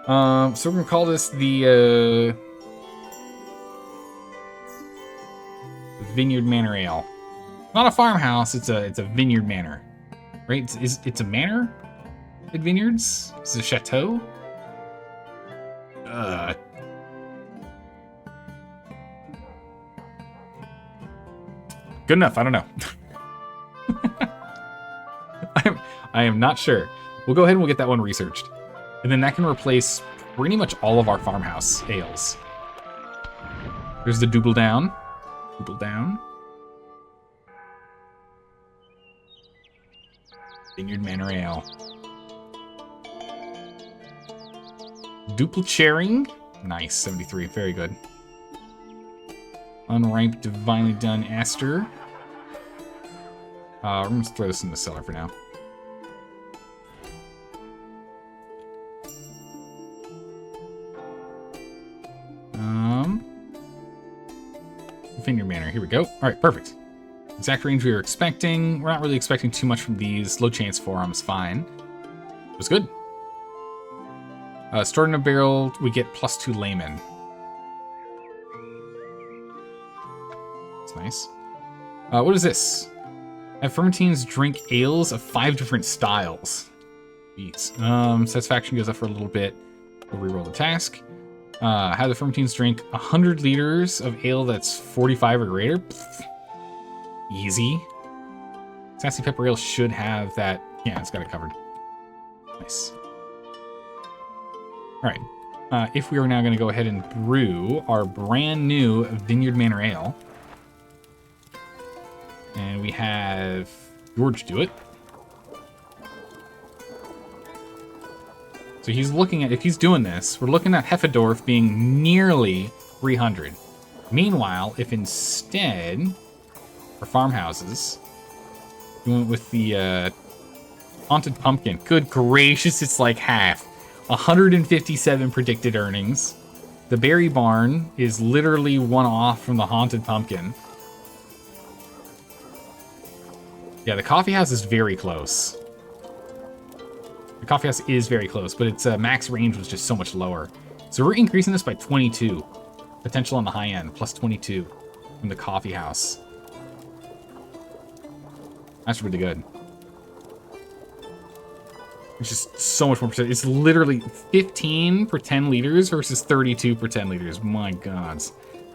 So we're going to call this the Vineyard Manor Ale. Not a farmhouse, it's a vineyard manor. Right? It's a manor at Vineyards? It's a chateau? Good enough, I don't know. I am not sure. We'll go ahead and we'll get that one researched. And then that can replace pretty much all of our farmhouse ales. There's the Double Down. Double Down. Vineyard Manor Ale. Duple Chairing. Nice, 73, very good. Unripe, Divinely Done Aster. We're going to throw this in the cellar for now. Vineyard Manor, here we go. Alright, perfect. Exact range we were expecting. We're not really expecting too much from these. Low chance for them is fine. It was good. Stored in a barrel, we get +2 layman. That's nice. What is this? Have fermentines drink ales of 5 different styles. Jeez. Satisfaction goes up for a little bit. We'll reroll the task. Have the fermentines drink 100 liters of ale that's 45 or greater. Pfft. Easy. Sassy Pepper Ale should have that. Yeah, it's got it covered. Nice. Alright. If we are now going to go ahead and brew our brand new Vineyard Manor Ale. And we have George do it. So he's looking at, if he's doing this, we're looking at Heffendorf being nearly 300. Meanwhile, if instead, for farmhouses, we went with the Haunted Pumpkin. Good gracious, it's like half. 157 predicted earnings. The Berry Barn is literally one off from the Haunted Pumpkin. Yeah, the coffee house is very close. The coffee house is very close, but its max range was just so much lower. So we're increasing this by 22. Potential on the high end, plus 22 from the coffee house. That's really good. It's just so much more percent. It's literally 15 per 10 liters versus 32 per 10 liters. My God.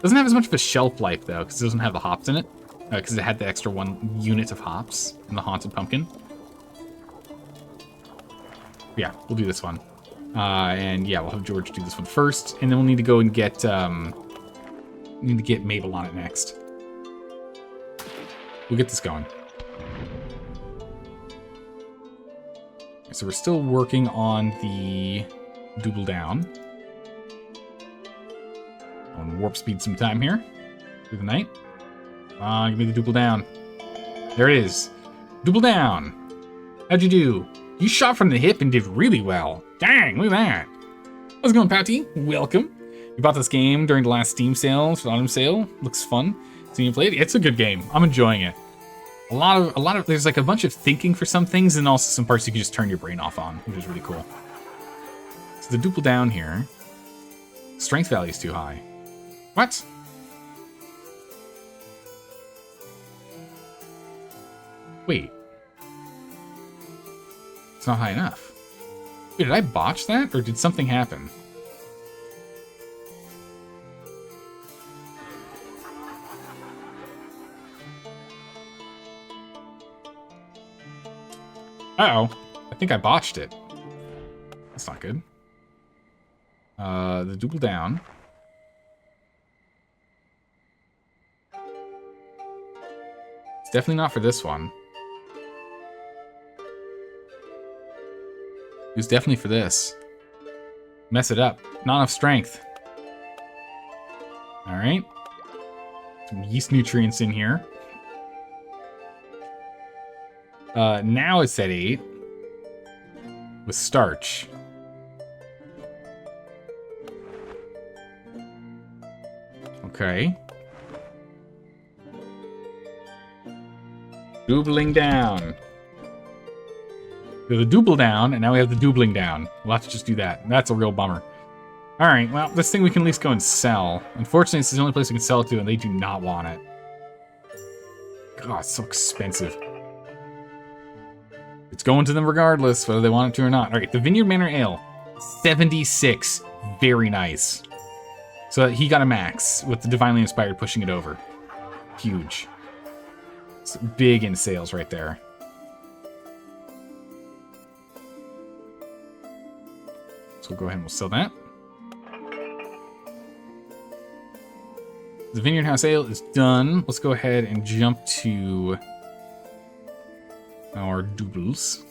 Doesn't have as much of a shelf life, though, because it doesn't have the hops in it. Because it had the extra 1 unit of hops in the Haunted Pumpkin. Yeah, we'll do this one. And yeah, we'll have George do this one first. And then we'll need to go and get, Mabel on it next. We'll get this going. So we're still working on the double down. On warp speed some time here through the night. Give me the double down. There it is. Double down. How'd you do? You shot from the hip and did really well. Dang, look at that. How's it going, Patty? Welcome. We bought this game during the last Steam sale, autumn sale. Looks fun. Seeing you play it. It's a good game. I'm enjoying it. A lot of there's like a bunch of thinking for some things and also some parts you can just turn your brain off on, which is really cool. So the double down here. Strength value is too high. What? Wait. It's not high enough. Wait, did I botch that or did something happen? Uh-oh. I think I botched it. That's not good. The double down. It's definitely not for this one. It was definitely for this. Mess it up. Not enough strength. Alright. Some yeast nutrients in here. Now it's at 8. With starch. Okay. Doubling down. We have the double down, and now we have the doubling down. We'll have to just do that. That's a real bummer. Alright, well, this thing we can at least go and sell. Unfortunately, this is the only place we can sell it to, and they do not want it. God, it's so expensive. It's going to them regardless, whether they want it to or not. Alright, the Vineyard Manor Ale. 76. Very nice. So he got a max, with the Divinely Inspired pushing it over. Huge. It's big in sales right there. So we'll go ahead and we'll sell that. The Vineyard House Ale is done. Let's go ahead and jump to our doubles,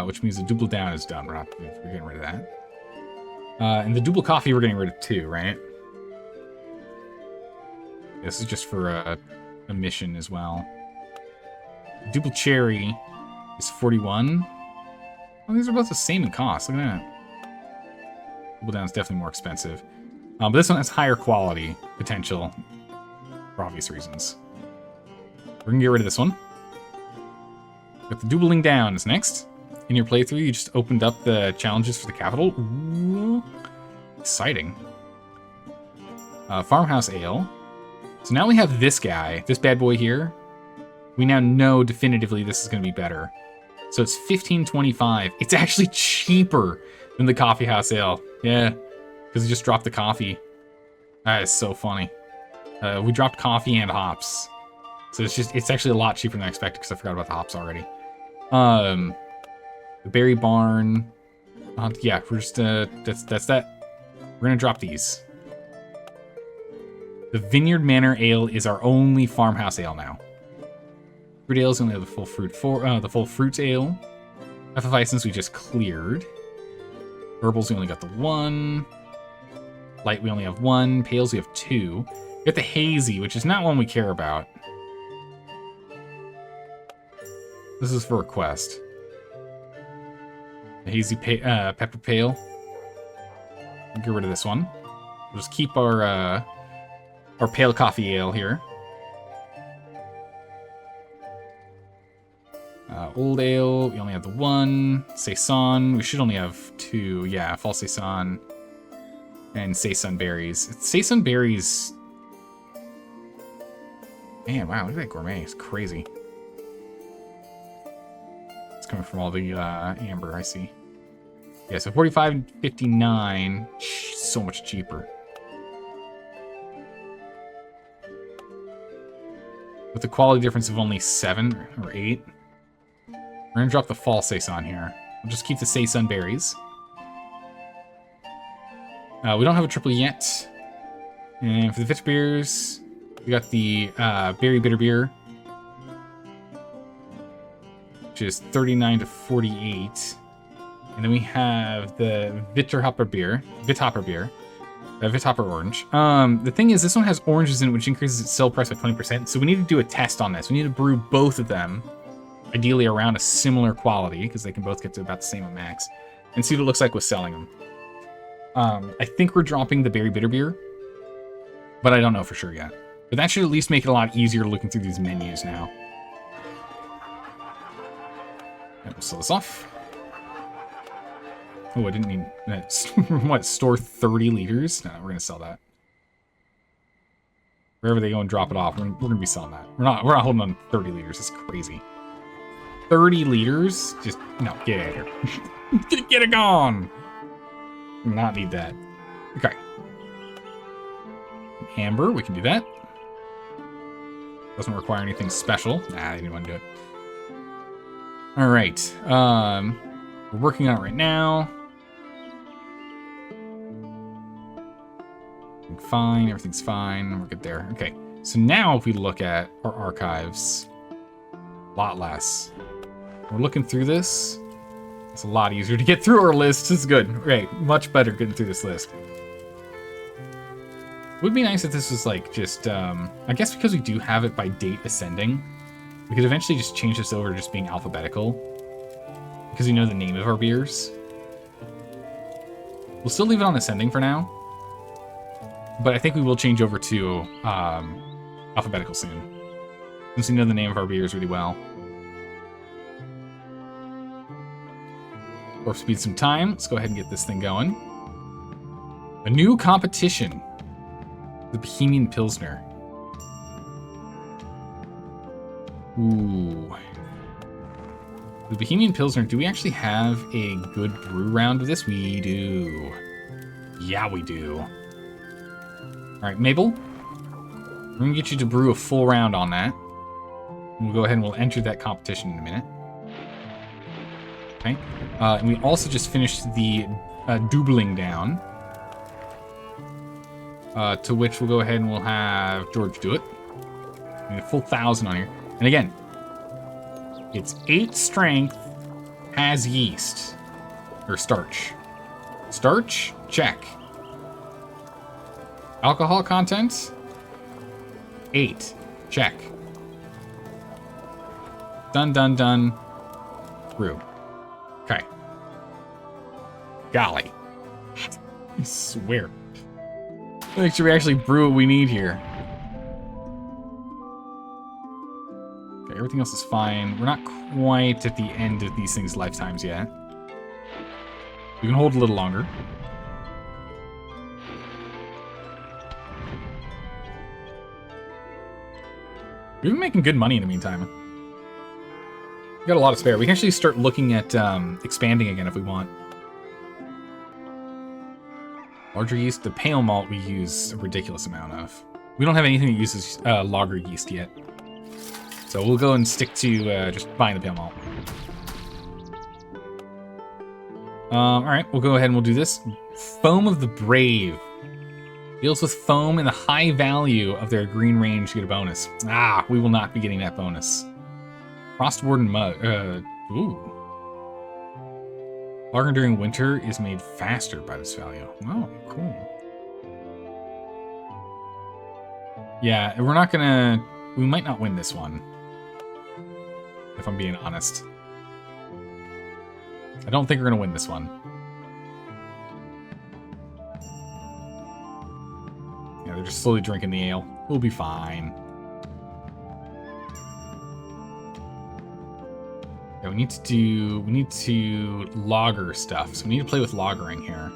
which means the double down is done. We're getting rid of that. And the double coffee we're getting rid of too, right? This is just for a mission as well. Double cherry is 41. Oh, these are both the same in cost. Look at that. Double down is definitely more expensive. But this one has higher quality potential for obvious reasons. We're gonna get rid of this one. But the doubling down is next. In your playthrough, you just opened up the challenges for the capital. Ooh, exciting. Farmhouse Ale. So now we have this guy, this bad boy here. We now know definitively this is going to be better. So it's 15.25. It's actually cheaper than the Coffee House Ale. Yeah, because we just dropped the coffee. That is so funny. We dropped coffee and hops. So it's actually a lot cheaper than I expected because I forgot about the hops already. The Berry Barn. Yeah, we're just, that's that. We're going to drop these. The Vineyard Manor Ale is our only farmhouse ale now. Fruit ale is only have the full fruit the full fruit ale. Effervescence we just cleared. Herbals we only got the 1. Light we only have 1. Pales we have 2. We got the hazy, which is not one we care about. This is for a quest. The hazy pepper pale. We'll get rid of this one. We'll just keep our pale coffee ale here. Old ale, we only have the 1. Saison, we should only have 2. Yeah, fall saison. And saison berries. Saison berries. Man, wow, look at that gourmet. It's crazy. It's coming from all the amber, I see. Yeah, so 45 and 59, so much cheaper. With the quality difference of only 7 or 8. We're gonna drop the fall saison here. We'll just keep the saison berries. We don't have a triple yet. And for the bitter beers, we got the berry bitter beer, which is 39 to 48. And then we have the Vitthopper beer, Vitthopper orange. The thing is, this one has oranges in it, which increases its sale price by 20%. So we need to do a test on this. We need to brew both of them, ideally around a similar quality, because they can both get to about the same at max, and see what it looks like with selling them. I think we're dropping the berry bitter beer, but I don't know for sure yet. But that should at least make it a lot easier looking through these menus now. And we'll sell this off. Oh, I didn't mean that. What, store 30 liters? No, we're gonna sell that. Wherever they go and drop it off, we're gonna be selling that. We're not holding on 30 liters. It's crazy. 30 liters? Just no, get out of here. Get it gone. Do not need that. Okay. Amber, we can do that. Doesn't require anything special. Nah, I didn't want to do it. All right. We're working on it right now. Fine, everything's fine. We're good there. Okay, so now if we look at our archives, a lot less. We're looking through this. It's a lot easier to get through our list. It's good. Great, much better getting through this list. Would be nice if this was like just, I guess because we do have it by date ascending, we could eventually just change this over to just being alphabetical, because we know the name of our beers. We'll still leave it on ascending for now, but I think we will change over to alphabetical soon, since we know the name of our beers really well. Warp speed some time. Let's go ahead and get this thing going. A new competition. The Bohemian Pilsner. Ooh. The Bohemian Pilsner, do we actually have a good brew round of this? We do. Yeah, we do. Alright, Mabel. We're going to get you to brew a full round on that. We'll go ahead and we'll enter that competition in a minute. Okay. And we also just finished the doubling down. To which we'll go ahead and we'll have George do it. We need a full 1,000 on here. And again, it's 8 strength, has yeast. Or starch. Starch? Check. Alcohol content? 8. Check. Done, done, done. Brew. Okay. Golly. I swear. Make sure we actually brew what we need here. Okay, everything else is fine. We're not quite at the end of these things' lifetimes yet. We can hold a little longer. We've been making good money in the meantime. We got a lot of spare. We can actually start looking at expanding again if we want. Larger yeast, the pale malt we use a ridiculous amount of. We don't have anything that uses lager yeast yet. So we'll go and stick to just buying the pale malt. Alright, we'll go ahead and we'll do this. Foam of the Brave. Deals with foam and the high value of their green range to get a bonus. Ah, we will not be getting that bonus. Frost Warden Mug. Ooh. Lager during winter is made faster by this value. Oh, cool. Yeah, we're not gonna... We might not win this one. If I'm being honest. I don't think we're gonna win this one. Yeah, they're just slowly drinking the ale. We'll be fine. Yeah, we need to lager stuff. So we need to play with lagering here.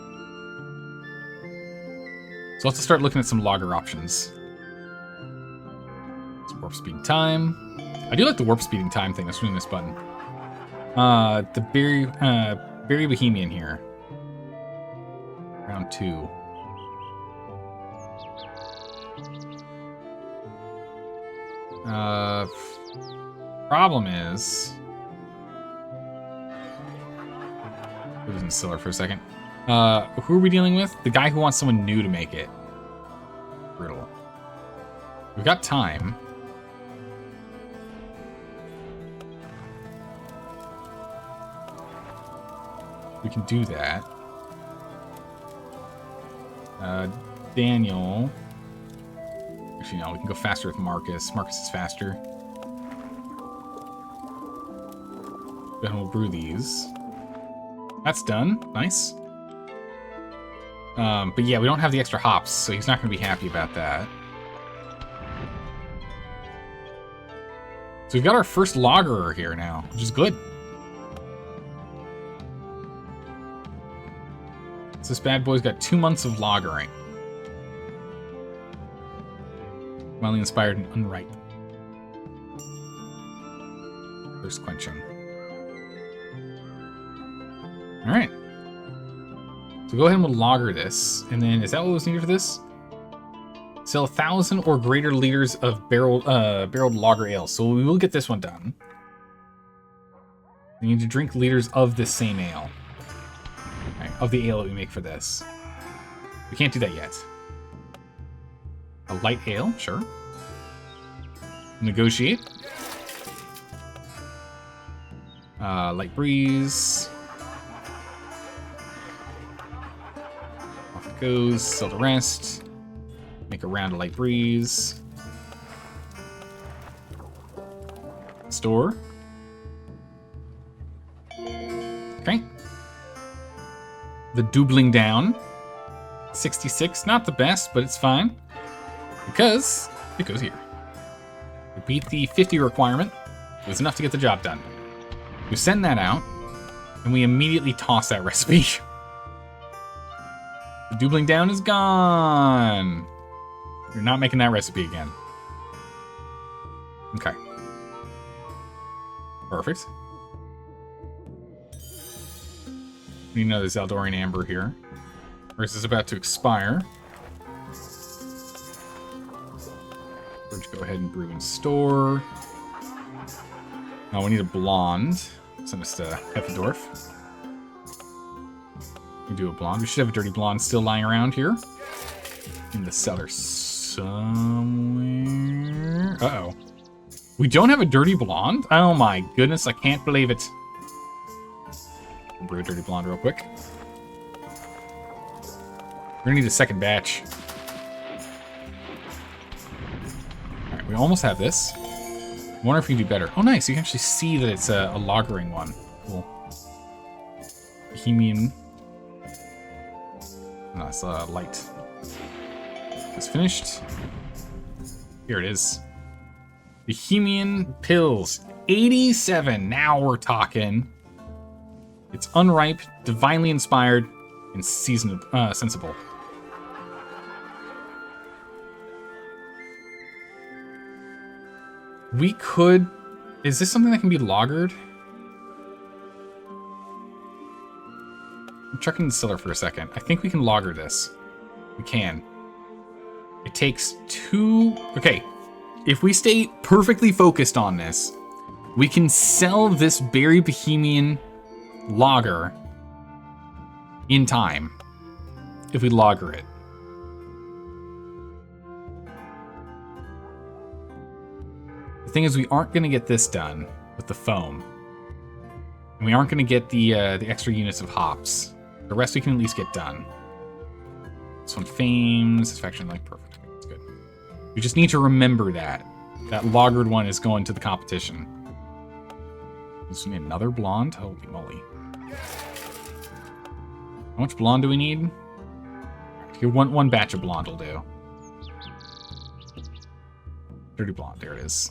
So let's start looking at some lager options. It's warp speed time. I do like the warp speeding time thing. Let's swing this button. The Berry Bohemian here. Round 2. Problem is... Put this in the cellar for a second. Who are we dealing with? The guy who wants someone new to make it. Brutal. We've got time. We can do that. Daniel. Actually, no, we can go faster with Marcus. Marcus is faster. Then we'll brew these. That's done. Nice. But yeah, we don't have the extra hops, so he's not going to be happy about that. So we've got our first lagerer here now, which is good. So this bad boy's got 2 months of lagering. Mildly inspired and unripe. Thirst quenching. Alright. So go ahead and we'll lager this. And then, is that what was needed for this? Sell 1,000 or greater liters of barreled lager ale. So we will get this one done. We need to drink liters of this same ale. Right, of the ale that we make for this. We can't do that yet. A light ale, sure. Negotiate. Light breeze. Off it goes. Sell the rest. Make a round of light breeze. Store. Okay. The doubling down. 66, not the best, but it's fine. Because it goes here. We beat the 50 requirement. It was enough to get the job done. We send that out, and we immediately toss that recipe. The doubling down is gone. You're not making that recipe again. Okay. Perfect. We need another Zaldorian Amber here. Or is this about to expire? Let's go ahead and brew and store. Oh, we need a blonde. Send us to Heffendorf. We do a blonde. We should have a dirty blonde still lying around here. In the cellar somewhere. Uh-oh. We don't have a dirty blonde? Oh my goodness, I can't believe it. We'll brew a dirty blonde real quick. We're gonna need a second batch. Alright, we almost have this. I wonder if we can do better. Oh nice, you can actually see that it's a lagering one. Cool. Bohemian. No, it's light. It's finished. Here it is. Bohemian Pills. 87. Now we're talking. It's unripe, divinely inspired, and sensible. We could... Is this something that can be lagered? I'm checking the cellar for a second. I think we can lager this. We can. It takes 2... Okay. If we stay perfectly focused on this, we can sell this Berry Bohemian lager in time if we lager it. The thing is, we aren't going to get this done with the foam. And we aren't going to get the extra units of hops. The rest we can at least get done. This one, fame, satisfaction, like perfect. Okay, that's good. We just need to remember that. That lagered one is going to the competition. This need another blonde? Holy moly. How much blonde do we need? Here, one batch of blonde will do. Dirty blonde, there it is.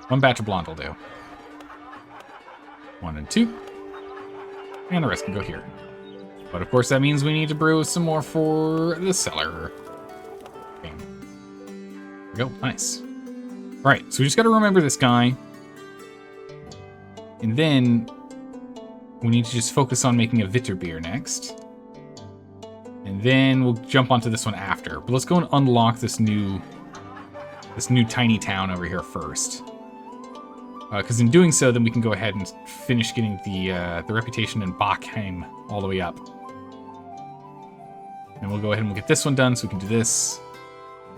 One batch of blonde will do. 1 and 2. And the rest can go here. But of course that means we need to brew some more for the cellar. Okay. There we go, nice. Alright, so we just gotta remember this guy. And then we need to just focus on making a bitter beer next. And then we'll jump onto this one after. But let's go and unlock this new tiny town over here first. Because in doing so, then we can go ahead and finish getting the reputation in Bachheim all the way up. And we'll go ahead and we'll get this one done so we can do this.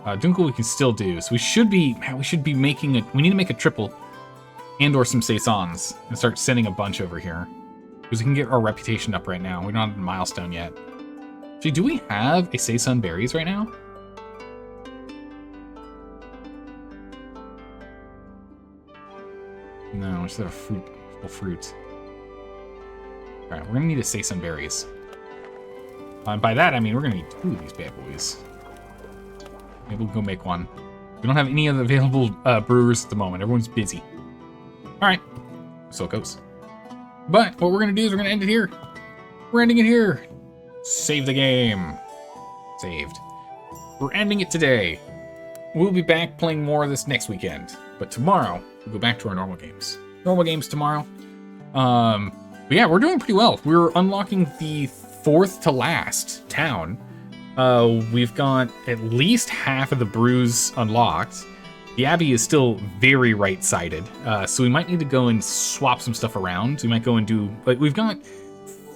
Dunkel we can still do. So we should be making we need to make a triple and or some saisons and start sending a bunch over here. Because we can get our reputation up right now. We're not at a milestone yet. Actually, do we have a saison berries right now? No, we just have a fruit. Alright, we're gonna need a saison berries. And by that, I mean we're gonna need 2 of these bad boys. Maybe we'll go make one. We don't have any of the available brewers at the moment. Everyone's busy. Alright, so it goes. But what we're gonna do is we're gonna end it here. We're ending it here. Save the game. Saved. We're ending it today. We'll be back playing more of this next weekend. But tomorrow, we'll go back to our normal games. Normal games tomorrow. But yeah, we're doing pretty well. We're unlocking the 4th to last town. We've got at least half of the brews unlocked. The Abbey is still very right-sided. So we might need to go and swap some stuff around. We might go and do, like, we've got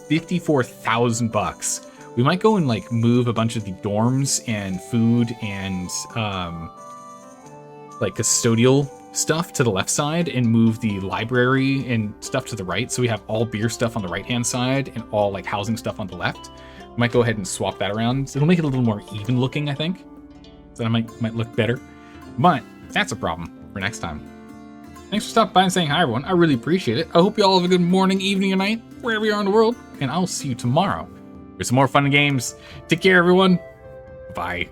54,000 bucks. We might go and like move a bunch of the dorms and food and like custodial stuff to the left side and move the library and stuff to the right. So we have all beer stuff on the right-hand side and all like housing stuff on the left. We might go ahead and swap that around. It'll make it a little more even looking, I think. So that might look better. But that's a problem for next time. Thanks for stopping by and saying hi, everyone. I really appreciate it. I hope you all have a good morning, evening, or night, wherever you are in the world. And I'll see you tomorrow for some more fun and games. Take care, everyone. Bye.